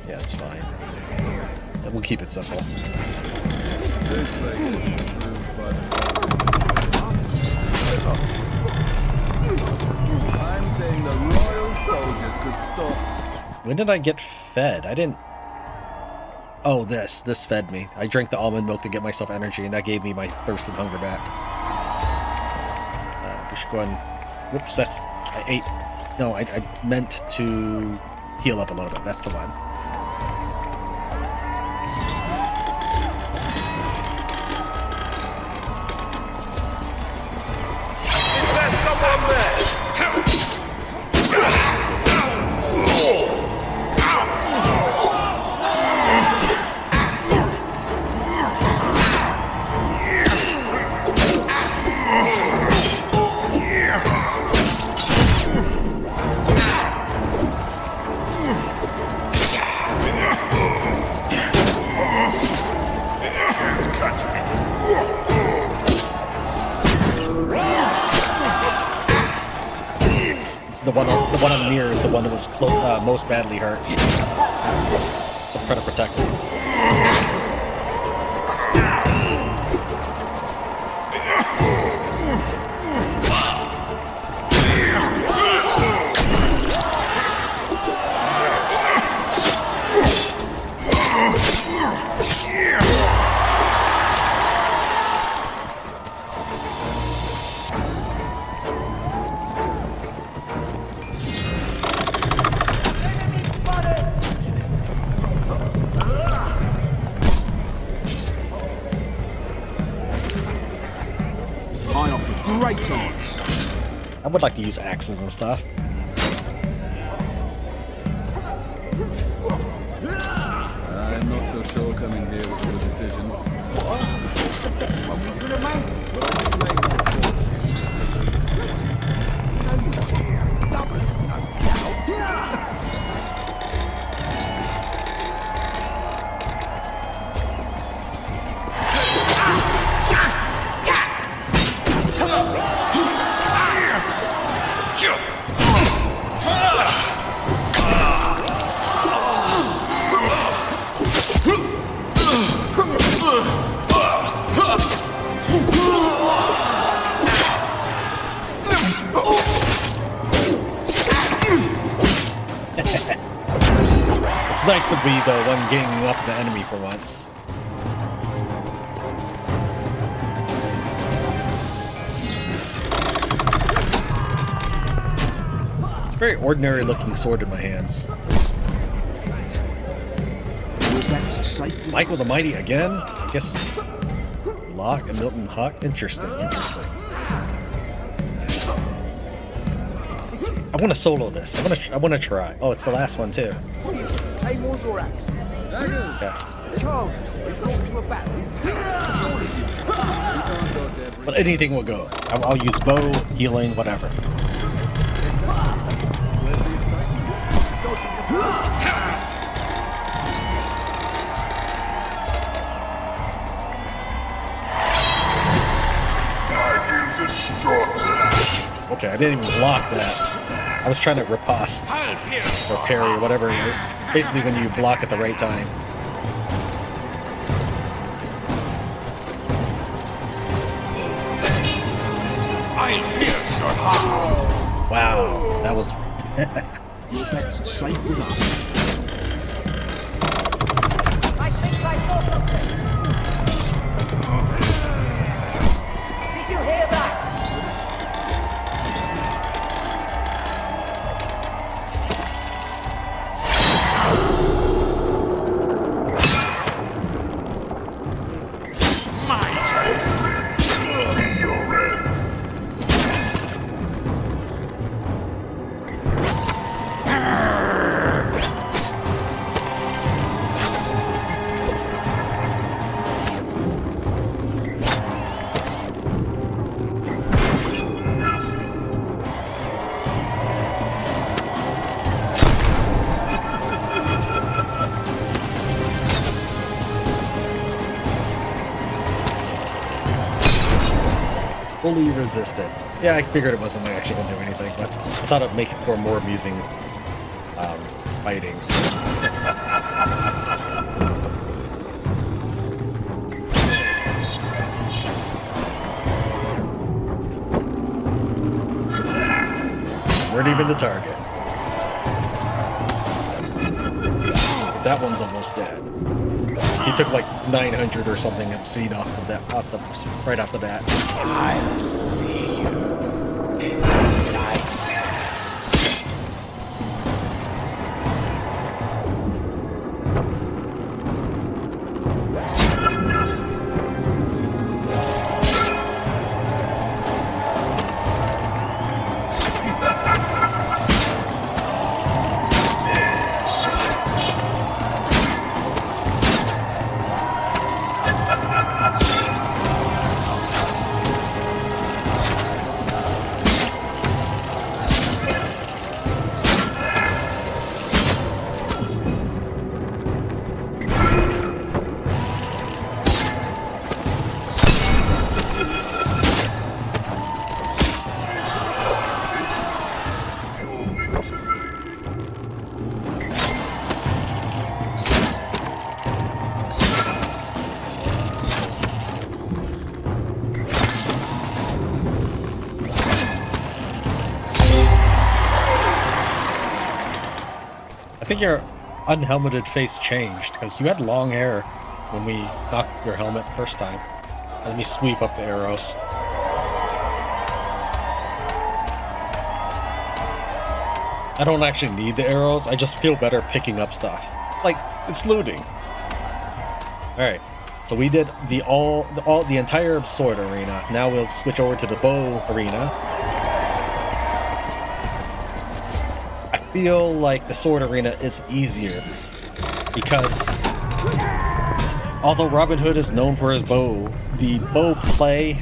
Yeah, it's fine. And we'll keep it simple. I'm saying the Royal Soldiers could stop. When did I get fed? I didn't... Oh, this fed me. I drank the almond milk to get myself energy, and that gave me my thirst and hunger back. We should go and... Whoops, that's... I ate... No, I meant to heal up a little bit. That's the one. Is there someone there? The one on the mirror is the one that was most badly hurt. So I'm trying to protect him. Great odds. I would like to use axes and stuff. I'm not so sure coming here was your decision. It's the best one we could have made. It's nice to be the one ganging up the enemy for once. It's a very ordinary looking sword in my hands. Michael the Mighty again? I guess Locke and Milton Huck. Interesting. I want to solo this. I want to try. Oh, it's the last one too. Claymores or axe? Okay. Charles, we've brought to a battle. But anything will go. I'll use bow, healing, whatever. Okay, I didn't even block that. I was trying to riposte or parry, whatever it is. Basically, when you block at the right time. Wow, that was. Your bet's safe with us. I think I saw something. Did you hear that? Fully resisted. Yeah, I figured it wasn't actually going to do anything, but I thought it'd make it for more amusing fighting. Weren't even the target. 'Cause that one's almost dead. He took like 900 or something obscene right off the bat. I'll see you in the nightmares. I think your unhelmeted face changed, because you had long hair when we knocked your helmet first time. Let me sweep up the arrows. I don't actually need the arrows, I just feel better picking up stuff. Like, it's looting. Alright, so we did the entire sword arena. Now we'll switch over to the bow arena. I feel like the sword arena is easier because although Robin Hood is known for his bow, the bow play,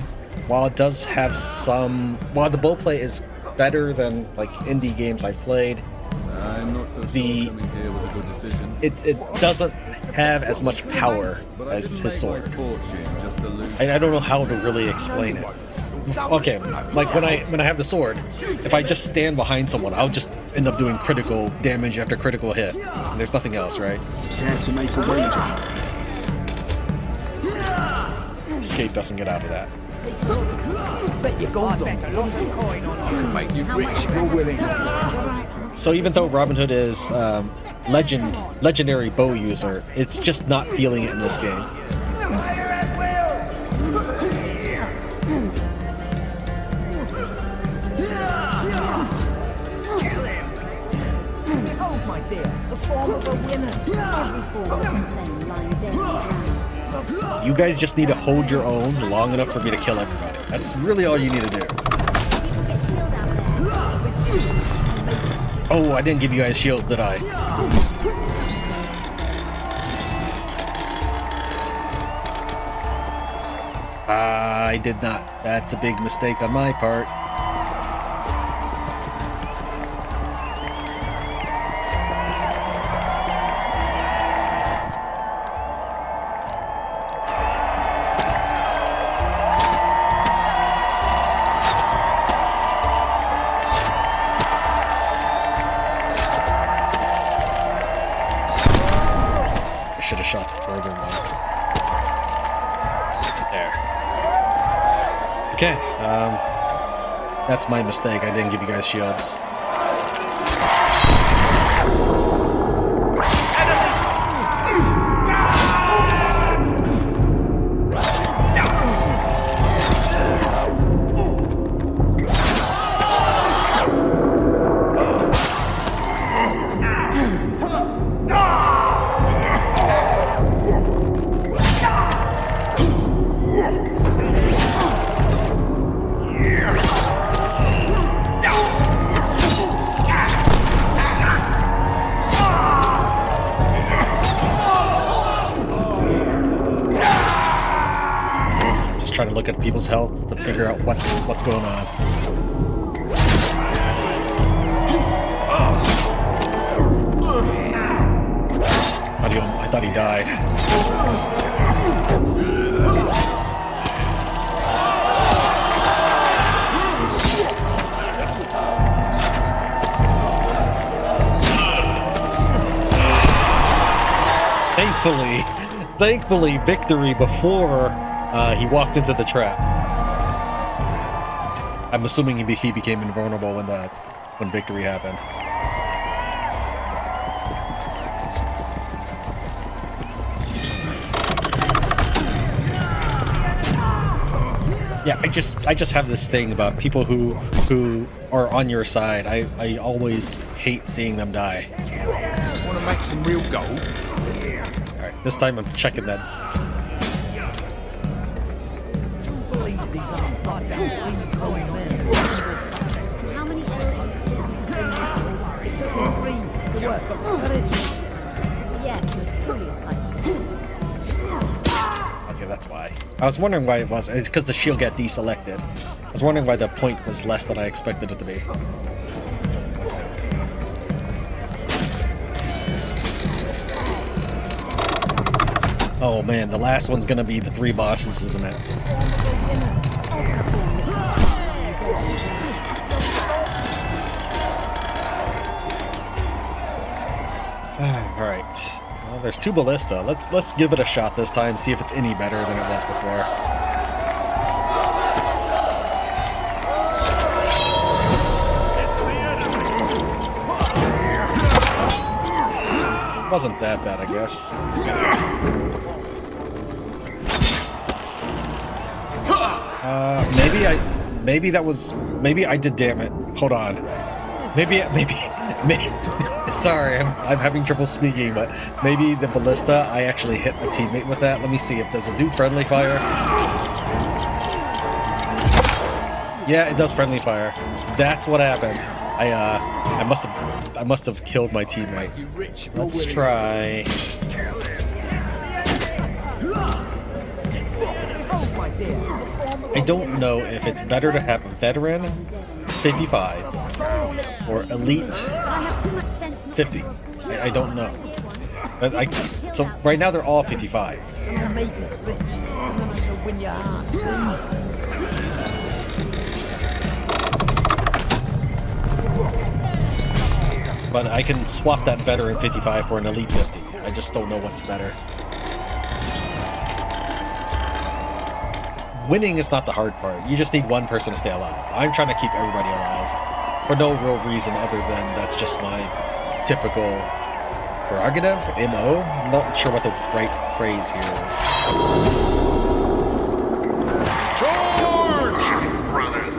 while the bow play is better than like indie games I've played, I'm not so sure coming here was a good decision. it doesn't have as much power as his sword. I don't know how to really explain it. Okay, like when I have the sword, if I just stand behind someone, I'll just end up doing critical damage after critical hit. And there's nothing else, right? Care to make a wager? Escape doesn't get out of that. Bet you're gone, Don. I can make you rich if you're willing. So even though Robin Hood is legendary bow user, it's just not feeling it in this game. dear. The form of a winner. Every form of insane lying dead on the ground. You guys just need to hold your own long enough for me to kill everybody. That's really all you need to do. Oh, I didn't give you guys shields, did I? I did not. That's a big mistake on my part. I should have shot the further one. There. Okay, that's my mistake. I didn't give you guys shields. Trying to look at people's health to figure out what's going on. I thought he died. Thankfully, victory before he walked into the trap. I'm assuming he became invulnerable when victory happened. Yeah, I just have this thing about people who are on your side. I always hate seeing them die. Want to make some real gold? All right, this time I'm checking that. Okay, that's why. I was wondering why it was. It's because the shield got deselected. I was wondering why the point was less than I expected it to be. Oh man, the last one's gonna be the 3 bosses, isn't it? Alright. Well, there's 2 ballista. Let's give it a shot this time, see if it's any better than it was before. Wasn't that bad, I guess. Maybe I did damn it. Hold on. Maybe sorry, I'm having trouble speaking, but maybe the ballista, I actually hit a teammate with that. Let me see if does it do friendly fire. Yeah, it does friendly fire. That's what happened. I must have killed my teammate. Let's try. I don't know if it's better to have a veteran 55 or elite 50. I don't know. But so right now they're all 55. But I can swap that veteran 55 for an elite 50. I just don't know what's better. Winning is not the hard part. You just need one person to stay alive. I'm trying to keep everybody alive. For no real reason other than that's just my typical prerogative, MO. I'm not sure what the right phrase here is. Charge, brothers!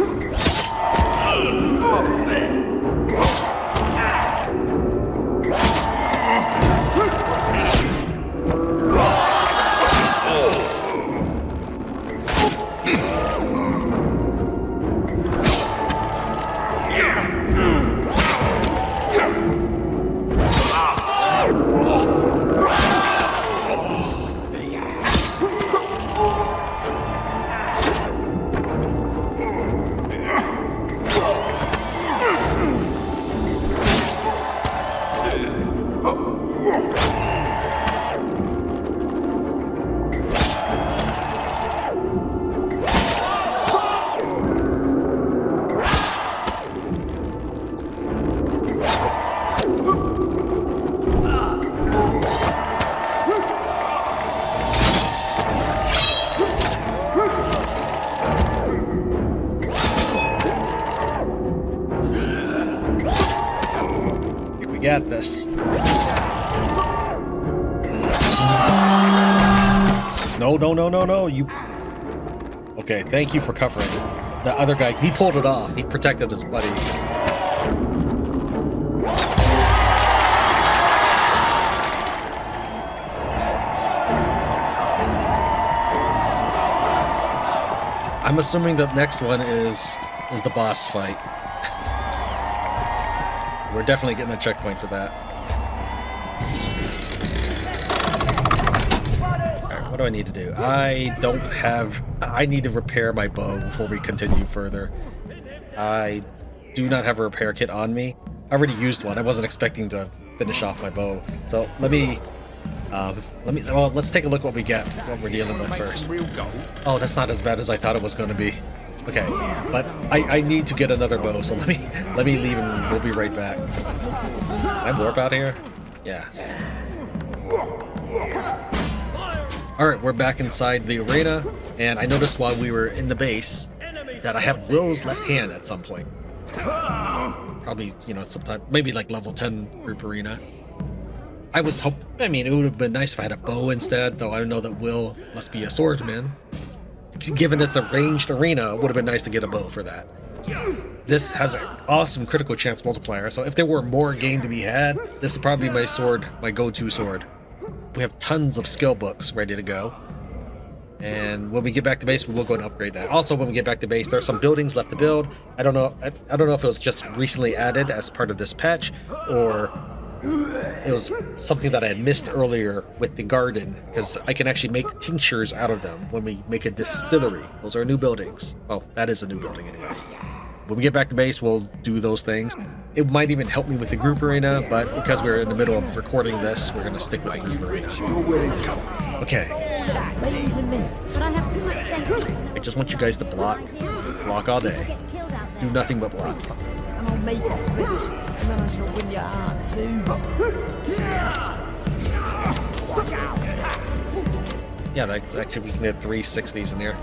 got this. No, no, no, no, no, you... Okay, thank you for covering it. The other guy, he pulled it off. He protected his buddy. I'm assuming the next one is the boss fight. We're definitely getting a checkpoint for that. Alright, what do I need to do? I need to repair my bow before we continue further. I do not have a repair kit on me. I already used one. I wasn't expecting to finish off my bow. So let's take a look what we get, what we're dealing with first. Oh, that's not as bad as I thought it was going to be. Okay, but I need to get another bow, so let me leave and we'll be right back. Can I warp out here? Yeah. Alright, we're back inside the arena, and I noticed while we were in the base that I have Will's left hand at some point. Probably, sometime, maybe like level 10 group arena. I mean, it would have been nice if I had a bow instead, though I know that Will must be a swordsman. Given it's a ranged arena, it would have been nice to get a bow for that. This has an awesome critical chance multiplier, so if there were more game to be had, this would probably be my sword, my go-to sword. We have tons of skill books ready to go. And when we get back to base, we will go and upgrade that. Also, when we get back to base, there are some buildings left to build. I don't know if it was just recently added as part of this patch, or it was something that I had missed earlier with the garden, because I can actually make tinctures out of them when we make a distillery. Those are new buildings. Oh, that is a new building anyways. When we get back to base, we'll do those things. It might even help me with the group arena, but because we're in the middle of recording this, we're going to stick with the group arena. Okay. I just want you guys to block. Block all day. Do nothing but block. And I'll make a splash, and then I shall win your heart too. Watch out! Yeah, that's actually, we can have 360s in here.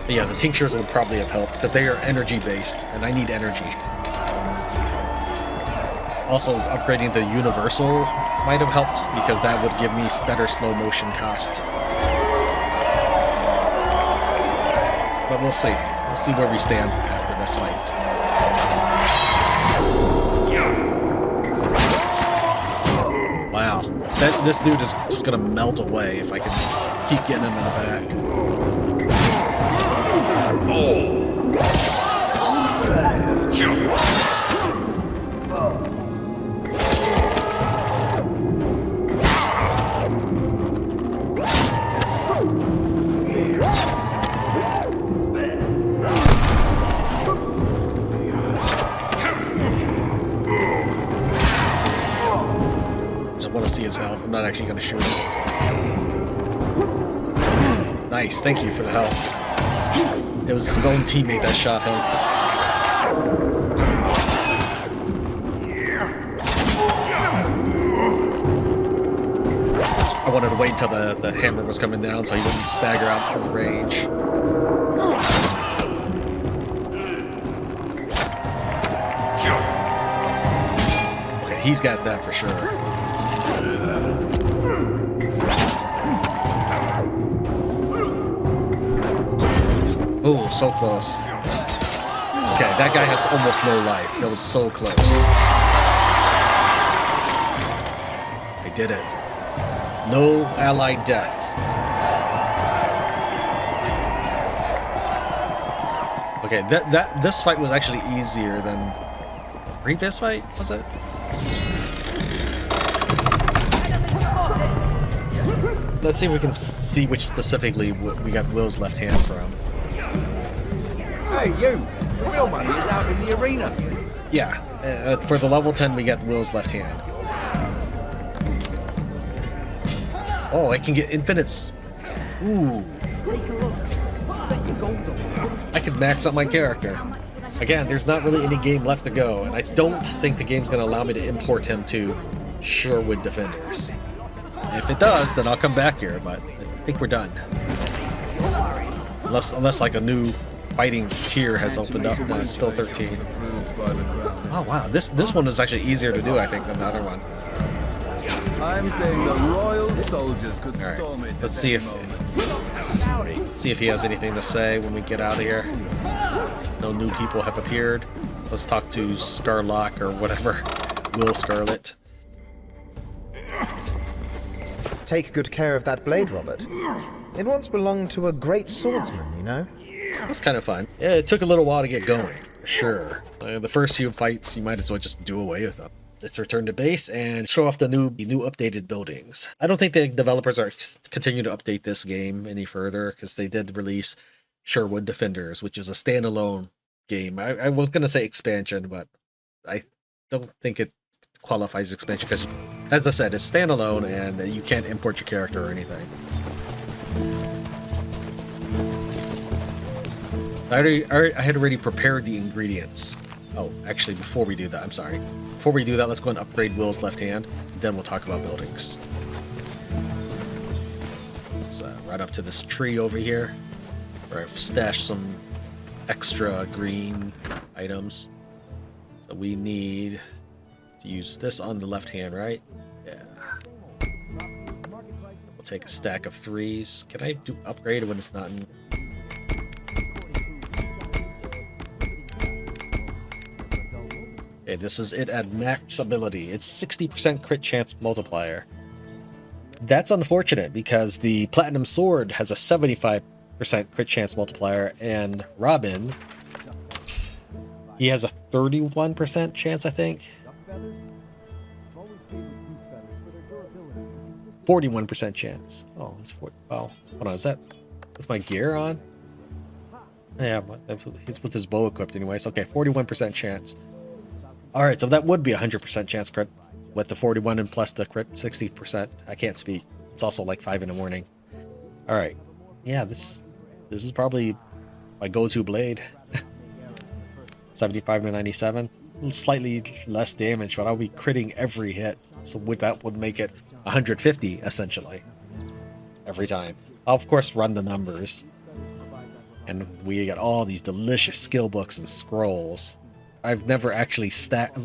But yeah, the tinctures would probably have helped because they are energy based, and I need energy. Also, upgrading the universal might have helped because that would give me better slow motion cost. But we'll see. We'll see where we stand after this fight. Wow, this dude is just gonna melt away if I can keep getting him in the back. Want to see his health. I'm not actually going to shoot him. Nice, thank you for the help. It was his own teammate that shot him. I wanted to wait till the hammer was coming down so he wouldn't stagger out of range. Okay, he's got that for sure. Oh, so close. Okay, that guy has almost no life. That was so close. I did it. No allied deaths. Okay, this fight was actually easier than the previous fight, was it? Let's see if we can see which specifically we got Will's left hand from. Hey, you! The real money is out in the arena. Yeah, for the level 10 we got Will's left hand. Oh, I can get infinites. Ooh. I could max out my character. Again, there's not really any game left to go, and I don't think the game's going to allow me to import him to Sherwood Defenders. If it does, then I'll come back here, but I think we're done. Unless like a new fighting tier has opened up, but it's still 13. Oh wow, this one is actually easier to do, I think, than the other one. I'm saying the royal soldiers could storm it. Let's see if he has anything to say when we get out of here. No new people have appeared. Let's talk to Scarlock or whatever. Will Scarlet. Take good care of that blade, Robert. It once belonged to a great swordsman, you know? It was kind of fun. Yeah, it took a little while to get going, for sure. The first few fights, you might as well just do away with them. Let's return to base and show off the new updated buildings. I don't think the developers are continue to update this game any further because they did release Sherwood Defenders, which is a standalone game. I was going to say expansion, but I don't think it qualifies as expansion because, as I said, it's standalone and you can't import your character or anything. I had already prepared the ingredients. Oh, actually, before we do that, I'm sorry. Before we do that, let's go and upgrade Will's left hand. Then we'll talk about buildings. Let's right up to this tree over here, where I've stashed some extra green items. So we need to use this on the left hand, right? Yeah. We'll take a stack of 3s. Can I do upgrade when it's not in? Okay, this is it at max ability. It's 60% crit chance multiplier. That's unfortunate because the Platinum Sword has a 75% crit chance multiplier, and Robin, he has a 31% chance, I think. 41% chance. Oh, it's 40. Wow. Hold on, is that with my gear on? Yeah, he's with his bow equipped anyways. Okay, 41% chance. Alright, so that would be 100% chance crit with the 41 and plus the crit 60%. I can't speak. It's also like 5 in the morning. Alright. Yeah, this is probably my go-to blade. 75 to 97. Slightly less damage, but I'll be critting every hit. So that would make it 150, essentially. Every time. I'll, of course, run the numbers. And we got all these delicious skill books and scrolls. I've never actually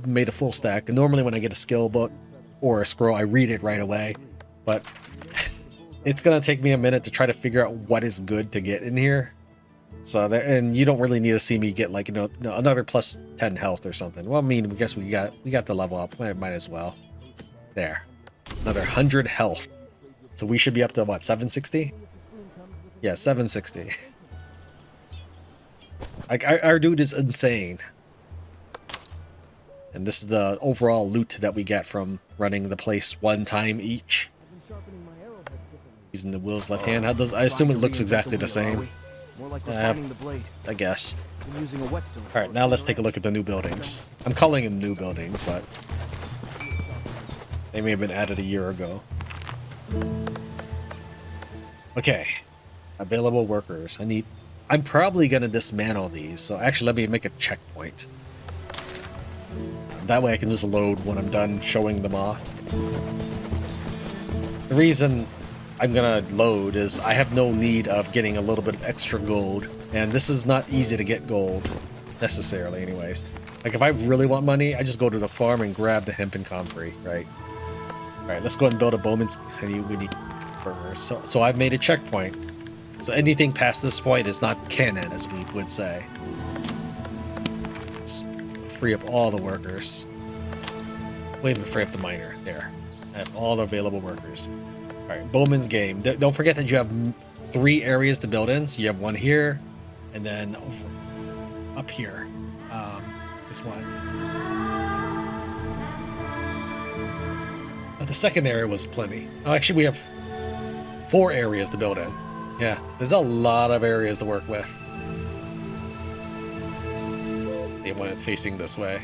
made a full stack. Normally when I get a skill book or a scroll, I read it right away. But it's going to take me a minute to try to figure out what is good to get in here. So and you don't really need to see me get like, another plus 10 health or something. Well, I mean, I guess we got the level up. Might as well. There. Another 100 health. So we should be up to what, 760? Yeah, 760. Like our dude is insane. And this is the overall loot that we get from running the place one time each. Using the Will's left hand. I assume it looks exactly the same. I guess. Alright, now let's take a look at the new buildings. I'm calling them new buildings, but they may have been added a year ago. Okay. Available workers. I'm probably going to dismantle these, so actually let me make a checkpoint. That way I can just load when I'm done showing them off. The reason I'm gonna load is I have no need of getting a little bit of extra gold, and this is not easy to get gold, necessarily anyways. Like if I really want money, I just go to the farm and grab the hemp and comfrey, right? Alright, let's go ahead and build a Bowman's. We need burgers. So I've made a checkpoint. So anything past this point is not canon, as we would say. Free up all the workers. Wait, free up the miner. There. I have all the available workers. Alright, Bowman's game. Don't forget that you have 3 areas to build in. So you have one here, and then up here. This one. But the second area was plenty. Oh, actually, we have 4 areas to build in. Yeah, there's a lot of areas to work with. They want it facing this way.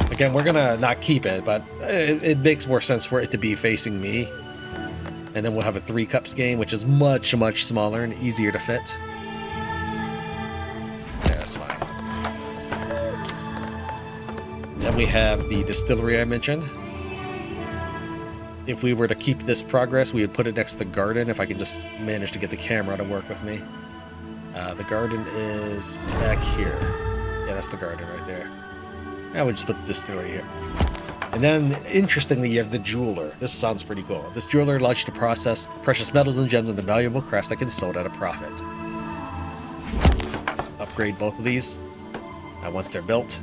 Again, we're gonna not keep it, but it makes more sense for it to be facing me. And then we'll have a 3 cups game, which is much, much smaller and easier to fit. Yeah, that's fine. Then we have the distillery I mentioned. if we were to keep this progress, we would put it next to the garden if I can just manage to get the camera to work with me. The garden is back here. Yeah, that's the garden right there. Now we'll just put the distillery here. And then, interestingly, you have the jeweler. This sounds pretty cool. This jeweler allows you to process precious metals and gems into valuable crafts that can be sold at a profit. Upgrade both of these once they're built.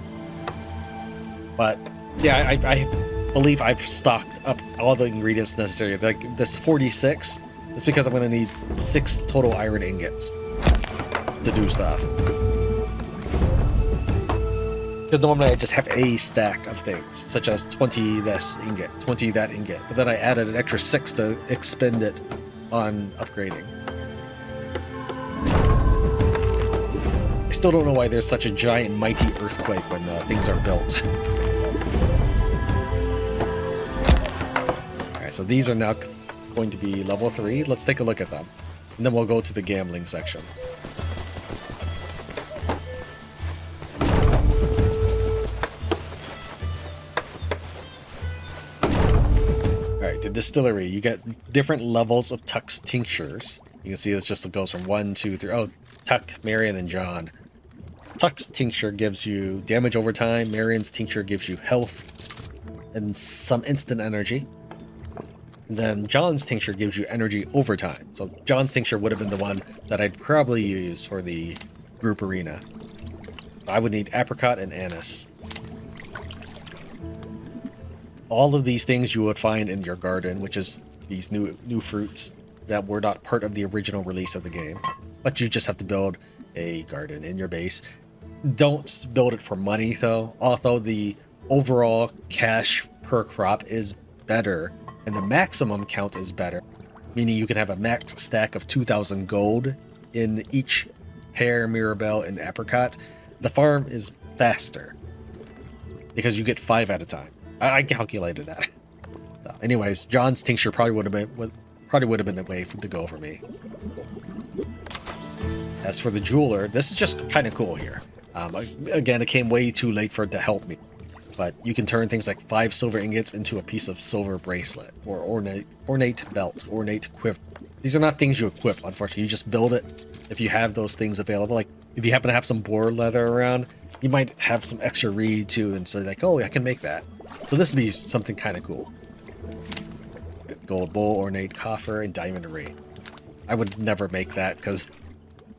But yeah, I believe I've stocked up all the ingredients necessary. Like this 46 is because I'm going to need 6 total iron ingots to do stuff. Because normally I just have a stack of things, such as 20 this ingot, 20 that ingot, but then I added an extra 6 to expend it on upgrading. I still don't know why there's such a giant mighty earthquake when things are built. Alright, so these are now going to be level 3. Let's take a look at them. And then we'll go to the gambling section. The distillery, you get different levels of Tuck's tinctures. You can see this just goes from 1, 2, 3. Oh, Tuck, Marion, and John. Tuck's tincture gives you damage over time. Marion's tincture gives you health and some instant energy. And then John's tincture gives you energy over time. So John's tincture would have been the one that I'd probably use for the group arena. I would need apricot and anise. All of these things you would find in your garden, which is these new fruits that were not part of the original release of the game. But you just have to build a garden in your base. Don't build it for money though, although the overall cash per crop is better and the maximum count is better, meaning you can have a max stack of 2,000 gold in each pear, mirabelle, and apricot. The farm is faster because you get 5 at a time. I calculated that. So anyways, John's tincture probably would have been the way to go for me. As for the jeweler, this is just kind of cool here. Again, it came way too late for it to help me, but you can turn things like 5 silver ingots into a piece of silver bracelet, or ornate belt, ornate quiver. These are not things you equip, unfortunately. You just build it if you have those things available. Like if you happen to have some boar leather around, you might have some extra reed too, and say like, oh, I can make that. So this would be something kind of cool. Gold bowl, ornate coffer, and diamond ring. I would never make that because,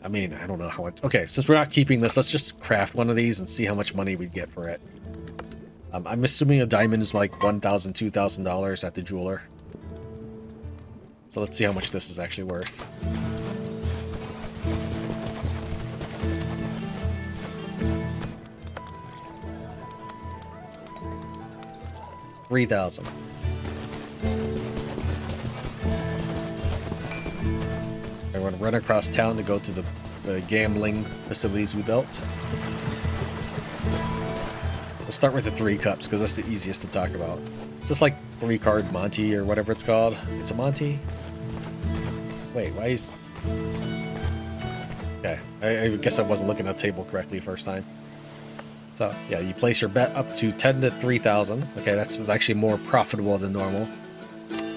I mean, I don't know how much. Okay, since we're not keeping this, let's just craft one of these and see how much money we'd get for it. I'm assuming a diamond is like $1,000, $2,000 at the jeweler. So let's see how much this is actually worth. $3,000. I'm going to run across town to go to the gambling facilities we built. We'll start with the 3 cups because that's the easiest to talk about. It's just like 3-card Monty or whatever it's called. It's a Monty? Wait, why is... Okay, I guess I wasn't looking at the table correctly first time. So, yeah, you place your bet up to 10 to 3,000. Okay, that's actually more profitable than the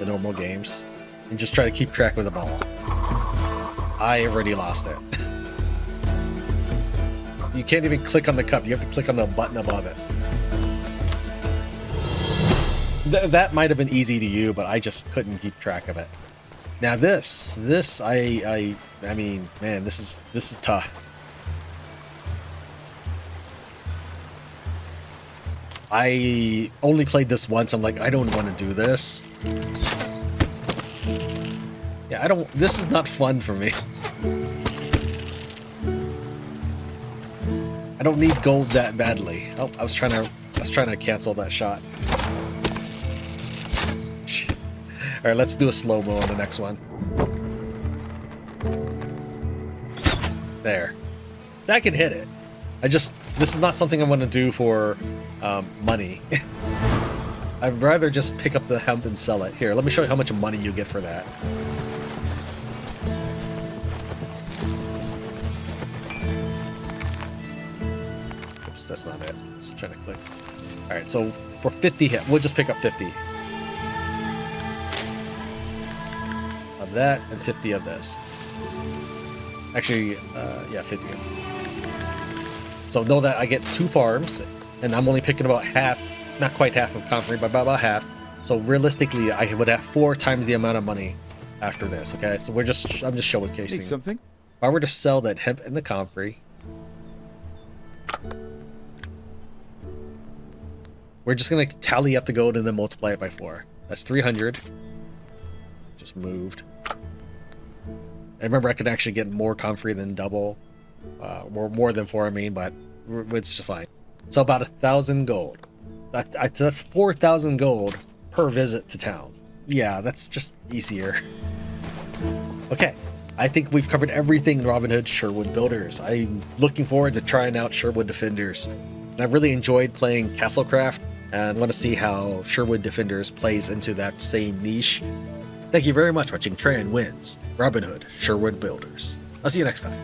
normal games. And just try to keep track of the ball. I already lost it. You can't even click on the cup. You have to click on the button above it. That might have been easy to you, but I just couldn't keep track of it. Now this I mean, man, this is tough. I only played this once. I'm like, I don't want to do this. Yeah, this is not fun for me. I don't need gold that badly. Oh, I was trying to cancel that shot. All right, let's do a slow-mo on the next one. There. So I can hit it. This is not something I want to do for money. I'd rather just pick up the hemp and sell it. Here, let me show you how much money you get for that. Oops, that's not it. Let's try to click. Alright, so for 50 hemp, we'll just pick up 50. of that and 50 of this. Actually, yeah, 50. So know that I get 2 farms, and I'm only picking about half, not quite half of Comfrey, but about half. So realistically, I would have 4 times the amount of money after this. Okay, so I'm just showcasing. Need something? If I were to sell that hemp and the Comfrey, we're just gonna tally up the gold and then multiply it by 4. That's 300. Just moved. I remember I could actually get more Comfrey than double, more than 4. I mean, but it's fine. So about 1,000 gold. That's 4,000 gold per visit to town. Yeah, that's just easier. Okay, I think we've covered everything in Robin Hood Sherwood Builders. I'm looking forward to trying out Sherwood Defenders. And I've really enjoyed playing Castlecraft, and want to see how Sherwood Defenders plays into that same niche. Thank you very much for watching Tran Wins Robin Hood Sherwood Builders. I'll see you next time.